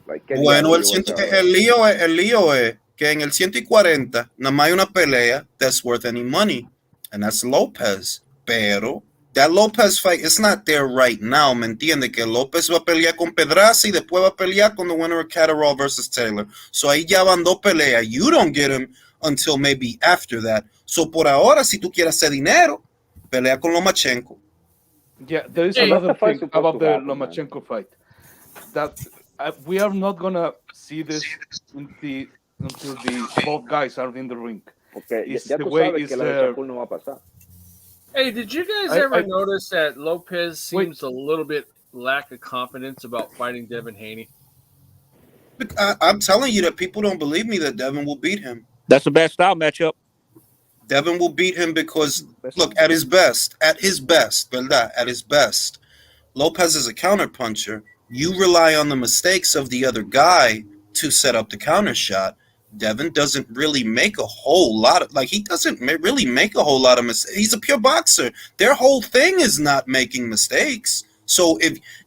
Like, bueno, el lío es que en el 140 nada más hay una pelea that's worth any money, and that's Lopez. Pero that Lopez fight, it's not there right now, ¿me entiende? Que Lopez va a pelear con Pedraza y después va a pelear con the winner of Catterall versus Taylor. So ahí ya van dos peleas. You don't get him until maybe after that. So por ahora, si tú quieres hacer dinero, pelea con Lomachenko. Yeah, there is another thing about the Lomachenko fight. That we are not gonna see this until both guys are in the ring. Okay, ya tú sabes que la de Shakur no va a pasar. Hey, did you guys ever notice that Lopez seems a little bit lack of confidence about fighting Devin Haney? I'm telling you that people don't believe me that Devin will beat him. That's a bad style matchup. Devin will beat him because, look, at his best, ¿verdad? At his best, Lopez is a counterpuncher. You rely on the mistakes of the other guy to set up the counter shot. Devin doesn't really make a whole lot of, he doesn't really make a whole lot of mistakes. He's a pure boxer. Their whole thing is not making mistakes. So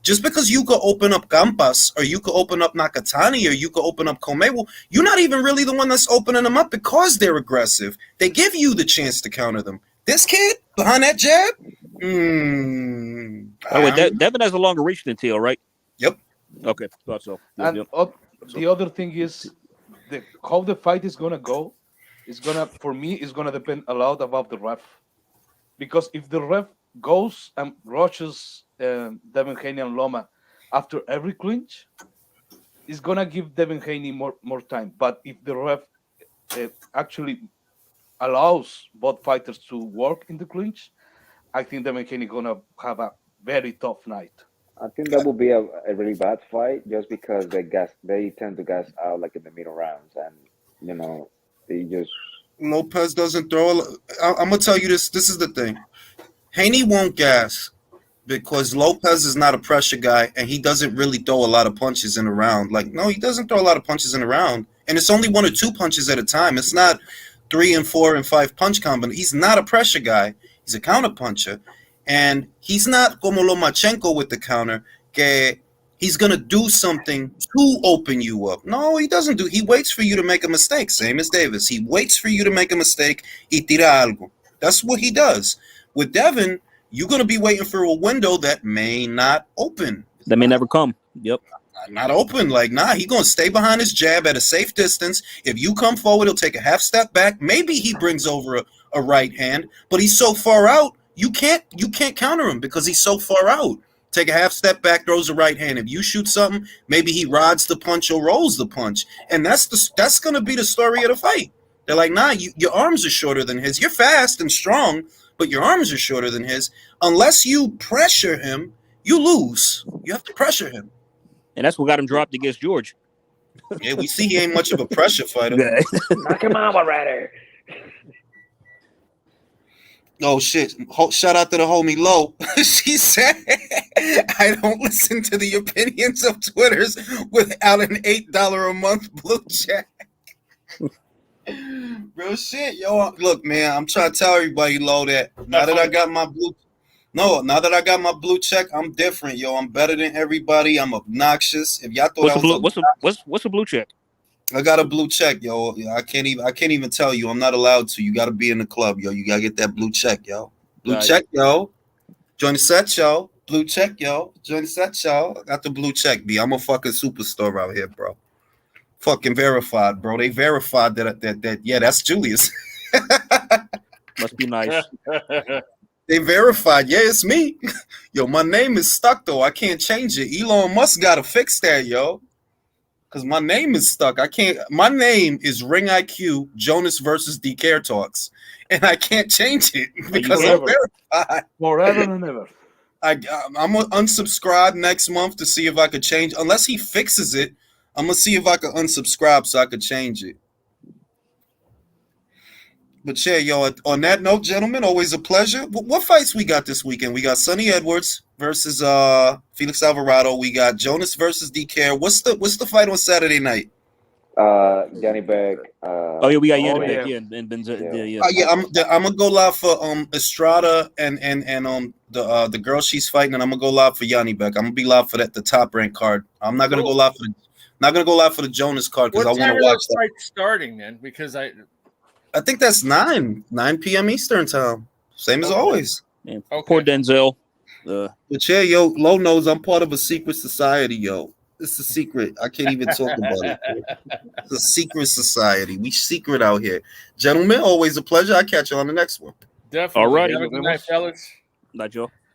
just because you could open up Campas or you could open up Nakatani or you could open up Comey, well, you're not even really the one that's opening them up because they're aggressive. They give you the chance to counter them. This kid behind that jab, Devin has a longer reach than Teal, right? Yep. Okay, thought so. And the other thing is how the fight is gonna go. For me, is gonna depend a lot about the ref, because if the ref goes and rushes Devin Haney and Loma after every clinch, it's gonna give Devin Haney more time. But if the ref actually allows both fighters to work in the clinch, I think Devin Haney gonna have a very tough night. I think that would be a really bad fight, just because they tend to gas out like in the middle rounds, and they just. Lopez doesn't throw. I'm gonna tell you this. This is the thing. Haney won't gas because Lopez is not a pressure guy, and he doesn't really throw a lot of punches in a round. No, he doesn't throw a lot of punches in a round, and it's only 1 or 2 punches at a time. It's not 3 and 4 and 5 punch combo. He's not a pressure guy. He's a counter puncher. And he's not como Lomachenko with the counter, que he's going to do something to open you up. No, he doesn't do. He waits for you to make a mistake, same as Davis. He waits for you to make a mistake y tira algo. That's what he does. With Devin, you're going to be waiting for a window that may not open. That may never come. Yep. Not open. He's going to stay behind his jab at a safe distance. If you come forward, he'll take a half step back. Maybe he brings over a right hand, but he's so far out, you can't counter him because he's so far out. Take a half step back, throws a right hand. If you shoot something, maybe he rods the punch or rolls the punch. And that's going to be the story of the fight. They're like, nah, your arms are shorter than his. You're fast and strong, but your arms are shorter than his. Unless you pressure him, you lose. You have to pressure him. And that's what got him dropped against George. Yeah, we see he ain't much of a pressure fighter. Knock him out already. Oh, shit. Shout out to the homie Lo. She said, I don't listen to the opinions of Twitters without an $8 a month blue check. Real shit, yo. Look, man, I'm trying to tell everybody, Lo, that now that I got my blue check, I'm different, yo. I'm better than everybody. I'm obnoxious. If y'all thought what's a blue check? I got a blue check, yo. I can't even tell you. I'm not allowed to. You got to be in the club, yo. You got to get that blue check, yo. Blue check, yo. Join the set, yo. Blue check, yo. Join the set, yo. I got the blue check, B. I'm a fucking superstar out here, bro. Fucking verified, bro. They verified that yeah, that's Julius. Must be nice. They verified, yeah, it's me. Yo, my name is stuck though. I can't change it. Elon Musk gotta fix that, yo. Cause my name is stuck. I can't. My name is Ring IQ Jonas versus DK Talks, and I can't change it because I'm verified. Forever and ever. I'm gonna unsubscribe next month to see if I could change. Unless he fixes it, I'm gonna see if I can unsubscribe so I could change it. But yeah, yo, on that note, gentlemen, always a pleasure. What fights we got this weekend? We got Sonny Edwards versus Felix Alvarado. We got Jonas versus DK. What's the fight on Saturday night? Johnny Beck. Yeah, we got Yanni Beck. Yeah, and Benzo. Yeah, I'm gonna go live for Estrada and the girl she's fighting, and I'm gonna go live for Yanni Beck. I'm gonna be live for the top rank card. I'm not gonna go live for the Jonas card because I want to watch that fight starting then, because I think that's 9 p.m. Eastern time. Same as always. Yeah. Okay. Poor Denzel. But yeah, yo, Low knows I'm part of a secret society, yo. It's a secret. I can't even talk about it. It's a secret society. We secret out here. Gentlemen, always a pleasure. I'll catch you on the next one. Definitely. All right. Have a good night, fellas. Night, Joe.